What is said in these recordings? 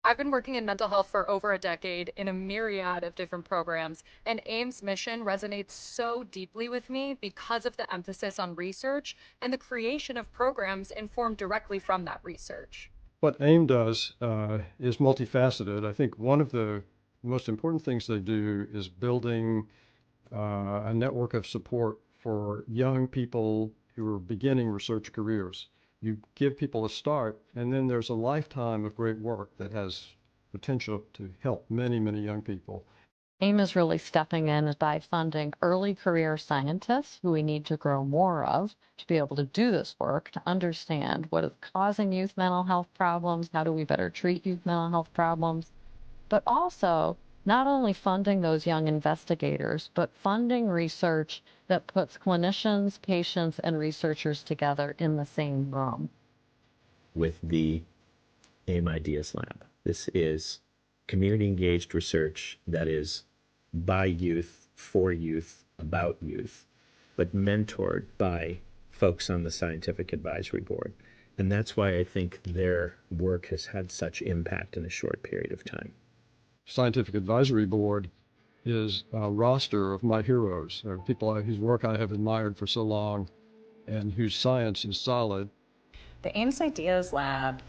I've been working in mental health for over a decade in a myriad of different programs, and AIM's mission resonates so deeply with me because of the emphasis on research and the creation of programs informed directly from that research. What AIM does is multifaceted. I think one of the most important things they do is building a network of support for young people who are beginning research careers. You give people a start, and then there's a lifetime of great work that has potential to help many, many young people. AIM is really stepping in by funding early career scientists, who we need to grow more of to be able to do this work, to understand what is causing youth mental health problems, how do we better treat youth mental health problems, but also not only funding those young investigators, but funding research that puts clinicians, patients, and researchers together in the same room. With the AIM Ideas Lab, this is community engaged research that is by youth, for youth, about youth, but mentored by folks on the scientific advisory board. And that's why I think their work has had such impact in a short period of time. Scientific Advisory Board is a roster of my heroes, people whose work I have admired for so long and whose science is solid. The Ames Ideas Lab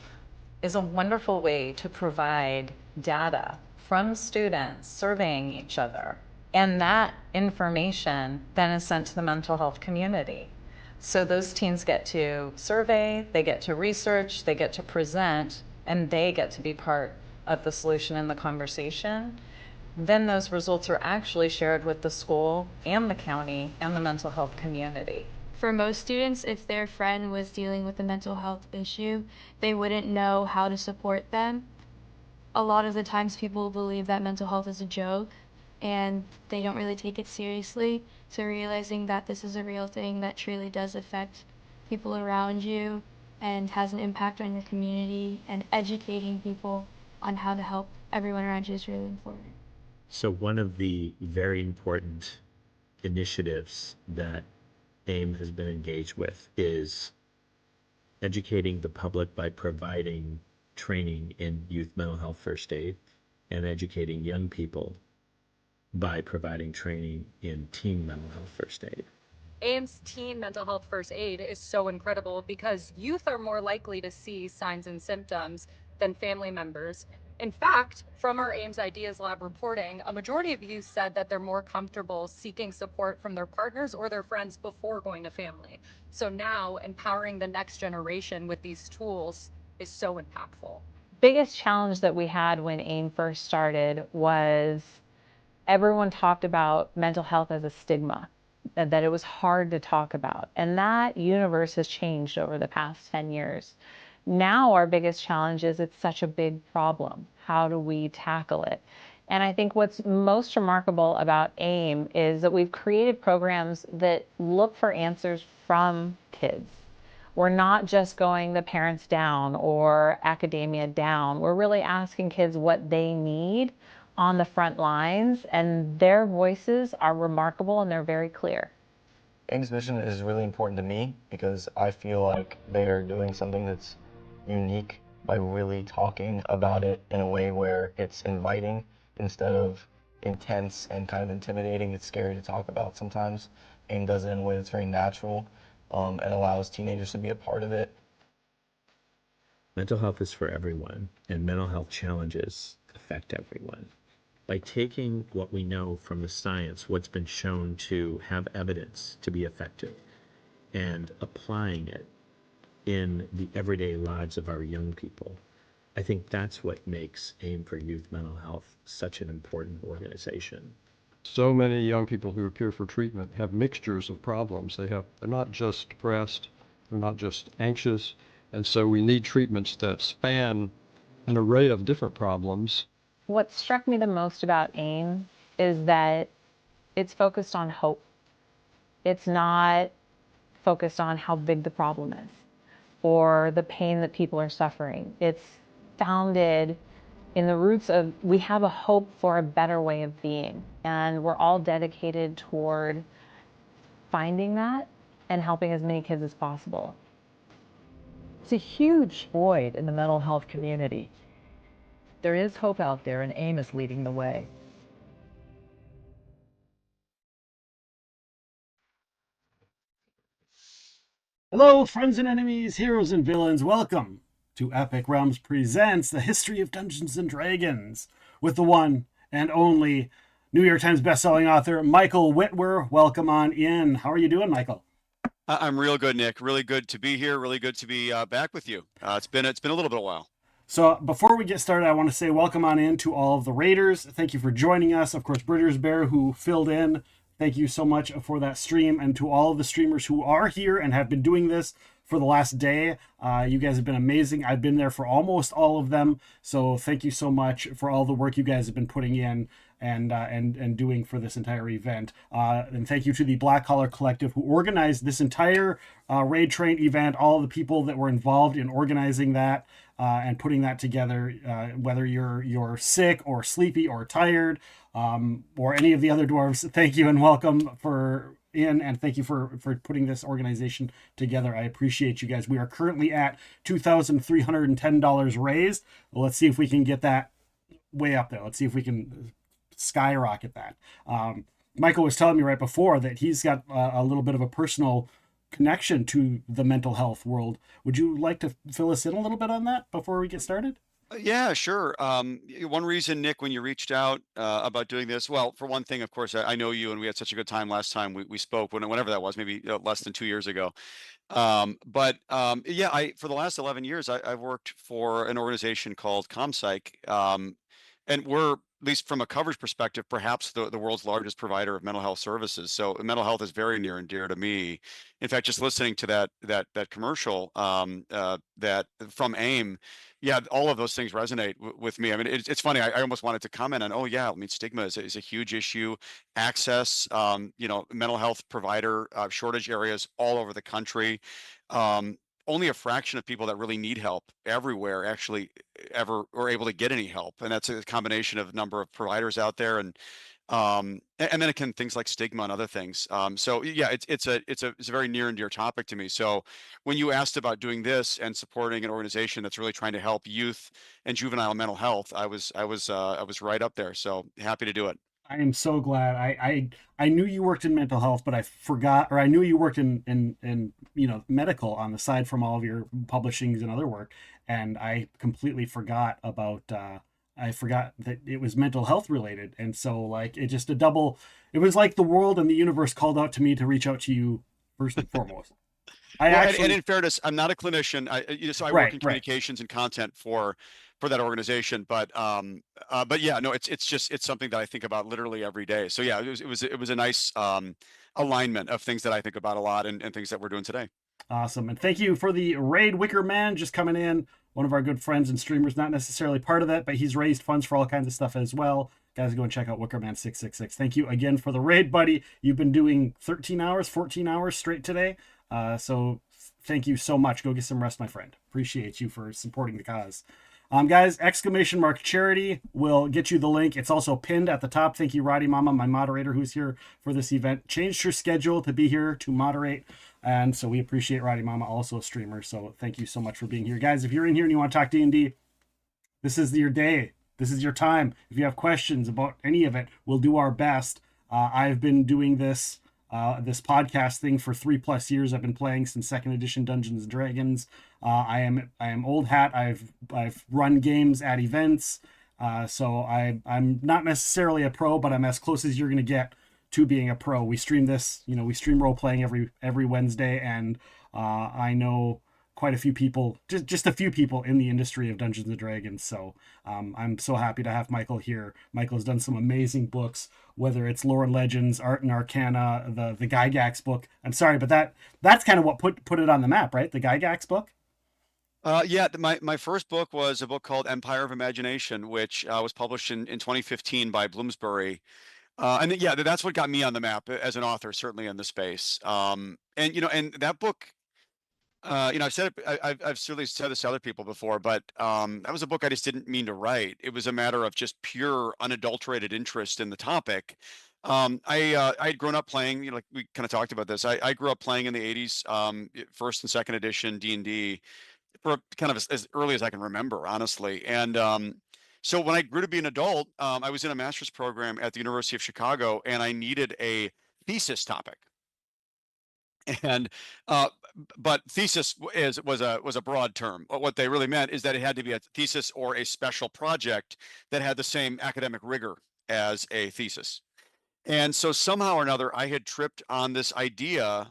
is a wonderful way to provide data from students surveying each other. And that information then is sent to the mental health community. So those teens get to survey, they get to research, they get to present, and they get to be part of the solution in the conversation. Then those results are actually shared with the school and the county and the mental health community. For most students, if their friend was dealing with a mental health issue, they wouldn't know how to support them. A lot of the times people believe that mental health is a joke and they don't really take it seriously. So realizing that this is a real thing that truly does affect people around you and has an impact on your community, and educating people on how to help everyone around you is really important. So one of the very important initiatives that AIM has been engaged with is educating the public by providing training in youth mental health first aid, and educating young people by providing training in teen mental health first aid. AIM's teen mental health first aid is so incredible because youth are more likely to see signs and symptoms than family members. In fact, from our AIMS Ideas Lab reporting, a majority of youth said that they're more comfortable seeking support from their partners or their friends before going to family. So now empowering the next generation with these tools is so impactful. Biggest challenge that we had when AIM first started was everyone talked about mental health as a stigma, and that it was hard to talk about. And that universe has changed over the past 10 years. Now our biggest challenge is it's such a big problem. How do we tackle it? And I think what's most remarkable about AIM is that we've created programs that look for answers from kids. We're not just going the parents down or academia down. We're really asking kids what they need on the front lines, and their voices are remarkable and they're very clear. AIM's mission is really important to me because I feel like they are doing something that's unique by really talking about it in a way where it's inviting instead of intense and kind of intimidating. It's scary to talk about sometimes. AIM does it in a way that's very natural and allows teenagers to be a part of it. Mental health is for everyone, and mental health challenges affect everyone. By taking what we know from the science, what's been shown to have evidence to be effective, and applying it in the everyday lives of our young people, I think that's what makes AIM for Youth Mental Health such an important organization. So many young people who appear for treatment have mixtures of problems. They're not just depressed, they're not just anxious, and so we need treatments that span an array of different problems. What struck me the most about AIM is that it's focused on hope. It's not focused on how big the problem is or the pain that people are suffering. It's founded in the roots of, we have a hope for a better way of being, and we're all dedicated toward finding that and helping as many kids as possible. It's a huge void in the mental health community. There is hope out there, and AIM is leading the way. Hello, friends and enemies, heroes and villains. Welcome to Epic Realms Presents The History of Dungeons and Dragons with the one and only New York Times bestselling author Michael Witwer. Welcome on in. How are you doing, Michael? I'm real good, Nick. Really good to be here. Really good to be back with you. It's been a little bit of a while. So before we get started, I want to say welcome on in to all of the Raiders. Thank you for joining us. Of course, Bridger's Bear, who filled in. Thank you so much for that stream, and to all of the streamers who are here and have been doing this for the last day. You guys have been amazing. I've been there for almost all of them, so thank you so much for all the work you guys have been putting in and doing for this entire event. And thank you to the Black Collar Collective who organized this entire Raid Train event, all of the people that were involved in organizing that and putting that together, whether you're sick or sleepy or tired, or any of the other dwarves. Thank you and welcome and thank you for putting this organization together. I appreciate you guys. We are currently at $2,310 raised. Well, let's see if we can get that way up there. Let's see if we can skyrocket that. Michael was telling me right before that he's got a little bit of a personal connection to the mental health world. Would you like to fill us in a little bit on that before we get started? Yeah, sure. One reason, Nick, when you reached out about doing this, well, for one thing, of course, I know you, and we had such a good time last time we spoke, whenever that was, maybe less than 2 years ago. Yeah, for the last 11 years, I've worked for an organization called ComPsych, and we're, at least from a coverage perspective, perhaps the world's largest provider of mental health services. So mental health is very near and dear to me. In fact, just listening to that commercial that from AIM, yeah, all of those things resonate with me. I mean, it's funny. I almost wanted to comment on, oh yeah, I mean, stigma is a huge issue. Access, mental health provider shortage areas all over the country. Only a fraction of people that really need help everywhere actually ever are able to get any help, and that's a combination of number of providers out there and then again things like stigma and other things. So yeah, it's a very near and dear topic to me. So when you asked about doing this and supporting an organization that's really trying to help youth and juvenile mental health, I was right up there. So happy to do it. I am so glad. I knew you worked in mental health, but I forgot, or I knew you worked in medical on the side from all of your publishings and other work, and I completely forgot about. I forgot that it was mental health related, and so like it just it was like the world and the universe called out to me to reach out to you first and foremost. And in fairness, I'm not a clinician. So I work in communications and content for that organization, but yeah, no, it's something that I think about literally every day. So yeah, it was a nice alignment of things that I think about a lot and things that we're doing today. Awesome. And thank you for the Raid Wicker Man just coming in. One of our good friends and streamers, not necessarily part of that, but he's raised funds for all kinds of stuff as well. Guys, go and check out Wickerman666. Thank you again for the raid, buddy. You've been doing 13 hours, 14 hours straight today. So thank you so much. Go get some rest, my friend. Appreciate you for supporting the cause. Guys, !charity will get you the link. It's also pinned at the top. Thank you, Roddy Mama, my moderator who's here for this event. Changed her schedule to be here to moderate. And so we appreciate Roddy Mama, also a streamer. So thank you so much for being here. Guys, if you're in here and you want to talk D&D, this is your day. This is your time. If you have questions about any of it, we'll do our best. I've been doing this podcast thing for 3+ years. I've been playing since 2nd edition Dungeons and Dragons. I am old hat. I've run games at events. So I'm not necessarily a pro, but I'm as close as you're going to get to being a pro. We stream this, we stream role playing every Wednesday, and I know quite a few people, just a few people in the industry of Dungeons and Dragons. So I'm so happy to have Michael here. Michael's done some amazing books, whether it's Lore and Legends, Art and Arcana, the Gygax book. I'm sorry, but that's kind of what put it on the map, right? The Gygax book. Yeah, my first book was a book called Empire of Imagination, which was published in 2015 by Bloomsbury. And yeah, that's what got me on the map as an author, certainly in the space. And that book, I've said it, I've certainly said this to other people before, but that was a book I just didn't mean to write. It was a matter of just pure, unadulterated interest in the topic. I had grown up playing, like we kind of talked about this. I grew up playing in the 80s, 1st and 2nd edition D&D for kind of as early as I can remember, honestly. And So when I grew to be an adult, I was in a master's program at the University of Chicago, and I needed a thesis topic. And but thesis was a broad term. What they really meant is that it had to be a thesis or a special project that had the same academic rigor as a thesis. And so somehow or another, I had tripped on this idea,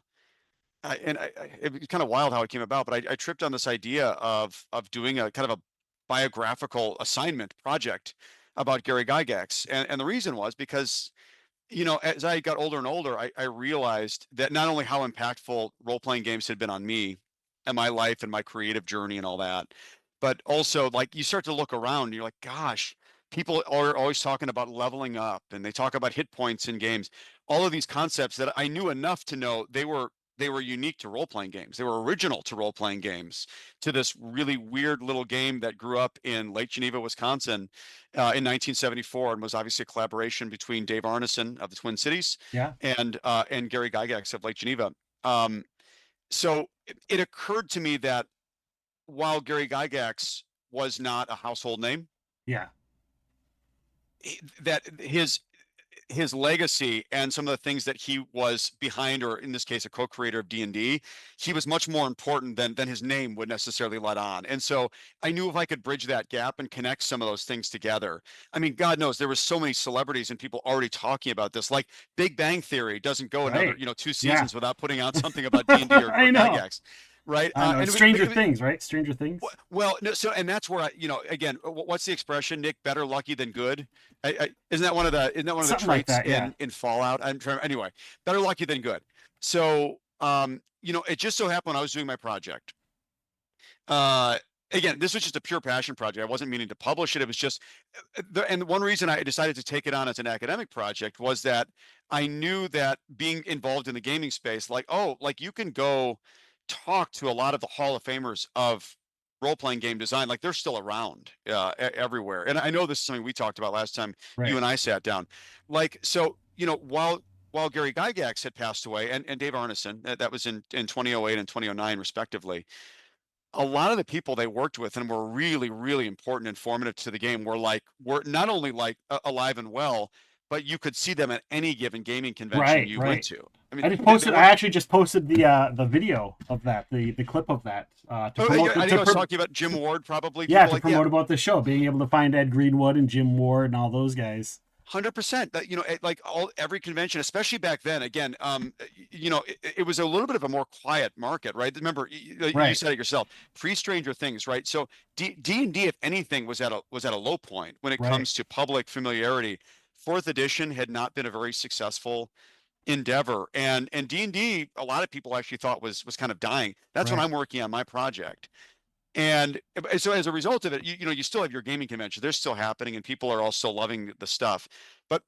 it was kind of wild how it came about, but I tripped on this idea of doing a kind of a biographical assignment project about Gary Gygax. And the reason was because, as I got older and older, I realized that not only how impactful role-playing games had been on me and my life and my creative journey and all that, but also like you start to look around and you're like, gosh, people are always talking about leveling up and they talk about hit points in games. All of these concepts that I knew enough to know they were unique to role-playing games. They were original to role-playing games, to this really weird little game that grew up in Lake Geneva, Wisconsin, in 1974, and was obviously a collaboration between Dave Arneson of the Twin Cities Yeah. and Gary Gygax of Lake Geneva. So it occurred to me that while Gary Gygax was not a household name, Yeah. that his legacy and some of the things that he was behind, or in this case, a co-creator of D&D, he was much more important than his name would necessarily let on. And so I knew if I could bridge that gap and connect some of those things together. I mean, God knows there was so many celebrities and people already talking about this. Like Big Bang Theory doesn't go another, Right. 2 Yeah. seasons without putting out something about D&D or I know. Gygax. Right. I know. And Stranger Things, right? Stranger Things. well, no, so and that's where again, what's the expression, Nick? Better lucky than good. Isn't that one of the Something like traits that, yeah. in Fallout? I'm trying anyway. Better lucky than good. So it just so happened when I was doing my project. Again, this was just a pure passion project. I wasn't meaning to publish it. It was just, and one reason I decided to take it on as an academic project was that I knew that being involved in the gaming space, like you can go talk to a lot of the Hall of Famers of role-playing game design, like they're still around everywhere. And I know this is something we talked about last time you and I sat down. Like, so, while Gary Gygax had passed away and Dave Arneson, that was in 2008 and 2009 respectively, a lot of the people they worked with and were really, really important and formative to the game were not only alive and well, but you could see them at any given gaming convention you went to. I mean, I actually just posted the video of that, the clip of that. To promote, I think I was talking about Jim Ward, probably. Yeah, to promote about the show, being able to find Ed Greenwood and Jim Ward and all those guys. 100%. Like every convention, especially back then. Again, it was a little bit of a more quiet market, right? Remember, you said it yourself, pre-Stranger Things, right? So D&D, if anything, was at a low point when it comes to public familiarity. Fourth edition had not been a very successful endeavor, and D&D, a lot of people actually thought was kind of dying. That's when I'm working on my project. And so as a result of it, you still have your gaming convention. They're still happening and people are also loving the stuff. But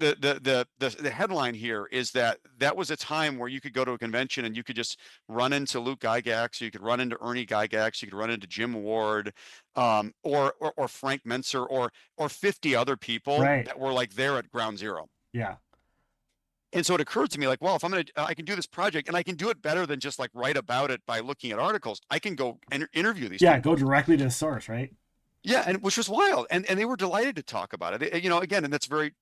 the headline here is that was a time where you could go to a convention and you could just run into Luke Gygax, you could run into Ernie Gygax, you could run into Jim Ward, or Frank Menser, or 50 other people that were like there at ground zero. Yeah. And so it occurred to me like, well, if I can do this project and I can do it better than just like write about it by looking at articles. I can go and interview these people. Go directly to the source, right? Yeah, and which was wild. And they were delighted to talk about it. Again, and it's very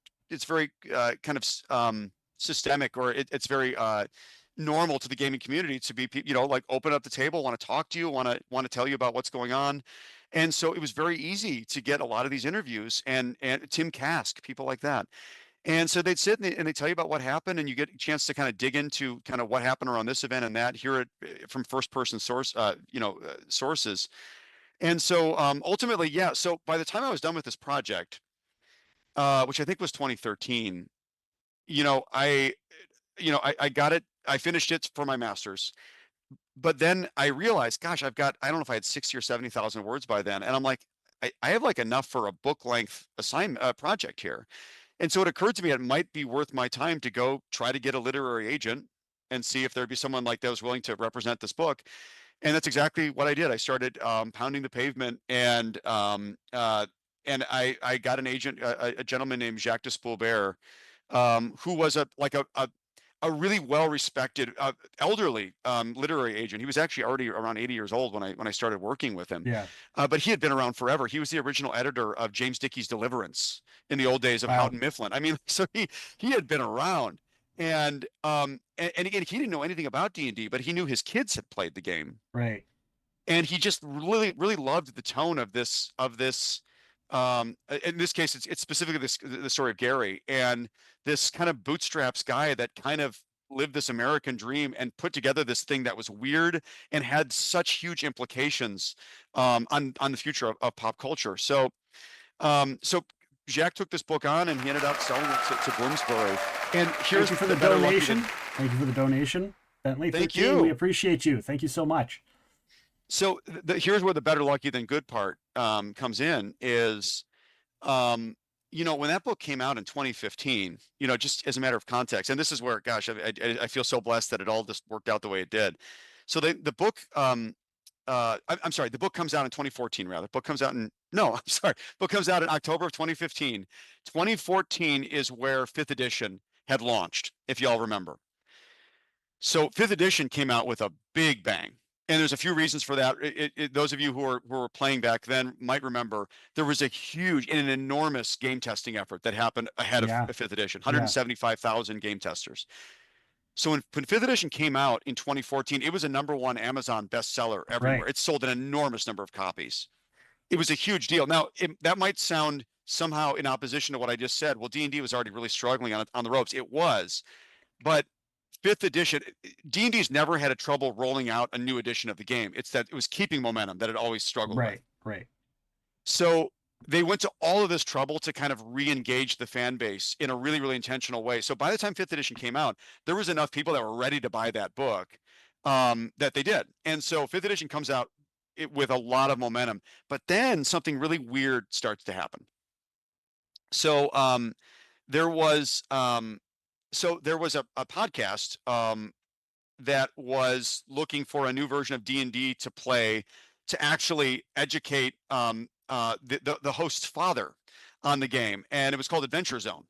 kind of systemic, or it's very normal to the gaming community to be, like open up the table, want to talk to you, want to tell you about what's going on. And so it was very easy to get a lot of these interviews and Tim Kask, people like that. And so they'd sit and they tell you about what happened, and you get a chance to kind of dig into kind of what happened around this event and that, hear it from first-person sources. And so ultimately, yeah. So by the time I was done with this project, which I think was 2013, I got it. I finished it for my master's, but then I realized, gosh, I don't know if I had 60 or 70,000 words by then, and I'm like, I have like enough for a book-length assignment project here. And so it occurred to me it might be worth my time to go try to get a literary agent and see if there'd be someone like that was willing to represent this book. And that's exactly what I did. I started pounding the pavement, and I got an agent, a gentleman named Jacques de Spoulbert, who was a really well-respected, elderly literary agent. He was actually already around 80 years old when I started working with him. Yeah. But he had been around forever. He was the original editor of James Dickey's Deliverance in the old days of Wow. Houghton Mifflin. I mean, so he had been around. And again, he didn't know anything about D&D, but he knew his kids had played the game. Right. And he just really, really loved the tone of this, in this case, it's specifically the story of Gary and this kind of bootstraps guy that kind of lived this American dream and put together this thing that was weird and had such huge implications on the future of pop culture. So Jack took this book on and he ended up selling it to Bloomsbury. And here's Thank you for the donation. Thank you for the donation, Bentley. Thank 13, you. We appreciate you. Thank you so much. So here's where the better lucky than good part comes in is, when that book came out in 2015, just as a matter of context, and this is where, gosh, I feel so blessed that it all just worked out the way it did. So the book, I'm sorry, the book comes out in 2014, rather. Book comes out in October of 2015. 2014 is where 5th edition had launched, if y'all remember. So 5th edition came out with a big bang. And there's a few reasons for that. Those of you who were playing back then might remember there was a huge and an enormous game testing effort that happened ahead of 5th edition, 175,000 game testers. So when 5th edition came out in 2014, it was a #1 Amazon bestseller everywhere. Right. It sold an enormous number of copies. It was a huge deal. Now, that might sound somehow in opposition to what I just said. Well, D&D was already really struggling on the ropes. It was, but 5th edition, D&D's never had a trouble rolling out a new edition of the game. It's that it was keeping momentum that it always struggled with. Right. So they went to all of this trouble to kind of re-engage the fan base in a really, really intentional way. So by the time 5th edition came out, there was enough people that were ready to buy that book that they did. And so 5th edition comes out with a lot of momentum, but then something really weird starts to happen. So there was a podcast that was looking for a new version of D&D to play to actually educate the host's father on the game, and it was called Adventure Zone.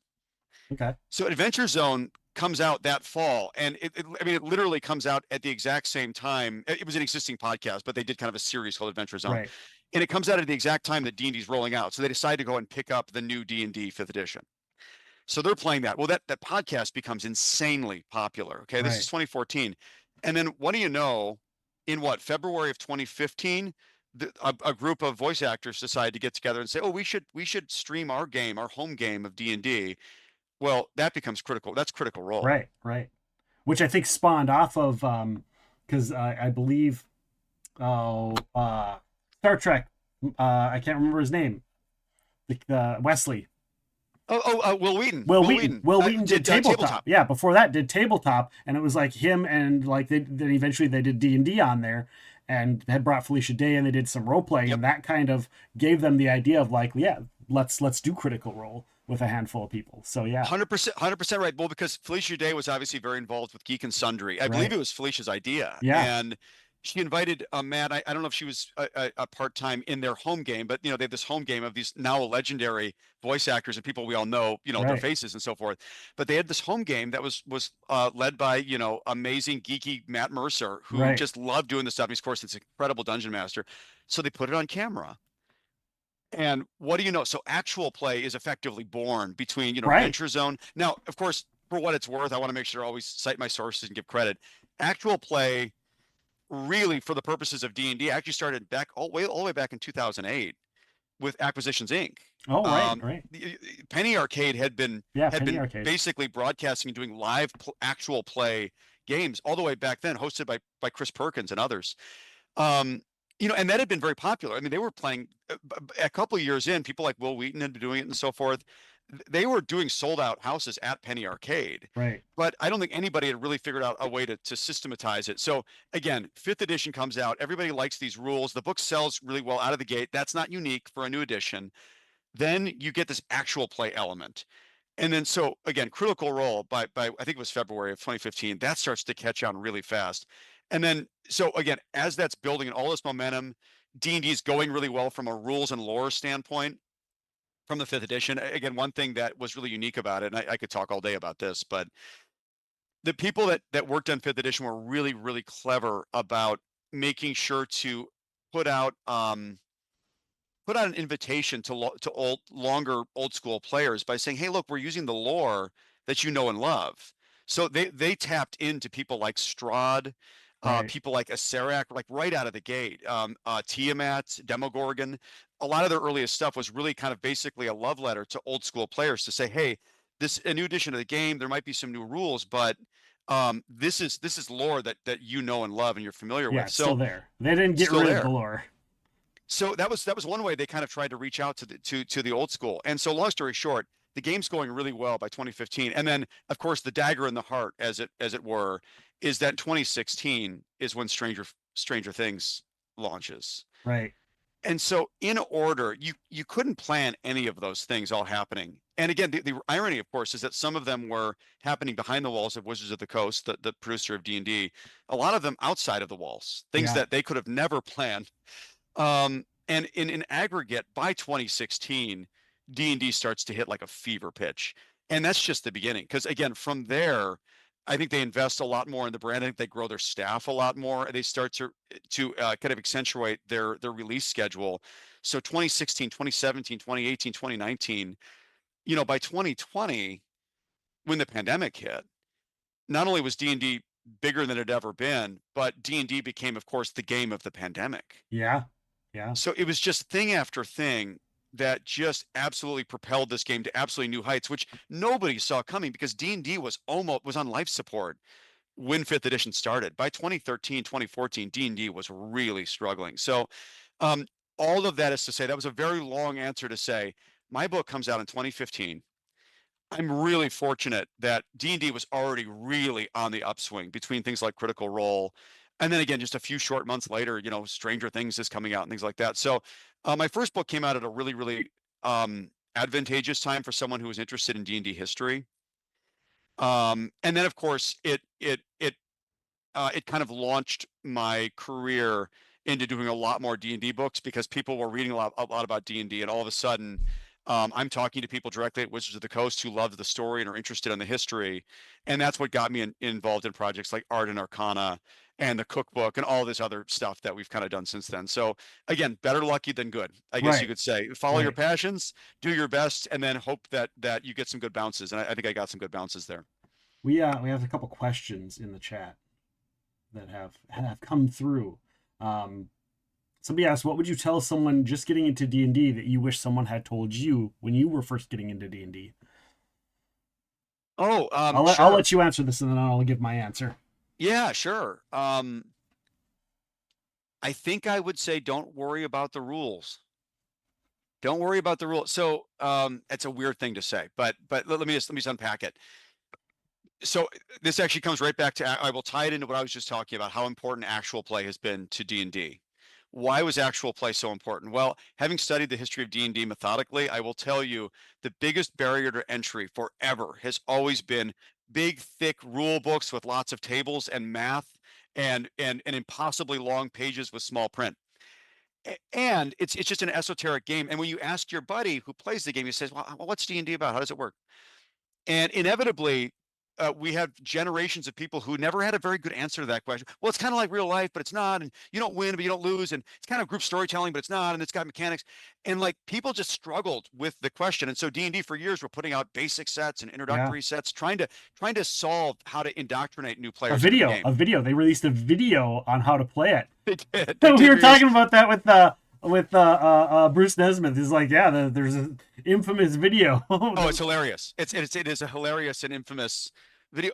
Okay. So Adventure Zone comes out that fall, and it literally comes out at the exact same time. It was an existing podcast, but they did kind of a series called Adventure Zone. Right. And it comes out at the exact time that D&D's rolling out. So they decide to go and pick up the new D&D 5th edition. So they're playing that. Well, that podcast becomes insanely popular. Okay. This is 2014. And then what do you know, in February of 2015, a group of voice actors decide to get together and say, oh, we should stream our game, our home game of D&D. Well, that becomes critical. That's Critical Role. Right. Which I think spawned off of, because I believe, Star Trek, I can't remember his name, Wesley. Will Wheaton. Will Wheaton did tabletop. Yeah, before that did tabletop, and it was like him and like then eventually they did D&D on there, and had brought Felicia Day and they did some role playing, and that kind of gave them the idea of like, yeah, let's do Critical Role with a handful of people. So yeah, 100% right. Well, because Felicia Day was obviously very involved with Geek and Sundry. I believe it was Felicia's idea. Yeah. And she invited Matt. I don't know if she was a part-time in their home game, but they have this home game of these now legendary voice actors and people we all know, their faces and so forth. But they had this home game that was led by amazing geeky Matt Mercer, who just loved doing this stuff. He's, of course, it's an incredible dungeon master. So they put it on camera. And what do you know? So actual play is effectively born between Adventure Zone. Now, of course, for what it's worth, I want to make sure I always cite my sources and give credit. Actual play, really, for the purposes of D&D, actually started back all the way back in 2008 with Acquisitions Inc. Oh, right. Penny Arcade had been basically broadcasting and doing live actual play games all the way back then, hosted by Chris Perkins and others. And that had been very popular. I mean, they were playing a couple of years in. People like Will Wheaton had been doing it and so forth. They were doing sold out houses at Penny Arcade. Right. But I don't think anybody had really figured out a way to systematize it. So again, 5th edition comes out. Everybody likes these rules. The book sells really well out of the gate. That's not unique for a new edition. Then you get this actual play element. And then, so again, Critical Role by I think it was February of 2015, that starts to catch on really fast. And then, so again, as that's building and all this momentum, D&D is going really well from a rules and lore standpoint from the 5th edition. Again, one thing that was really unique about it, and I could talk all day about this, but the people that worked on fifth edition were really, really clever about making sure to put out an invitation to longer old school players by saying, hey, look, we're using the lore that you know and love. So they tapped into people like Strahd, Right. people like Acererak, like right out of the gate. Tiamat, Demogorgon. A lot of their earliest stuff was really kind of basically a love letter to old school players to say, hey, this a new edition of the game. There might be some new rules, but this is lore that you know and love and you're familiar Yeah, with. it's So still there. They didn't get still rid of the there. lore. So that was one way they kind of tried to reach out to the old school. And so long story short, the game's going really well by 2015. And then of course the dagger in the heart, as it were, is that 2016 is when Stranger Things launches. Right. And so in order, you couldn't plan any of those things all happening. And again, the irony, of course, is that some of them were happening behind the walls of Wizards of the Coast, the producer of D&D, a lot of them outside of the walls, things Yeah. that they could have never planned. And in aggregate, by 2016, D&D starts to hit like a fever pitch. And that's just the beginning. Because again, from there, I think they invest a lot more in the brand. I think they grow their staff a lot more. They start to kind of accentuate their release schedule. So 2016, 2017, 2018, 2019, by 2020, when the pandemic hit, not only was D&D bigger than it had ever been, but D&D became, of course, the game of the pandemic. Yeah. Yeah. So it was just thing after thing that just absolutely propelled this game to absolutely new heights, which nobody saw coming because D&D was on life support when fifth edition started. By 2013, 2014, D&D was really struggling. So um, all of that is to say that was a very long answer to say my book comes out in 2015. I'm really fortunate that D&D was already really on the upswing between things like Critical Role. And then again, just a few short months later, Stranger Things is coming out and things like that. So my first book came out at a really, really advantageous time for someone who was interested in D&D history. And then of course it kind of launched my career into doing a lot more D&D books because people were reading a lot about D&D, and all of a sudden I'm talking to people directly at Wizards of the Coast who love the story and are interested in the history. And that's what got me involved in projects like Art and Arcana and the cookbook and all this other stuff that we've kind of done since then. So again, better lucky than good, I guess you Right. could say. Follow your Right. passions, do your best, and then hope that you get some good bounces. And I think I got some good bounces there. We have a couple questions in the chat that have come through. Somebody asked, what would you tell someone just getting into D&D that you wish someone had told you when you were first getting into D&D? Oh, I'll sure. let you answer this and then I'll give my answer. Yeah, sure. I think I would say don't worry about the rules. Don't worry about the rules. So it's a weird thing to say, but let me just unpack it. So this actually comes right back to, I will tie it into what I was just talking about, how important actual play has been to D&D. Why was actual play so important? Well, having studied the history of D&D methodically, I will tell you the biggest barrier to entry forever has always been big, thick rule books with lots of tables and math and impossibly long pages with small print. And it's just an esoteric game. And when you ask your buddy who plays the game, he says, well, what's D&D about? How does it work? And inevitably, we have generations of people who never had a very good answer to that question. Well, it's kind of like real life, but it's not. And you don't win, but you don't lose. And it's kind of group storytelling, but it's not. And it's got mechanics. And like people just struggled with the question. And so D&D for years were putting out basic sets and introductory sets, trying to solve how to indoctrinate new players into the game. A video. They released a video on how to play it. They did. We were talking about that with Bruce Nesmith. He's like, yeah, there's an infamous video. Oh, it's hilarious. It is a hilarious and infamous video.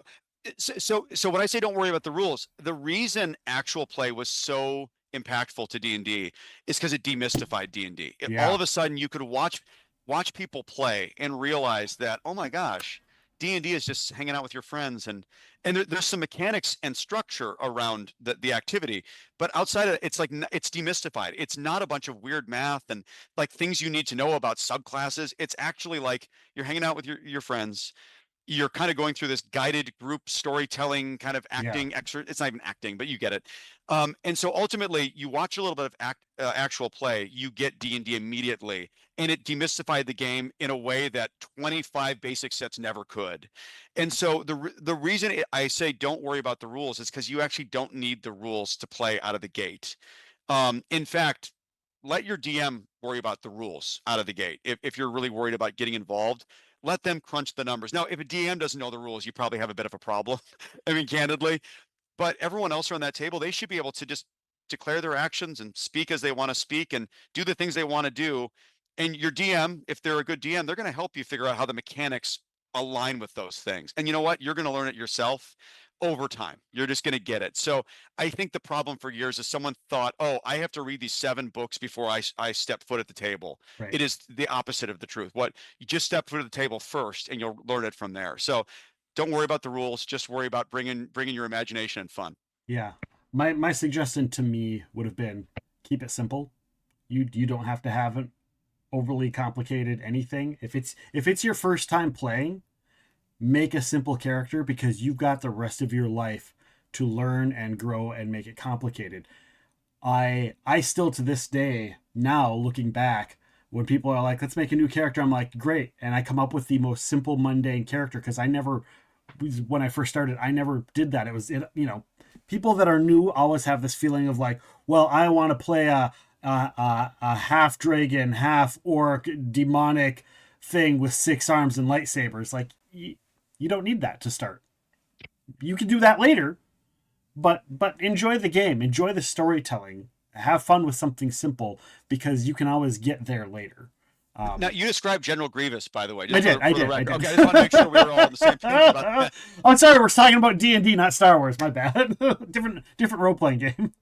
So when I say don't worry about the rules, the reason actual play was so impactful to D&D is because it demystified D&D. All of a sudden you could watch people play and realize that, oh my gosh, D&D is just hanging out with your friends, and there's some mechanics and structure around the activity, but outside of it, it's like it's demystified. It's not a bunch of weird math and like things you need to know about subclasses. It's actually like you're hanging out with your friends. you're kind of going through this guided group storytelling kind of acting excerpt. It's not even acting, but you get it. And so ultimately, you watch a little bit of actual play, you get D&D immediately, and it demystified the game in a way that 25 basic sets never could. And so the reason I say don't worry about the rules is because you actually don't need the rules to play out of the gate. In fact, let your DM worry about the rules out of the gate. If you're really worried about getting involved, let them crunch the numbers. Now, if a DM doesn't know the rules, you probably have a bit of a problem. I mean, candidly, but everyone else around that table, they should be able to just declare their actions and speak as they want to speak and do the things they want to do. And your DM, if they're a good DM, they're going to help you figure out how the mechanics align with those things. And you know what? You're going to learn it yourself over time. You're just going to get it. So I think the problem for years is someone thought, oh, I have to read these 7 books before I step foot at the table. Right. It is the opposite of the truth. What you just step foot at the table first and you'll learn it from there. So don't worry about the rules. Just worry about bringing your imagination and fun. Yeah. My suggestion to me would have been keep it simple. You don't have to have an overly complicated anything. If it's your first time playing, make a simple character because you've got the rest of your life to learn and grow and make it complicated. I still to this day, now looking back, when people are like, let's make a new character, I'm like, great. And I come up with the most simple, mundane character because when I first started, I never did that. People that are new always have this feeling of like, well, I want to play a half dragon, half orc, demonic thing with 6 arms and lightsabers. Like, you don't need that to start. You can do that later, but enjoy the game, enjoy the storytelling, have fun with something simple because you can always get there later. Now, you described General Grievous, by the way. I did. Okay, I just want to make sure we were all on the same page about that. I'm sorry, we're talking about D&D, not Star Wars. My bad. different role-playing game.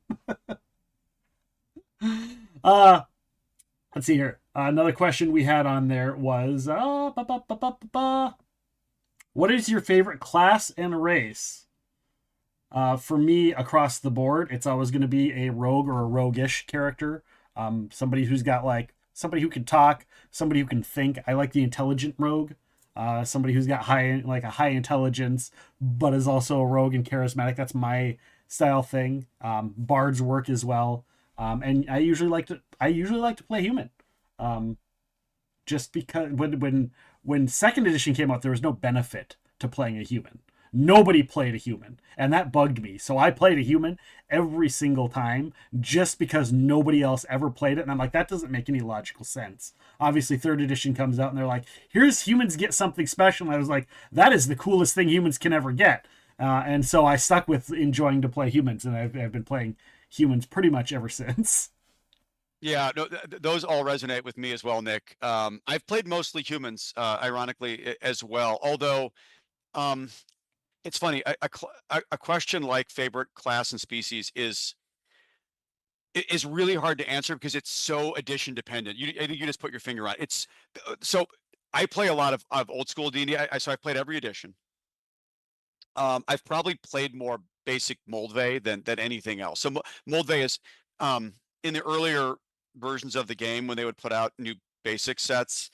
Let's see here. Another question we had on there was, what is your favorite class and race? For me, across the board, it's always going to be a rogue or a roguish character. Somebody who can talk, somebody who can think. I like the intelligent rogue. Somebody who's got a high intelligence, but is also a rogue and charismatic. That's my style thing. Bards work as well. And I usually like to play human. Just because when second edition came out, there was no benefit to playing a human. Nobody played a human, and that bugged me. So I played a human every single time just because nobody else ever played it. And I'm like, that doesn't make any logical sense. Obviously, third edition comes out and they're like, here's humans get something special. And I was like, that is the coolest thing humans can ever get. And so I stuck with enjoying to play humans, and I've been playing humans pretty much ever since. Yeah, no, those all resonate with me as well, Nick. I've played mostly humans, ironically, as well. Although, it's funny, a question like favorite class and species is really hard to answer because it's so edition dependent. I think you just put your finger on it. It's so I play a lot of old school D&D. So I played every edition. I've probably played more basic Moldvay than anything else. So Moldvay is in the earlier versions of the game when they would put out new basic sets.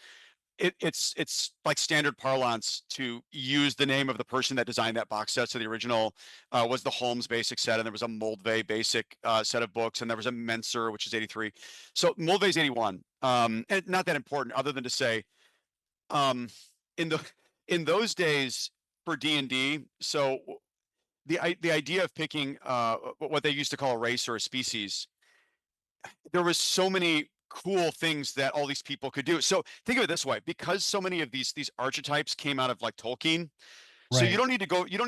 It's like standard parlance to use the name of the person that designed that box set. So the original was the Holmes basic set, and there was a Moldvay basic set of books, and there was a Menser, which is 83. So Moldvay's 81. And not that important, other than to say, in those days for D&D, so the idea of picking what they used to call a race or a species, there was so many cool things that all these people could do. So think of it this way, because so many of these archetypes came out of like Tolkien. So Right. you don't need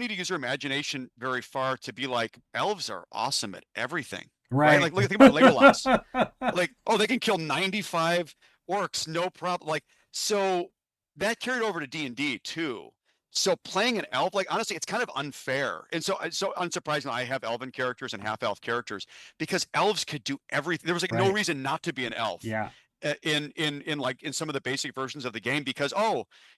to use your imagination very far to be like, elves are awesome at everything. Right. Like, think about Legolas. Like, oh, they can kill 95 orcs, no problem. Like, so that carried over to D&D too. So playing an elf, like honestly, it's kind of unfair. And so unsurprisingly, I have elven characters and half elf characters because elves could do everything. There was like no Right. reason not to be an elf. Yeah. in like in some of the basic versions of the game, because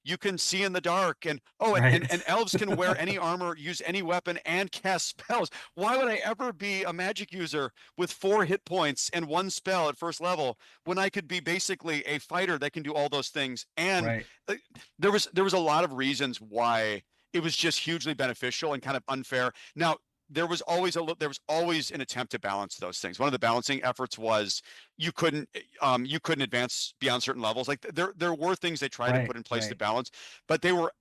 you can see in the dark, and Right. and elves can wear any armor, use any weapon, and cast spells. Why would I ever be a magic user with 4 hit points and 1 spell at first level when I could be basically a fighter that can do all those things? And Right. there was a lot of reasons why it was just hugely beneficial and kind of unfair. Now, there was always an attempt to balance those things. One of the balancing efforts was you couldn't advance beyond certain levels. Like there were things they tried to Right. put in place to Right. balance, but they were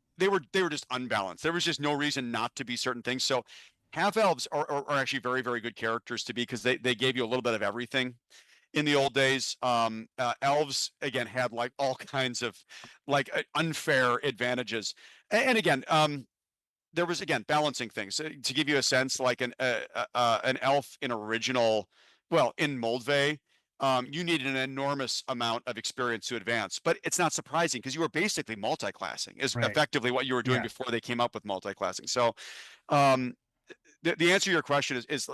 just unbalanced. There was just no reason not to be certain things. So half elves are actually very, very good characters to be, because they gave you a little bit of everything in the old days. Elves again had like all kinds of like unfair advantages, and again, there was again balancing things. To give you a sense, like an elf in original, well, in Moldvay, you needed an enormous amount of experience to advance. But it's not surprising, because you were basically multi-classing is Right. effectively what you were doing Yeah. before they came up with multi-classing. So um, the answer to your question is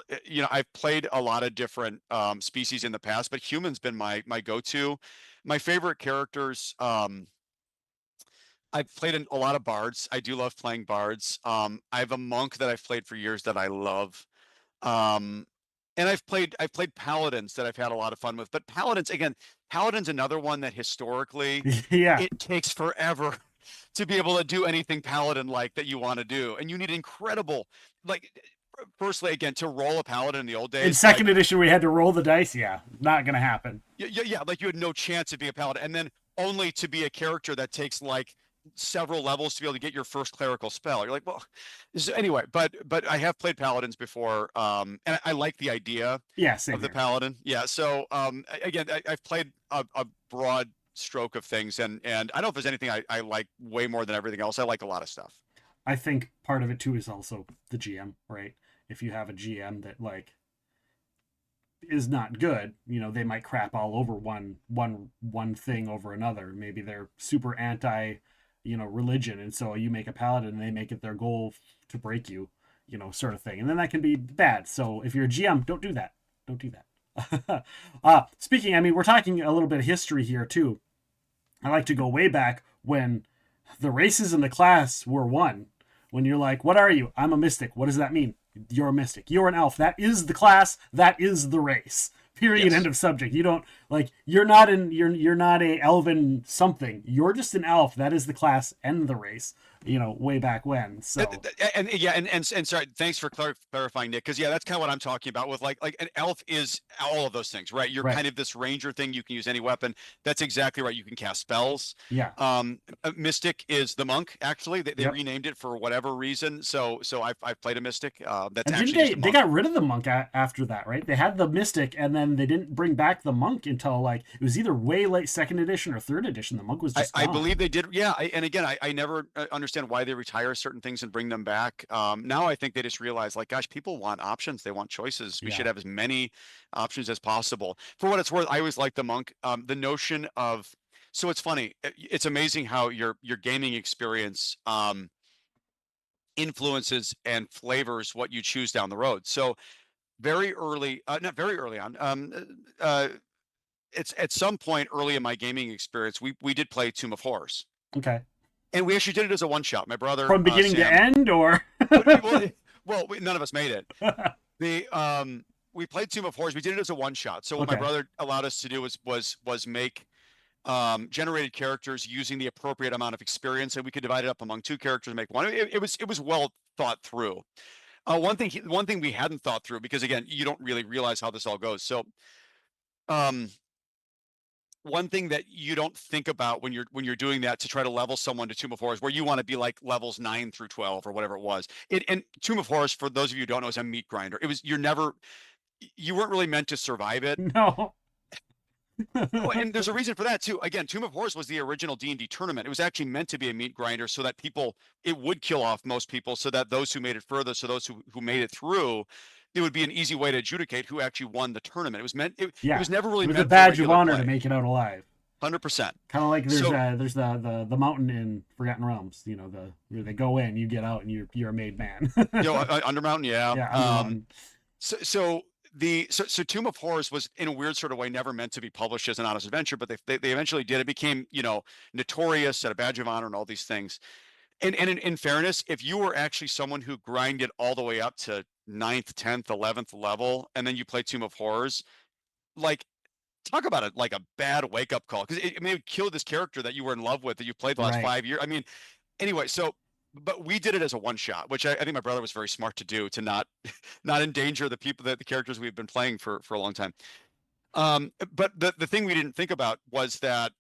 I've played a lot of different species in the past, but human's been my go-to. My favorite characters. I've played a lot of bards. I do love playing bards. I have a monk that I've played for years that I love. Um, and I've played paladins that I've had a lot of fun with. But paladin's another one that historically Yeah. it takes forever to be able to do anything paladin like that you want to do. And you need incredible, like, firstly, again, to roll a paladin in the old In days, like, second edition, we had to roll the dice. Yeah, not gonna happen. yeah, like you had no chance of being a paladin, and then only to be a character that takes like several levels to be able to get your first clerical spell. You're like, well, anyway, but I have played paladins before, and I like the idea Yeah, same of the here. paladin. Yeah, so again, I've played a broad stroke of things, and I don't know if there's anything I like way more than everything else. I like a lot of stuff. I think part of it too is also the GM, right? If you have a GM that like is not good, they might crap all over one thing over another. Maybe they're super anti, religion, and so you make a paladin and they make it their goal to break you, sort of thing. And then that can be bad. So if you're a GM, don't do that. Don't do that. Speaking, I mean, we're talking a little bit of history here too. I like to go way back when the races in the class were one. When you're like, what are you? I'm a mystic. What does that mean? You're a mystic. You're an elf. That is the class. That is the race. Period. Yes. End of subject. You don't like. You're not a elven something. You're just an elf. That is the class and the race. Way back when. So And yeah, and sorry, thanks for clarifying, Nick, because yeah, that's kind of what I'm talking about with like an elf is all of those things, right? You're right. kind of this ranger thing. You can use any weapon. That's exactly right. You can cast spells. Yeah. A mystic is the monk. Actually, they Yep. renamed it for whatever reason. So I've played a mystic. That's And actually didn't just a they monk. got rid of the monk after that, right? They had the mystic, and then they didn't bring back the monk until like it was either way late second edition or third edition. The monk was just I gone. believe they did. Yeah. And again, I never understand why they retire certain things and bring them back. Now I think they just realize, like, gosh, people want options. They want choices. We Yeah. should have as many options as possible. For what it's worth, I always liked the monk. The notion of, so it's funny. It's amazing how your gaming experience influences and flavors what you choose down the road. So very early, not very early on, it's at some point early in my gaming experience, we did play Tomb of Horrors. Okay. And we actually did it as a one shot. My brother, From beginning to Sam, end, or none of us made it. We played Tomb of Horrors. We did it as a one shot. So what my Okay. brother allowed us to do was make generated characters using the appropriate amount of experience, and we could divide it up among 2 characters and make one. It was well thought through. One thing we hadn't thought through, because again, you don't really realize how this all goes. So one thing that you don't think about when you're doing that to try to level someone to Tomb of Horrors, where you want to be like levels 9 through 12 or whatever it was. And Tomb of Horrors, for those of you who don't know, is a meat grinder. You weren't really meant to survive it. No. And there's a reason for that too. Again, Tomb of Horrors was the original D&D tournament. It was actually meant to be a meat grinder so that it would kill off most people, so that those who made it further, so those who made it through, it would be an easy way to adjudicate who actually won the tournament. It was meant. It was never really it was meant a badge for of regular honor play. to make it out alive. 100%. Kind of like there's the mountain in Forgotten Realms. Where they go in, you get out, and you're a made man. Undermountain, yeah. Yeah. Undermountain. So so Tomb of Horrors was in a weird sort of way never meant to be published as an honest adventure, but they eventually did. It became, you know, notorious, at a badge of honor and all these things. And in fairness, if you were actually someone who grinded all the way up to ninth, 10th, 11th level, and then you play Tomb of Horrors, like, talk about it like a bad wake up call, because it would kill this character that you were in love with, that you played the last Right. 5 years. I mean, anyway, so but we did it as a one shot, which I think my brother was very smart to do, to not not endanger the people, that the characters we've been playing for a long time. But the thing we didn't think about was that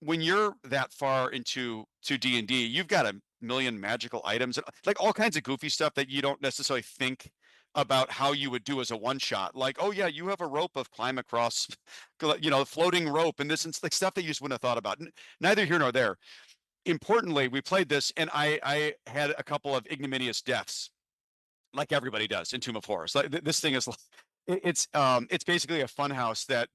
when you're that far into D&D, you've got a million magical items, like all kinds of goofy stuff that you don't necessarily think about how you would do as a one shot. Like, oh yeah, you have a rope of climb across, you know, floating rope, and this and like stuff that you just wouldn't have thought about. Neither here nor there. Importantly, we played this, and I had a couple of ignominious deaths, like everybody does in Tomb of Horrors. Like this thing is, it's basically a fun house that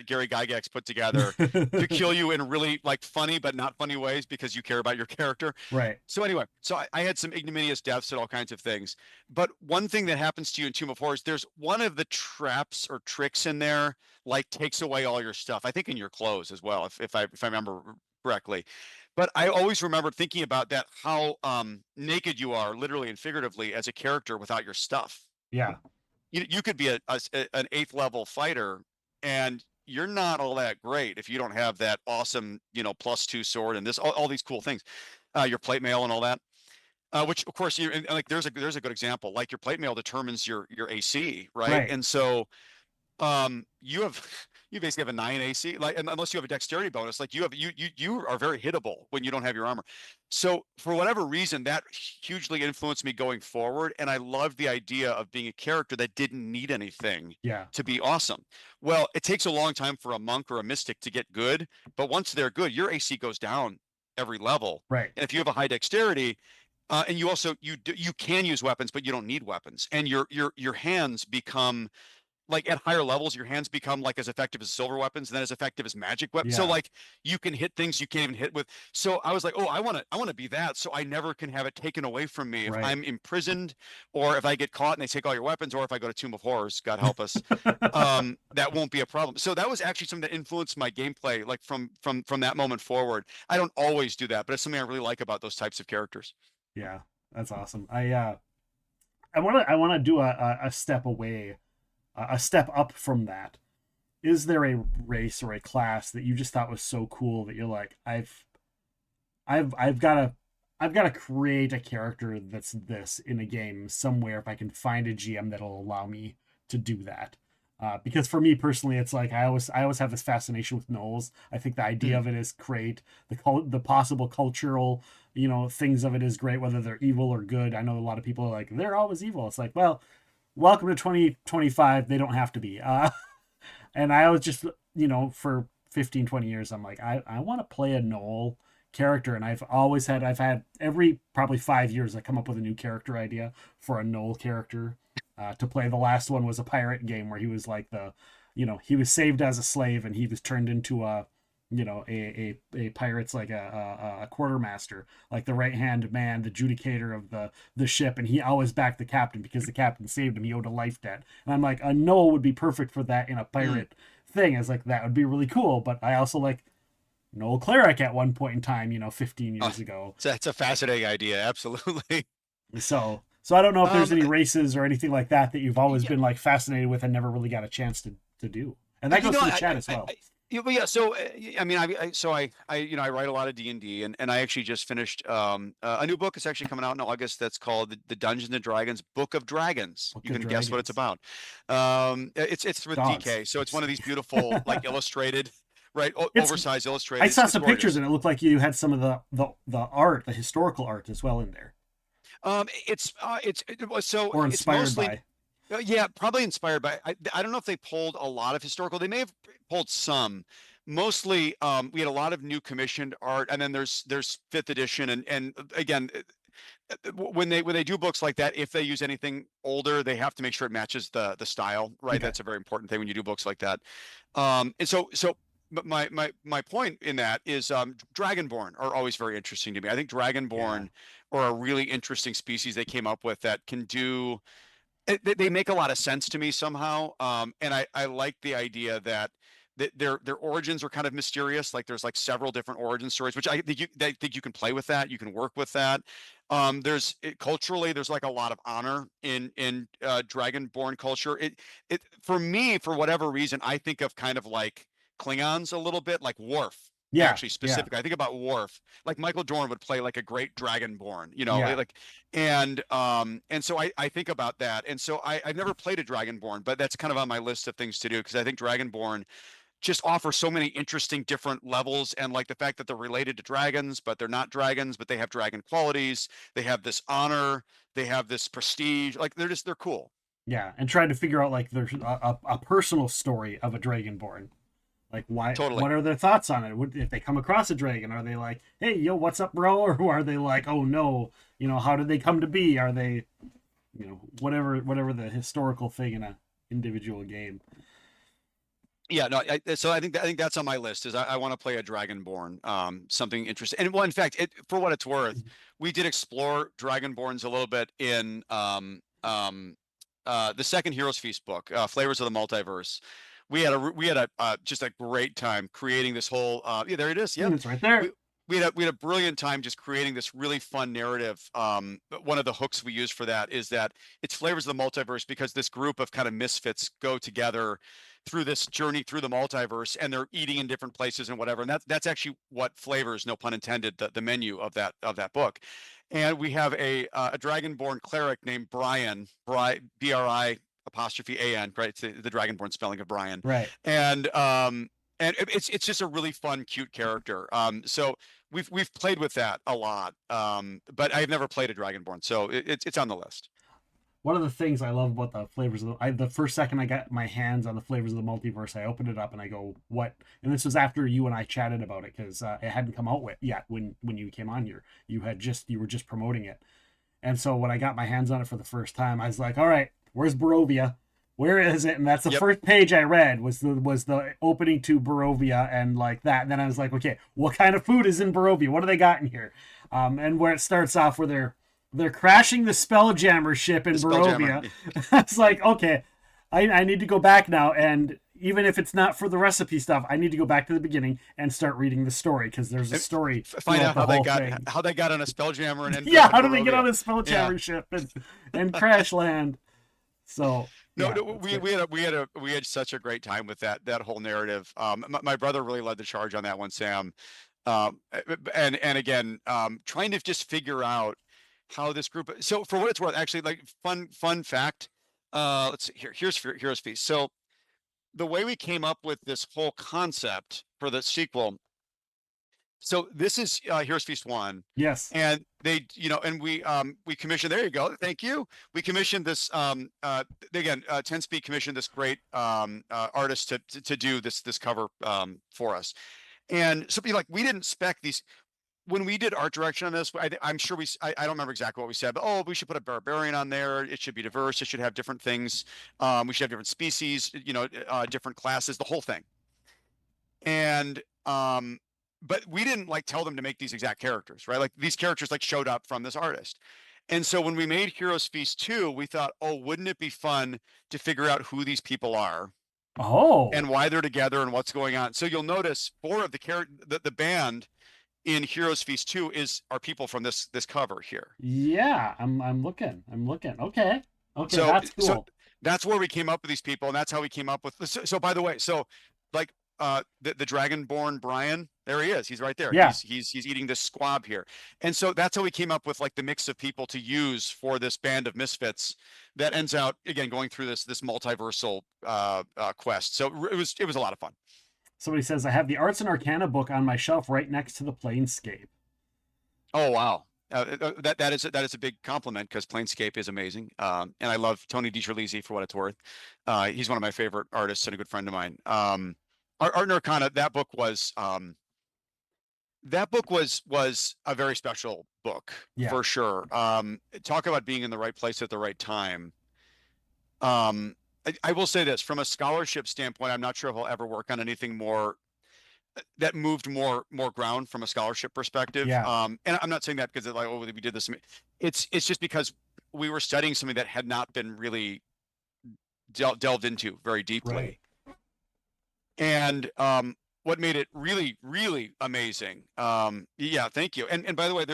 Gary Gygax put together to kill you in really like funny but not funny ways, because you care about your character. Right. So anyway, so I had some ignominious deaths and all kinds of things. But one thing that happens to you in Tomb of Horrors, there's one of the traps or tricks in there, like takes away all your stuff. I think in your clothes as well, if I remember correctly. But I always remember thinking about that, how naked you are, literally and figuratively, as a character without your stuff. Yeah. You could be an 8th level fighter, and you're not all that great if you don't have that awesome, you know, +2 sword and this all these cool things, your plate mail and all that. Which of course you, and like there's a good example. Like your plate mail determines your AC, right? Right. And so you basically have a 9 AC, like, unless you have a dexterity bonus, like you are very hittable when you don't have your armor. So for whatever reason, that hugely influenced me going forward, and I loved the idea of being a character that didn't need anything Yeah. to be awesome. Well, it takes a long time for a monk or a mystic to get good, but once they're good, your AC goes down every level. Right. And if you have a high dexterity, and you also you can use weapons, but you don't need weapons, and your hands become, like, at higher levels, your hands become like as effective as silver weapons, and then as effective as magic weapons. So Yeah. like you can hit things you can't even hit with. So I was like, oh, I want to be that. So I never can have it taken away from me. If Right. I'm imprisoned, or if I get caught and they take all your weapons, or if I go to Tomb of Horrors, God help us, that won't be a problem. So that was actually something that influenced my gameplay, like from that moment forward. I don't always do that, but it's something I really like about those types of characters. Yeah, that's awesome. I want to do a step away, a step up from that. Is there a race or a class that you just thought was so cool that you're like, I've got to create a character that's this in a game somewhere, if I can find a GM that'll allow me to do that. Because for me personally, it's like I always have this fascination with gnolls. I think the idea of it is great. The possible cultural, you know, things of it is great, whether they're evil or good. I know a lot of people are like, they're always evil. It's like, well, welcome to 2025. They don't have to be. And I was just, you know, for 15, 20 years, I'm like, I want to play a gnoll character. And I've had every probably 5 years, I come up with a new character idea for a gnoll character to play. The last one was a pirate game where he was like he was saved as a slave, and he was turned into a pirate's like a quartermaster, like the right hand man, the judicator of the ship, and he always backed the captain because the captain saved him. He owed a life debt, and I'm like, a gnoll would be perfect for that in a pirate thing. I was like, that would be really cool. But I also like gnoll cleric at one point in time, 15 years ago. So that's a fascinating idea, absolutely. So I don't know if there's any races or anything like that you've always been like fascinated with and never really got a chance to do. And that goes to the chat as well. Yeah, so I mean, I write a lot of D&D, and I actually just finished a new book. It's actually coming out in August. That's called the Dungeons and Dragons Book of Dragons. You can guess what it's about. It's with Dogs. DK, so it's one of these beautiful like illustrated, right, oversized illustrated. I saw some pictures, and it looked like you had some of the art, the historical art as well in there. It's inspired mostly, by. Yeah, probably inspired by. I don't know if they pulled a lot of historical. They may have pulled some. Mostly, we had a lot of new commissioned art, and then there's 5th edition, and again, when they do books like that, if they use anything older, they have to make sure it matches the style, right? Okay. That's a very important thing when you do books like that. And so. But my point in that is Dragonborn are always very interesting to me. I think Dragonborn are a really interesting species they came up with that can do they make a lot of sense to me somehow. And I like the idea that their origins are kind of mysterious. Like there's like several different origin stories, which I think you can play with that. You can work with that. Culturally, there's like a lot of honor in Dragonborn culture. It for me, for whatever reason, I think of kind of like Klingons a little bit, like Worf. Yeah, Actually, yeah, specifically, I think about Worf. Like Michael Dorn would play like a great Dragonborn, you know, yeah. like and so I think about that. And so I've never played a Dragonborn, but that's kind of on my list of things to do because I think Dragonborn just offer so many interesting different levels, and like the fact that they're related to dragons but they're not dragons, but they have dragon qualities, they have this honor, they have this prestige, like they're cool. Yeah, and trying to figure out like there's a personal story of a dragonborn. Like why? Totally. What are their thoughts on it? If they come across a dragon, are they like, "Hey, yo, what's up, bro?" Or are they like, "Oh no, you know, how did they come to be?" Are they, you know, whatever the historical thing in a individual game. Yeah, no, so I think that's on my list is I want to play a Dragonborn, something interesting. And well, in fact, for what it's worth, we did explore Dragonborns a little bit in the second Heroes Feast book, Flavors of the Multiverse. We had a just a great time creating this whole yeah, there it is. Yep. It's right there. We had a brilliant time just creating this really fun narrative. One of the hooks we use for that is that it's Flavors of the Multiverse because this group of kind of misfits go together through this journey through the multiverse, and they're eating in different places and whatever. And that's actually what flavors, no pun intended, the menu of that book. And we have a Dragonborn cleric named Brian, BRI apostrophe AN, right? It's the Dragonborn spelling of Brian. Right. And it's just a really fun, cute character. So we've played with that a lot. But I've never played a Dragonborn, so it's on the list. One of the things I love about the flavors of the first second I got my hands on the Flavors of the Multiverse, I opened it up and I go, "What?" And this was after you and I chatted about it because it hadn't come out yet when you came on here. You were just promoting it, and so when I got my hands on it for the first time, I was like, "All right, where's Barovia? Where is it?" And that's the first page I read was the opening to Barovia and like that. And then I was like, "Okay, what kind of food is in Barovia? What do they got in here?" And where it starts off where they're crashing the Spelljammer ship in Barovia. It's like, okay, I need to go back now, and even if it's not for the recipe stuff, I need to go back to the beginning and start reading the story because there's a story. Find out how they got on a Spelljammer and yeah, how do they get on a Spelljammer ship and crash land? So no, we had such a great time with that whole narrative. My brother really led the charge on that one, Sam. And again, trying to just figure out how this group. So for what it's worth, actually, like fun fact. Let's see here. Here's Feast. So the way we came up with this whole concept for the sequel. So this is Heroes Feast 1. Yes. And they, and we commissioned, there you go. Thank you. We commissioned this, again, 10 Speed commissioned this great artist to do this cover for us. And so we didn't spec these. When we did art direction on this, I'm sure I don't remember exactly what we said, but we should put a barbarian on there. It should be diverse. It should have different things. We should have different species, different classes, the whole thing. And but we didn't tell them to make these exact characters, right? Like these characters showed up from this artist. And so when we made Heroes Feast 2, we thought, wouldn't it be fun to figure out who these people are? And why they're together and what's going on. So you'll notice 4 of the band in Heroes Feast 2 are people from this cover here. Yeah, I'm looking. Okay, so, that's cool. So that's where we came up with these people, and that's how we came up with. So by the way, the Dragonborn Brian, there he is. He's right there. Yeah. He's eating this squab here, and so that's how we came up with the mix of people to use for this band of misfits that ends out again going through this multiversal quest. So it was a lot of fun. Somebody says, I have the Arts and Arcana book on my shelf right next to the Planescape. Oh, wow. That is a big compliment because Planescape is amazing. And I love Tony DiCerlisi for what it's worth. He's one of my favorite artists and a good friend of mine. Art and Arcana, that book was a very special book for sure. Talk about being in the right place at the right time. I will say this from a scholarship standpoint, I'm not sure if I'll ever work on anything more that moved more ground from a scholarship perspective. Yeah. And I'm not saying that because we did this. It's just because we were studying something that had not been really delved into very deeply. Right. And what made it really, really amazing. Yeah, thank you. And by the way,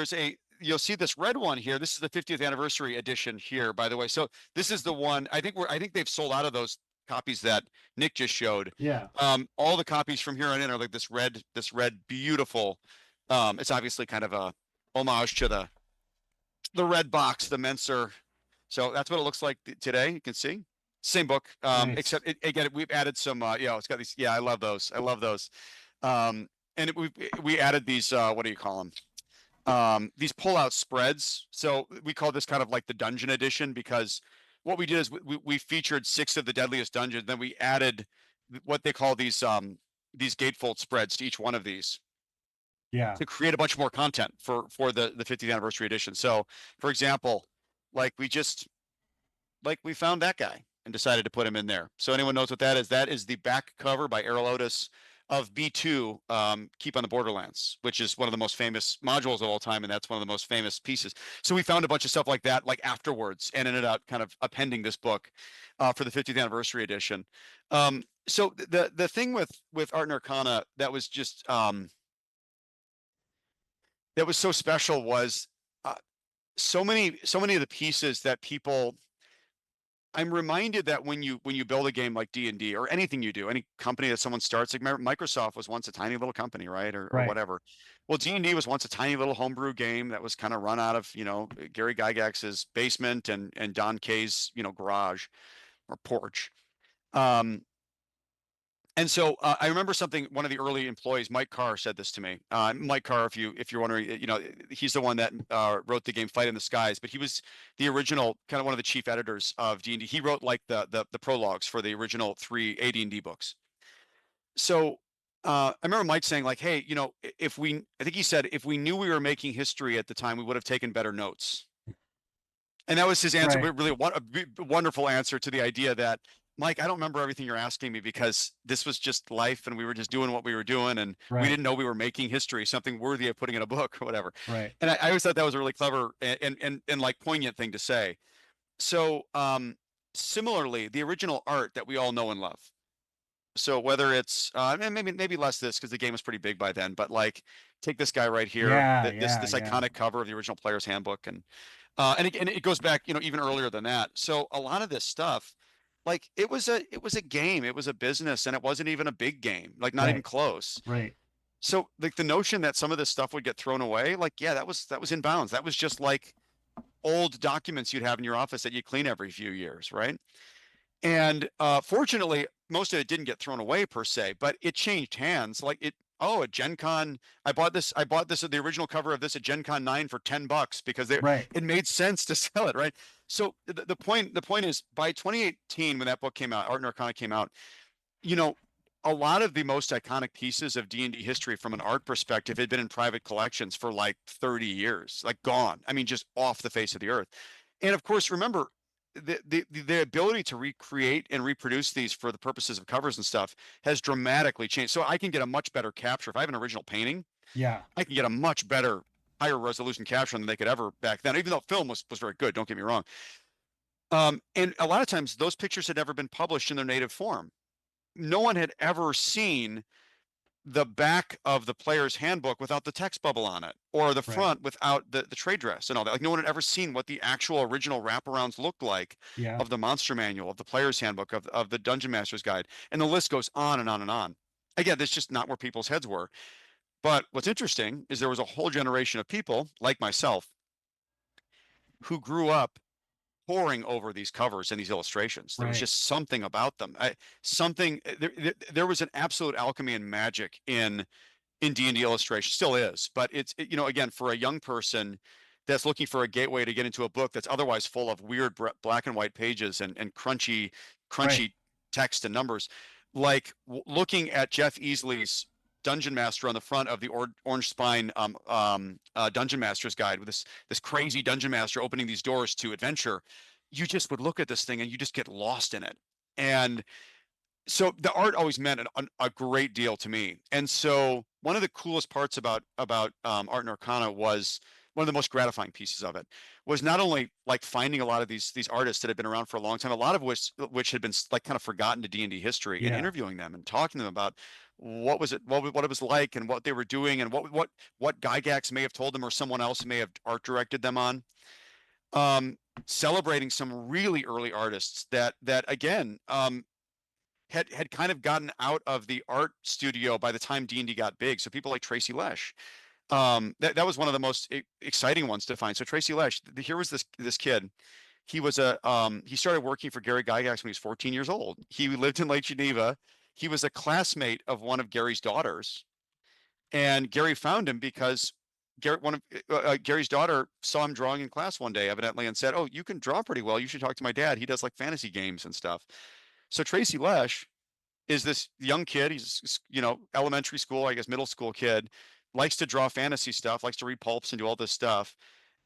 you'll see this red one here. This is the 50th anniversary edition here, by the way. So this is the one, I think they've sold out of those copies that Nick just showed. Yeah. All the copies from here on in are like this red beautiful, it's obviously kind of a homage to the red box, the Menser. So that's what it looks like today. You can see same book, Nice. except again, we've added some, it's got these, I love those. I love those. And we added these, what do you call them? These pull-out spreads. So we call this kind of like the dungeon edition, because what we did is we featured 6 of the deadliest dungeons. Then we added what they call these gatefold spreads to each one of these. Yeah. To create a bunch more content for the 50th anniversary edition. So, for example, like we found that guy and decided to put him in there. So anyone knows what that is? That is the back cover by Errol Otis of B2, Keep on the Borderlands, which is one of the most famous modules of all time, and that's one of the most famous pieces. So we found a bunch of stuff like that, like afterwards, and ended up kind of appending this book for the 50th anniversary edition. So the thing with Art and Arcana that was just that was so special was so many of the pieces that people. I'm reminded that when you build a game like D&D or anything you do, any company that someone starts, like Microsoft was once a tiny little company, right? Or Right. whatever. Well, D&D was once a tiny little homebrew game that was kind of run out of, Gary Gygax's basement and Don Kay's, garage or porch. And so I remember one of the early employees, Mike Carr, said this to me. Mike Carr, if you're wondering, he's the one that wrote the game Fight in the Skies, but he was the original, kind of one of the chief editors of D&D. He wrote like the prologues for the original 3 AD&D books. So I remember Mike saying like, hey, I think he said, if we knew we were making history at the time, we would have taken better notes. And that was his answer, Right. really a wonderful answer to the idea that, Mike, I don't remember everything you're asking me because this was just life and we were just doing what we were doing and Right. we didn't know we were making history, something worthy of putting in a book or whatever. Right. And I always thought that was a really clever and like poignant thing to say. So similarly, the original art that we all know and love. So whether it's maybe less this because the game was pretty big by then, but like take this guy right here, Yeah, this iconic cover of the original Player's Handbook, and it goes back, even earlier than that. So a lot of this stuff, like it was a game, it was a business, and it wasn't even a big game, like not even Right. close. Right. So like the notion that some of this stuff would get thrown away, like yeah, that was in bounds. That was just like old documents you'd have in your office that you clean every few years, right? And fortunately, most of it didn't get thrown away per se, but it changed hands. Like at Gen Con, I bought this the original cover of this at Gen Con 9 for $10 because Right. it made sense to sell it, right? So the point is, by 2018, when that book came out, Art and Arcana came out, a lot of the most iconic pieces of D&D history from an art perspective had been in private collections for like 30 years, like gone. I mean, just off the face of the earth. And of course, remember, the ability to recreate and reproduce these for the purposes of covers and stuff has dramatically changed. So I can get a much better capture. If I have an original painting, Yeah. I can get a much better, higher resolution capture than they could ever back then, even though film was very good, don't get me wrong. And a lot of times those pictures had never been published in their native form. No one had ever seen the back of the Player's Handbook without the text bubble on it, or the front without the trade dress and all that. Like no one had ever seen what the actual original wraparounds looked like Yeah. of the Monster Manual, of the Player's Handbook, of the Dungeon Master's Guide, and the list goes on and on and on. Again, that's just not where people's heads were. But what's interesting is there was a whole generation of people like myself who grew up poring over these covers and these illustrations. There was Right. just something about them. There was an absolute alchemy and magic in D&D illustration, still is, but again, for a young person that's looking for a gateway to get into a book that's otherwise full of weird black and white pages and crunchy Right. text and numbers, like looking at Jeff Easley's Dungeon Master on the front of the Orange Spine Dungeon Master's Guide with this crazy Dungeon Master opening these doors to adventure, you just would look at this thing and you just get lost in it. And so the art always meant a great deal to me. And so one of the coolest parts about Art and Arcana was one of the most gratifying pieces of it was not only like finding a lot of these artists that had been around for a long time, a lot of which had been like kind of forgotten to D&D history, and Yeah. interviewing them and talking to them about what was it, what it was like, and what they were doing, and what Gygax may have told them or someone else may have art directed them on. Celebrating some really early artists that again had kind of gotten out of the art studio by the time D&D got big. So people like Tracy Lesh, that was one of the most exciting ones to find. So Tracy Lesh, here was this kid. He was he started working for Gary Gygax when he was 14 years old. He lived in Lake Geneva. He was a classmate of one of Gary's daughters, and Gary found him because Gary's daughter saw him drawing in class one day, evidently, and said, "Oh, you can draw pretty well. You should talk to my dad. He does like fantasy games and stuff." So Tracy Lesh is this young kid. He's, elementary school, I guess, middle school kid, likes to draw fantasy stuff, likes to read pulps and do all this stuff.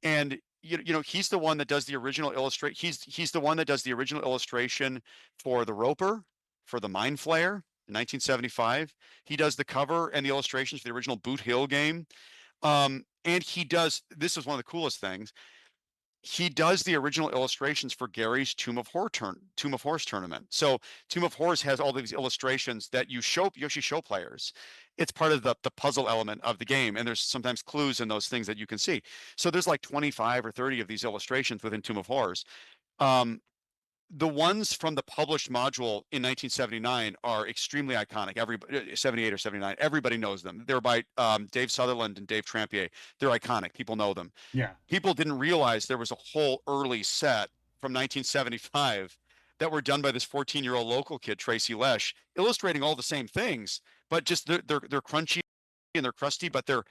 And he's the one that does the original illustrate. He's the one that does the original illustration for the Roper, for the Mind Flayer in 1975. He does the cover and the illustrations for the original Boot Hill game. And he does, this is one of the coolest things. He does the original illustrations for Gary's Tomb of Horrors tournament. So Tomb of Horrors has all these illustrations that you actually show players. It's part of the puzzle element of the game, and there's sometimes clues in those things that you can see. So there's like 25 or 30 of these illustrations within Tomb of Horrors. The ones from the published module in 1979 are extremely iconic. 78 or 79, everybody knows them. They're by Dave Sutherland and Dave Trampier. They're iconic. People know them. Yeah. People didn't realize there was a whole early set from 1975 that were done by this 14-year-old local kid, Tracy Lesh, illustrating all the same things, but just they're crunchy and they're crusty, but they're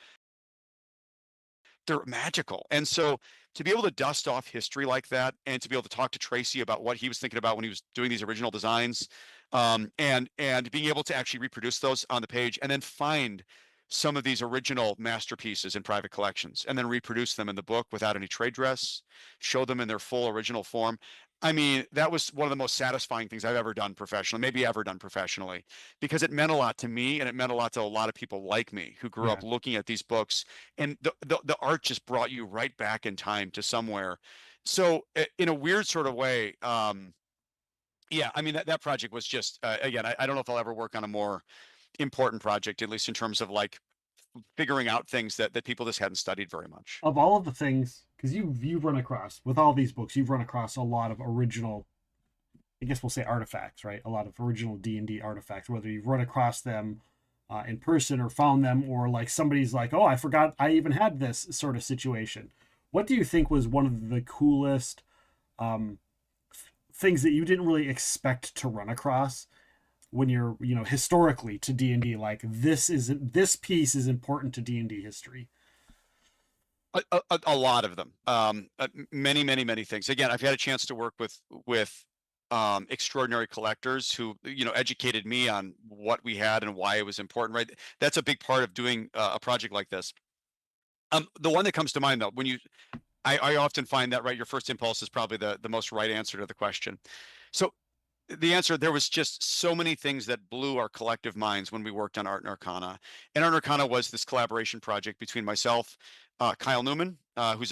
magical. And so to be able to dust off history like that, and to be able to talk to Tracy about what he was thinking about when he was doing these original designs, and being able to actually reproduce those on the page, and then find some of these original masterpieces in private collections, and then reproduce them in the book without any trade dress, show them in their full original form. I mean, that was one of the most satisfying things I've ever done professionally, maybe ever done professionally, because it meant a lot to me, and it meant a lot to a lot of people like me who grew up looking at these books, and the art just brought you right back in time to somewhere. So in a weird sort of way, yeah, I mean, that project was just, again, I don't know if I'll ever work on a more important project, at least in terms of like figuring out things that people just hadn't studied very much. Of all of the things, because you've run across, with all these books, you've run across a lot of original, I guess we'll say artifacts, right? A lot of original D&D artifacts, whether you've run across them in person or found them, or like somebody's like, oh, I forgot I even had this sort of situation. What do you think was one of the coolest things that you didn't really expect to run across when you're, historically to D&D, like this piece is important to D&D history? A lot of them, many things. Again, I've had a chance to work with extraordinary collectors who, educated me on what we had and why it was important, right? That's a big part of doing a project like this. The one that comes to mind though, I often find that, right, your first impulse is probably the most right answer to the question. So the answer, there was just so many things that blew our collective minds when we worked on Art and Arcana. And Art and Arcana was this collaboration project between myself, Kyle Newman, whose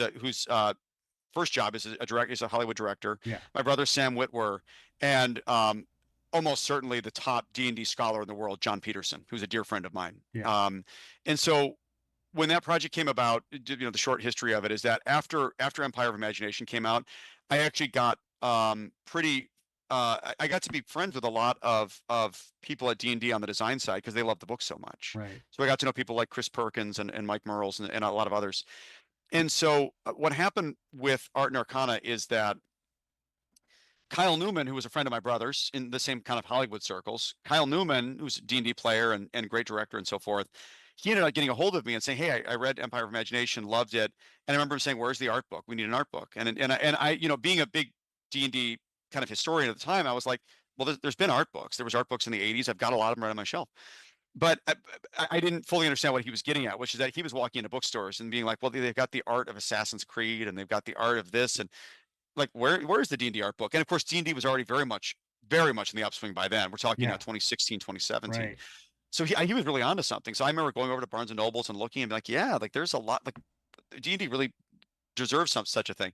first job is a director, is a Hollywood director. Yeah. My brother Sam Witwer, and almost certainly the top D&D scholar in the world, John Peterson, who's a dear friend of mine. Yeah. And so when that project came about, the short history of it is that after Empire of Imagination came out, I actually got I got to be friends with a lot of people at D&D on the design side because they love the book so much. Right. So I got to know people like Chris Perkins and Mike Merles and a lot of others. And so what happened with Art and Arcana is that Kyle Newman, who was a friend of my brother's in the same kind of Hollywood circles, Kyle Newman, who's a D&D player and great director and so forth, he ended up getting a hold of me and saying, hey, I read Empire of Imagination, loved it. And I remember him saying, where's the art book? We need an art book. And I, being a big D&D kind of historian at the time, I was like, well, there's been art books. There was art books in the 80s. I've got a lot of them right on my shelf. But I didn't fully understand what he was getting at, which is that he was walking into bookstores and being like, well, they've got the art of Assassin's Creed and they've got the art of this. And like, where's the D&D art book? And of course, D&D was already very much in the upswing by then. We're talking now 2016, 2017. Right. So he was really onto something. So I remember going over to Barnes and Nobles and looking and be like, yeah, like there's a lot, like D&D really deserves such a thing.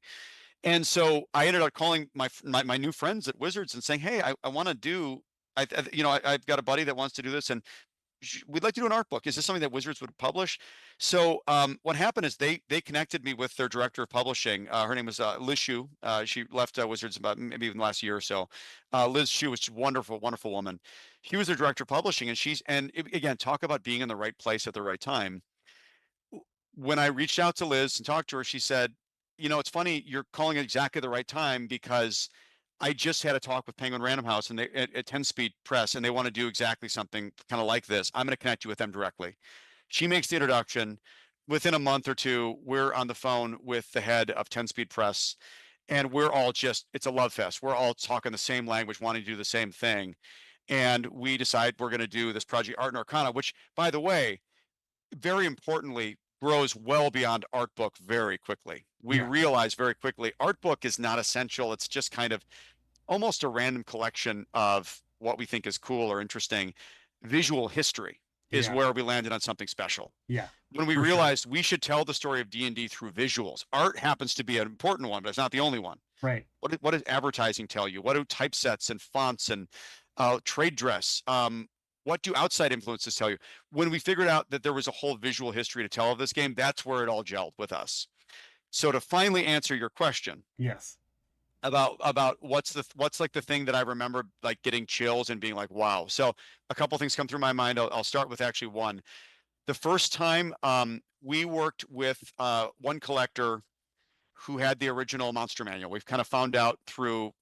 And so I ended up calling my new friends at Wizards and saying, hey, I want to do, I've got a buddy that wants to do this, and we'd like to do an art book. Is this something that Wizards would publish? So what happened is they connected me with their director of publishing. Her name was Liz Shue. She left Wizards about maybe even last year or so. Liz Shue was just wonderful, wonderful woman. She was their director of publishing, and again, talk about being in the right place at the right time. When I reached out to Liz and talked to her, she said, it's funny, you're calling it exactly the right time, because I just had a talk with Penguin Random House and they at 10 Speed Press, and they want to do exactly something kind of like this. I'm going to connect you with them directly. She makes the introduction. Within a month or two, we're on the phone with the head of 10 Speed Press, and we're all it's a love fest. We're all talking the same language, wanting to do the same thing. And we decide we're going to do this project, Art and Arcana, which, by the way, very importantly, grows well beyond art book very quickly. We realize very quickly art book is not essential. It's just kind of almost a random collection of what we think is cool or interesting. Visual history is where we landed on something special. Yeah. When we realized we should tell the story of D&D through visuals. Art happens to be an important one, but it's not the only one. Right. What does advertising tell you? What do typesets and fonts and trade dress? What do outside influences tell you? When we figured out that there was a whole visual history to tell of this game, that's where it all gelled with us. So to finally answer your question, yes, about what's like the thing that I remember like getting chills and being like, wow. So a couple things come through my mind. I'll start with actually one. The first time we worked with one collector who had the original Monster Manual. We've kind of found out through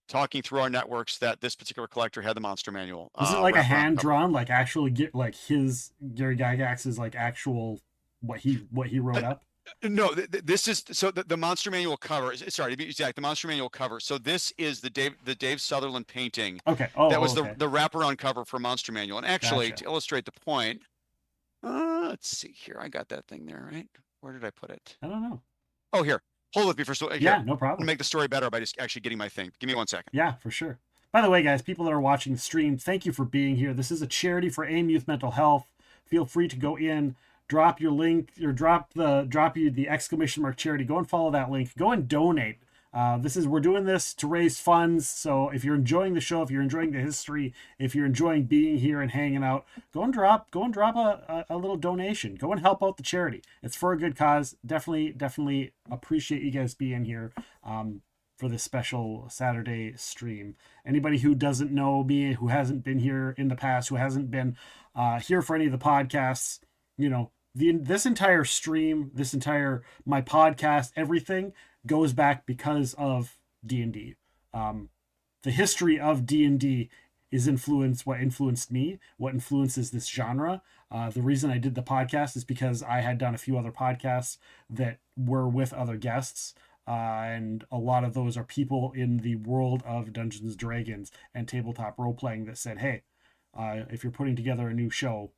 talking through our networks that this particular collector had the Monster Manual. Was it like a hand drawn, like actually get like his Gary Gygax's like actual what he wrote up? No, this is so the Monster Manual cover. Sorry, to be exact, the Monster Manual cover. So this is the Dave Sutherland painting. Okay. That was okay. the wraparound cover for Monster Manual. And actually, to illustrate the point, let's see here. I got that thing there, right? Where did I put it? I don't know. Oh, here. Hold with me for so. Yeah, no problem. Make the story better by just actually getting my thing. Give me 1 second. Yeah, for sure. By the way, guys, people that are watching the stream, thank you for being here. This is a charity for AIM Youth Mental Health. Feel free to go in, drop your link, or drop you the ! charity. Go and follow that link. Go and donate. We're doing this to raise funds. So if you're enjoying the show, if you're enjoying the history, if you're enjoying being here and hanging out, go and drop a little donation. Go and help out the charity. It's for a good cause. Definitely appreciate you guys being here for this special Saturday stream. Anybody who doesn't know me, who hasn't been here in the past, who hasn't been here for any of the podcasts, this entire stream, my podcast, everything goes back because of D&D. The history of D&D is what influenced me, what influences this genre. The reason I did the podcast is because I had done a few other podcasts that were with other guests, and a lot of those are people in the world of Dungeons & Dragons and tabletop role-playing that said, hey, if you're putting together a new show,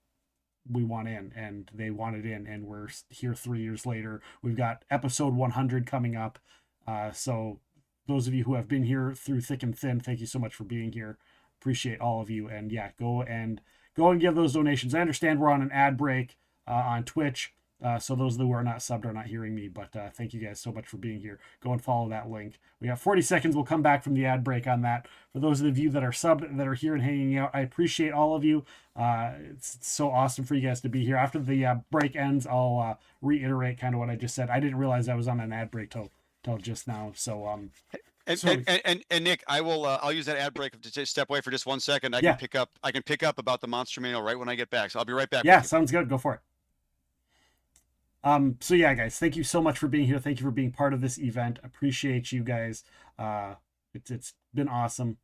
we want in, and they wanted in, and we're here 3 years later. We've got episode 100 coming up. So those of you who have been here through thick and thin, thank you so much for being here. Appreciate all of you. And yeah, go and give those donations. I understand we're on an ad break on Twitch. So those who are not subbed are not hearing me, but thank you guys so much for being here. Go and follow that link. We got 40 seconds. We'll come back from the ad break on that. For those of you that are subbed, that are here and hanging out, I appreciate all of you. It's so awesome for you guys to be here. After the break ends, I'll reiterate kind of what I just said. I didn't realize I was on an ad break till just now. So and Nick, I'll use that ad break to step away for just 1 second. I can pick up about the Monster Manual right when I get back. So I'll be right back. Yeah, sounds good. Go for it. So yeah, guys, thank you so much for being here. Thank you for being part of this event. Appreciate you guys. It's been awesome.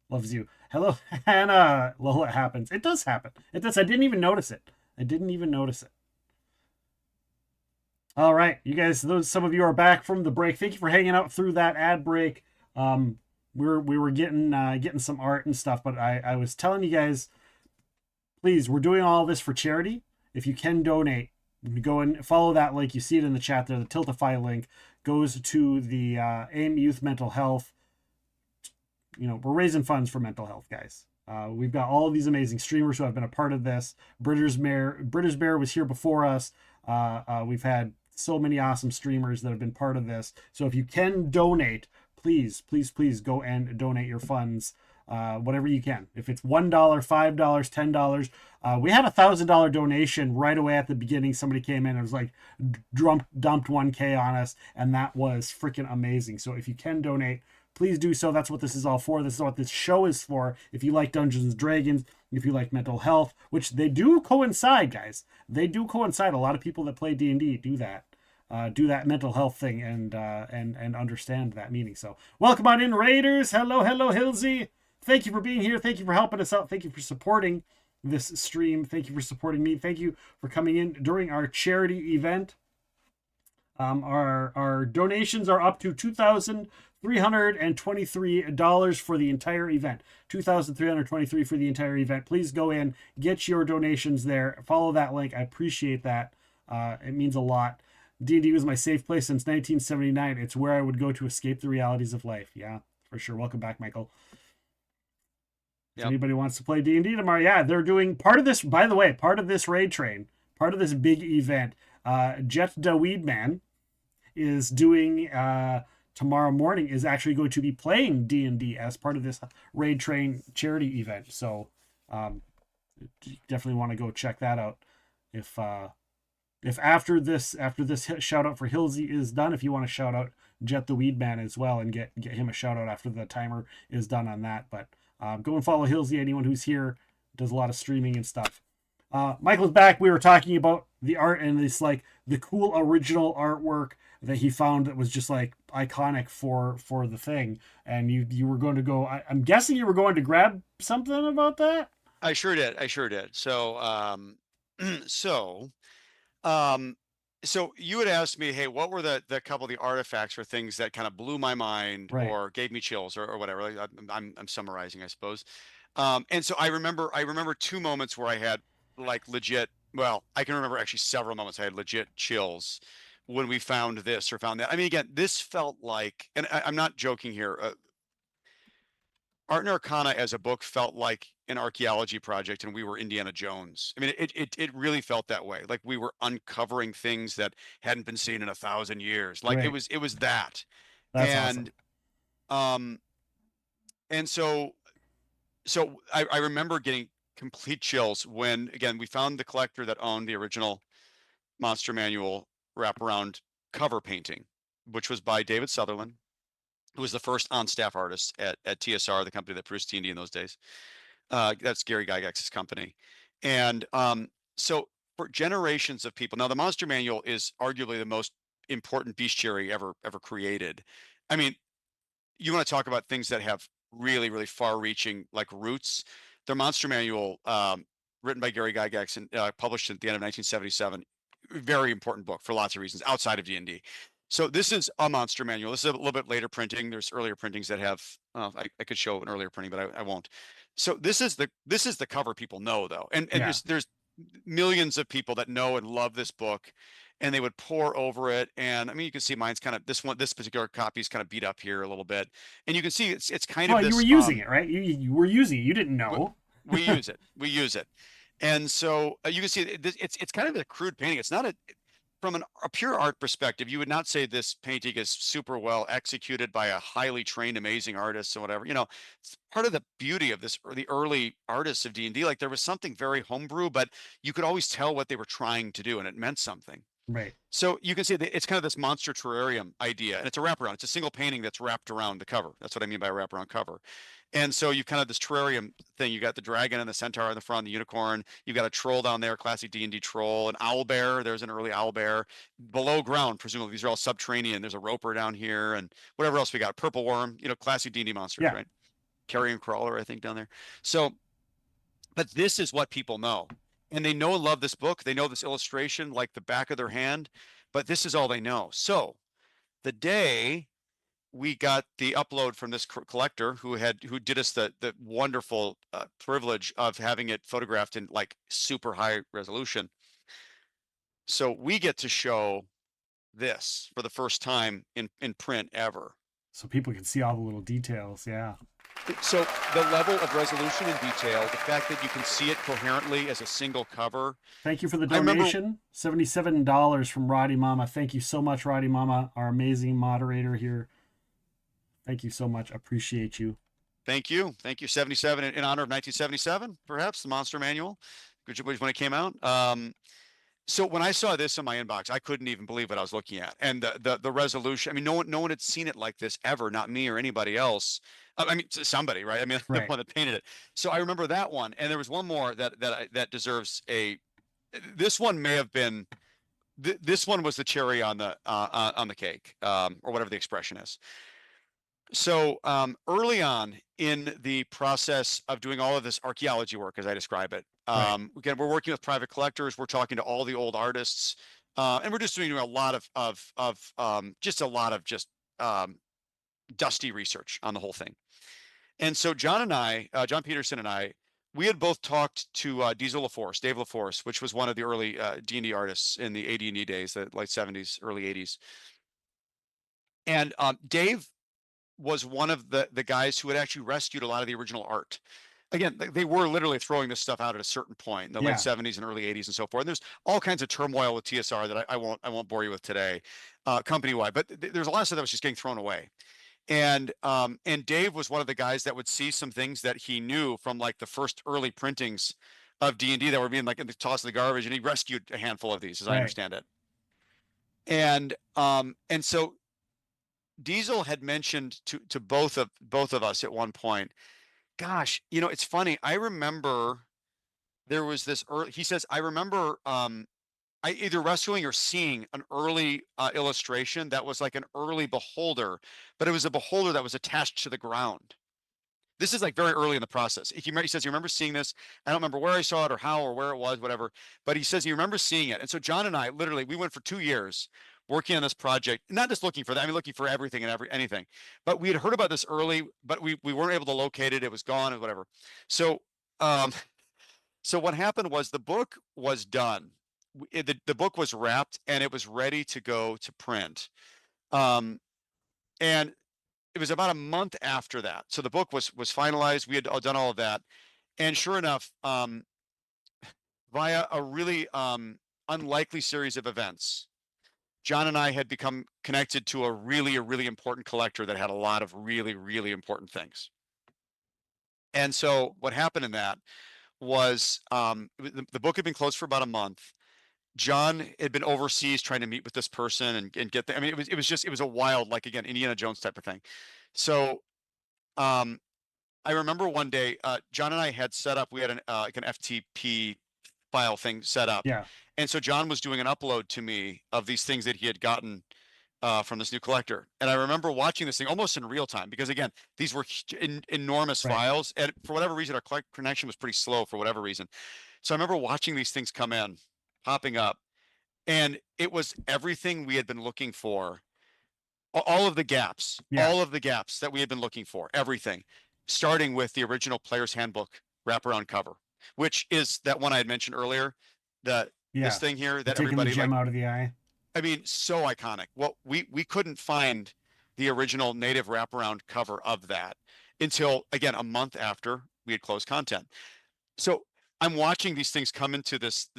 Loves you. Hello, Hannah. Well, it happens. It does happen. It does. I didn't even notice it. All right, you guys, some of you are back from the break. Thank you for hanging out through that ad break. We were getting some art and stuff, but I was telling you guys, please, we're doing all this for charity. If you can donate, go and follow that link. You see it in the chat there. The Tiltify link goes to the AIM Youth Mental Health. We're raising funds for mental health, guys. We've got all of these amazing streamers who have been a part of this. British Bear was here before us. We've had so many awesome streamers that have been part of this. So if you can donate, please, please, please go and donate your funds, whatever you can. If it's $1, $5, $10, we had $1,000 donation right away at the beginning. Somebody came in and was like, dumped 1K on us, and that was freaking amazing. So if you can donate, please do so. That's what this is all for. This is what this show is for. If you like Dungeons and Dragons, if you like mental health, which they do coincide, guys. They do coincide. A lot of people that play D&D do that. Do that mental health thing and understand that meaning. So welcome on in, Raiders. Hello, Hilsey. Thank you for being here. Thank you for helping us out. Thank you for supporting this stream. Thank you for supporting me. Thank you for coming in during our charity event. Our donations are up to $2,323 for the entire event. $2,323 for the entire event. Please go in, get your donations there. Follow that link. I appreciate that. It means a lot. D&D was my safe place since 1979. It's where I would go to escape the realities of life. Yeah, for sure. Welcome back, Michael. If anybody wants to play D&D tomorrow, yeah, they're doing part of this, by the way, part of this raid train, part of this big event. Jet the Weedman is doing tomorrow morning, is actually going to be playing D&D as part of this raid train charity event. So definitely want to go check that out. If after this shout out for Hilsey is done, if you want to shout out Jet the Weedman as well and get him a shout out after the timer is done on that. But go and follow Hilsey. Anyone who's here does a lot of streaming and stuff. Michael's back. We were talking about the art and this, like, the cool original artwork that he found that was just like iconic for the thing. And you were going to go, I'm guessing you were going to grab something about that. I sure did. So, so you had asked me, hey, what were the couple of the artifacts or things that kind of blew my mind or gave me chills or whatever? Like, I'm summarizing, I suppose. And so I remember two moments where I had like legit, well, I can remember actually several moments I had legit chills when we found this or found that. I mean, again, this felt like, and I'm not joking here. Art and Arcana as a book felt like an archaeology project and we were Indiana Jones. I mean, it really felt that way. Like we were uncovering things that hadn't been seen in 1,000 years. Like it was that. That's awesome. And so I remember getting complete chills when, again, we found the collector that owned the original Monster Manual wraparound cover painting, which was by David Sutherland, who was the first on-staff artist at TSR, the company that produced D&D in those days. That's Gary Gygax's company. And so for generations of people, now the Monster Manual is arguably the most important bestiary ever created. I mean, you want to talk about things that have really, really far-reaching like roots. The Monster Manual, written by Gary Gygax and published at the end of 1977, very important book for lots of reasons outside of D&D. So this is a Monster Manual. This is a little bit later printing. There's earlier printings that have, I could show an earlier printing, but I won't. So this is the cover people know though. And there's millions of people that know and love this book, and they would pour over it. And I mean, you can see mine's kind of, this particular copy is kind of beat up here a little bit. And you can see it's kind of this. You were using it, right? You were using it. You didn't know. We use it. And so you can see it's kind of a crude painting. It's not from a pure art perspective, you would not say this painting is super well executed by a highly trained, amazing artist or whatever. You know, it's part of the beauty of this, or the early artists of D&D. Like there was something very homebrew, but you could always tell what they were trying to do, and it meant something. Right. So you can see that it's kind of this monster terrarium idea, and it's a wraparound. It's a single painting that's wrapped around the cover. That's what I mean by a wraparound cover. And so you kind of this terrarium thing. You got the dragon and the centaur in the front, the unicorn. You've got a troll down there, classic D&D troll, an owl bear. There's an early owl bear below ground. Presumably these are all subterranean. There's a roper down here and whatever else we got. Purple worm, you know, classic D&D monsters, right? Carrion crawler, I think, down there. So, but this is what people know. And they know and love this book. They know this illustration like the back of their hand, but this is all they know. So the day we got the upload from this collector who did us the wonderful privilege of having it photographed in like super high resolution. So we get to show this for the first time in print ever. so people can see all the little details. Yeah. So the level of resolution and detail, the fact that you can see it coherently as a single cover. Thank you for the I remember- donation. $77 from Roddy Mama. Thank you so much, Roddy Mama, our amazing moderator here. Thank you so much. Appreciate you. Thank you. Thank you. 77 in honor of 1977, perhaps, the Monster Manual, which was when it came out. So when I saw this in my inbox, I couldn't even believe what I was looking at. And the resolution, I mean, no one had seen it like this ever, not me or anybody else. I mean, somebody, right? I mean, the Right. one that painted it. So I remember that one. And there was one more that deserves this one may have been, this one was the cherry on the cake, or whatever the expression is. So early on in the process of doing all of this archaeology work, as I describe it, again, we're working with private collectors. We're talking to all the old artists, and we're just doing a lot of dusty research on the whole thing. And so John Peterson and I, we had both talked to Dave LaForce, which was one of the early D&D artists in the AD&D days, the late 70s, early 80s. And Dave was one of the guys who had actually rescued a lot of the original art. Again, they were literally throwing this stuff out at a certain point in the late 70s and early 80s and so forth. And there's all kinds of turmoil with TSR that I won't bore you with today, company-wide. But there's a lot of stuff that was just getting thrown away. And Dave was one of the guys that would see some things that he knew from like the first early printings of D&D that were being like in the toss of the garbage, and he rescued a handful of these, as I understand it. And so Diesel had mentioned to both of us at one point, gosh, it's funny. I remember there was this he says, I remember I either rescuing or seeing an early illustration that was like an early beholder, but it was a beholder that was attached to the ground. This is like very early in the process. He says, you remember seeing this? I don't remember where I saw it or how or where it was, whatever. But he says he remembers seeing it. And so John and I, literally, we went for 2 years working on this project, not just looking for that. I mean, looking for everything and anything. But we had heard about this early, but we weren't able to locate it. It was gone and whatever. So, so what happened was the book was done. The book was wrapped and it was ready to go to print. And it was about a month after that. So the book was finalized. We had done all of that. And sure enough, via a really unlikely series of events, John and I had become connected to a really important collector that had a lot of really important things. And so what happened in that was the book had been closed for about a month. John had been overseas trying to meet with this person and get I mean, it was a wild, like, again, Indiana Jones type of thing. So I remember one day, John and I had set up, we had like an FTP file thing set up. Yeah. And so John was doing an upload to me of these things that he had gotten from this new collector. And I remember watching this thing almost in real time, because again, these were enormous files. And for whatever reason, our connection was pretty slow for whatever reason. So I remember watching these things come in, popping up, and it was everything we had been looking for. All of the gaps that we had been looking for, everything, starting with the original Player's Handbook wraparound cover, which is that one I had mentioned earlier, this thing here that taking everybody the gem out of the eye. I mean, so iconic. Well, we couldn't find the original native wraparound cover of that until, again, a month after we had closed content. So I'm watching these things come into this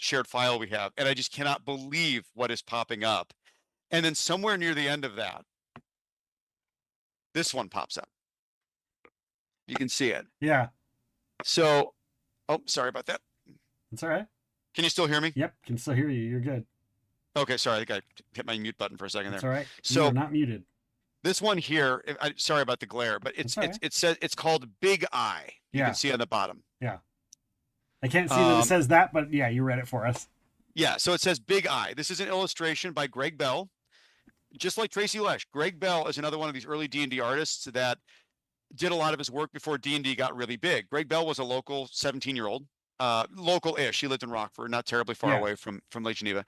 shared file we have, and I just cannot believe what is popping up. And then somewhere near the end of that, this one pops up. You can see it. Yeah. So, oh, sorry about that. That's all right. Can you still hear me? Yep, can still hear you. You're good. Okay, sorry. I think I hit my mute button for a second there. That's all right. So you are not muted. This one here, sorry about the glare, but it says it's called Big Eye. You can see on the bottom. Yeah. I can't see that it says that, but yeah, you read it for us. Yeah, so it says Big Eye. This is an illustration by Greg Bell. Just like Tracy Lesh, Greg Bell is another one of these early D&D artists that did a lot of his work before D&D got really big. Greg Bell was a local 17-year-old, local-ish. He lived in Rockford, not terribly far away from Lake Geneva.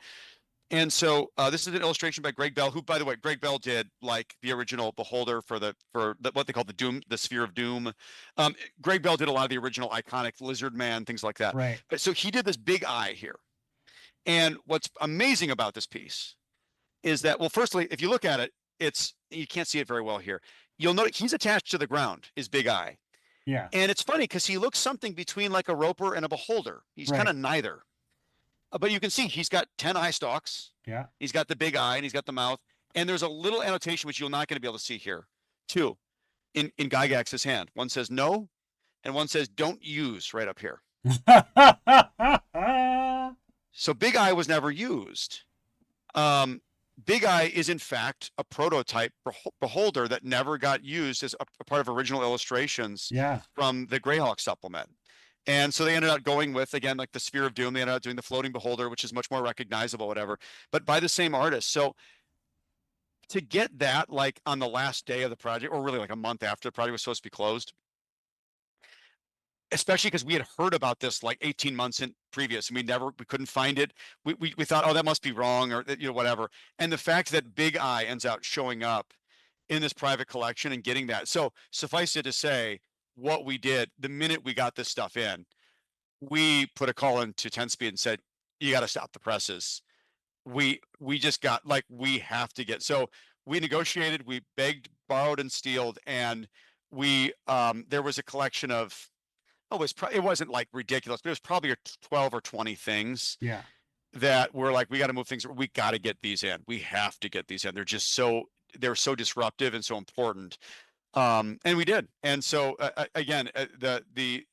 And so this is an illustration by Greg Bell, who, by the way, Greg Bell did like the original Beholder for what they call the Sphere of Doom. Greg Bell did a lot of the original iconic Lizard Man, things like that. Right. But so he did this Big Eye here. And what's amazing about this piece is that, well, firstly, if you look at it, it's you can't see it very well here. You'll note he's attached to the ground, is Big Eye. Yeah. And it's funny because he looks something between like a roper and a beholder. He's kind Right. of neither. But you can see he's got 10 eye stalks. Yeah. He's got the big eye and he's got the mouth. And there's a little annotation which you're not going to be able to see here. Two in Gygax's hand. One says no, and one says don't use right up here. So Big Eye was never used. Big Eye is in fact a prototype beholder that never got used as a part of original illustrations Yeah. from the Greyhawk supplement. And so they ended up going with, again, like the Sphere of Doom. They ended up doing the Floating Beholder, which is much more recognizable, whatever, but by the same artist. So to get that like on the last day of the project, or really like a month after the project was supposed to be closed, especially because we had heard about this like 18 months in previous and we couldn't find it. We thought, oh, that must be wrong, or whatever. And the fact that Big Eye ends out showing up in this private collection and getting that. So suffice it to say, what we did the minute we got this stuff in, we put a call into 10 Speed and said, you got to stop the presses. We just got like, we have to get, so we negotiated, we begged, borrowed and stealed. And we, there was a collection of, it wasn't like ridiculous, but it was probably 12 or 20 things. Yeah. That were like, we got to move things. We got to get these in. We have to get these in. They're so disruptive and so important. And we did. And so again, the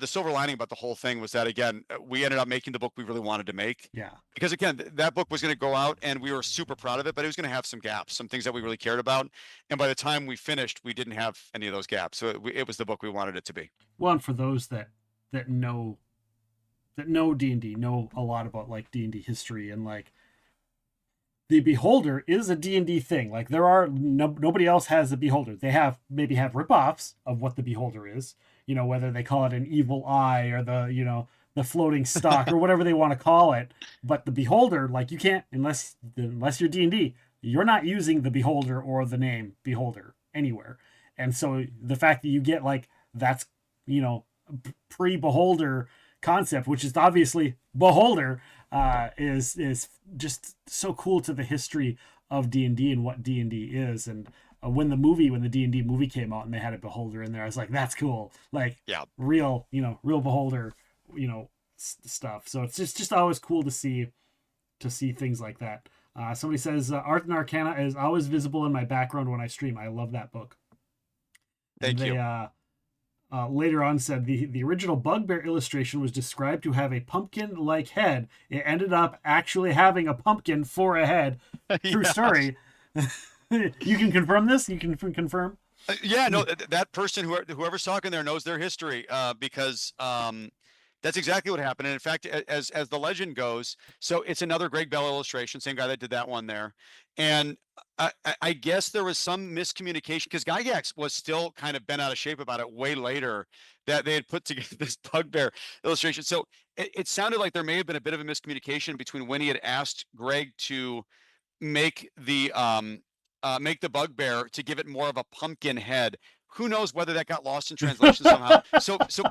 silver lining about the whole thing was that, again, we ended up making the book we really wanted to make. Yeah. Because again, that book was going to go out and we were super proud of it, but it was going to have some gaps, some things that we really cared about. And by the time we finished, we didn't have any of those gaps. So it was the book we wanted it to be. Well, and for those that know D&D, know a lot about like D&D history, and like the Beholder is a D&D thing. Like there are nobody else has a Beholder. They maybe have ripoffs of what the Beholder is, whether they call it an evil eye or the floating stock or whatever they want to call it. But the Beholder, like you can't, unless you're D&D, you're not using the Beholder or the name Beholder anywhere. And so the fact that you get like, that's, pre-Beholder concept, which is obviously Beholder, is just so cool to the history of D&D and what D&D is. And when the D&D movie came out and they had a Beholder in there, I was like, that's cool. Like, yeah, real Beholder, stuff. So it's just always cool to see things like that. Somebody says, Art and Arcana is always visible in my background when I stream. I love that book. Thank you. Later on said the original Bugbear illustration was described to have a pumpkin-like head. It ended up actually having a pumpkin for a head. True story. You can confirm this? You can confirm? Yeah, no, that person, whoever's talking there, knows their history, because that's exactly what happened. And in fact, as the legend goes, so it's another Greg Bell illustration, same guy that did that one there. And I guess there was some miscommunication because Gygax was still kind of bent out of shape about it way later, that they had put together this Bugbear illustration. So it sounded like there may have been a bit of a miscommunication between when he had asked Greg to make the Bugbear to give it more of a pumpkin head. Who knows whether that got lost in translation somehow.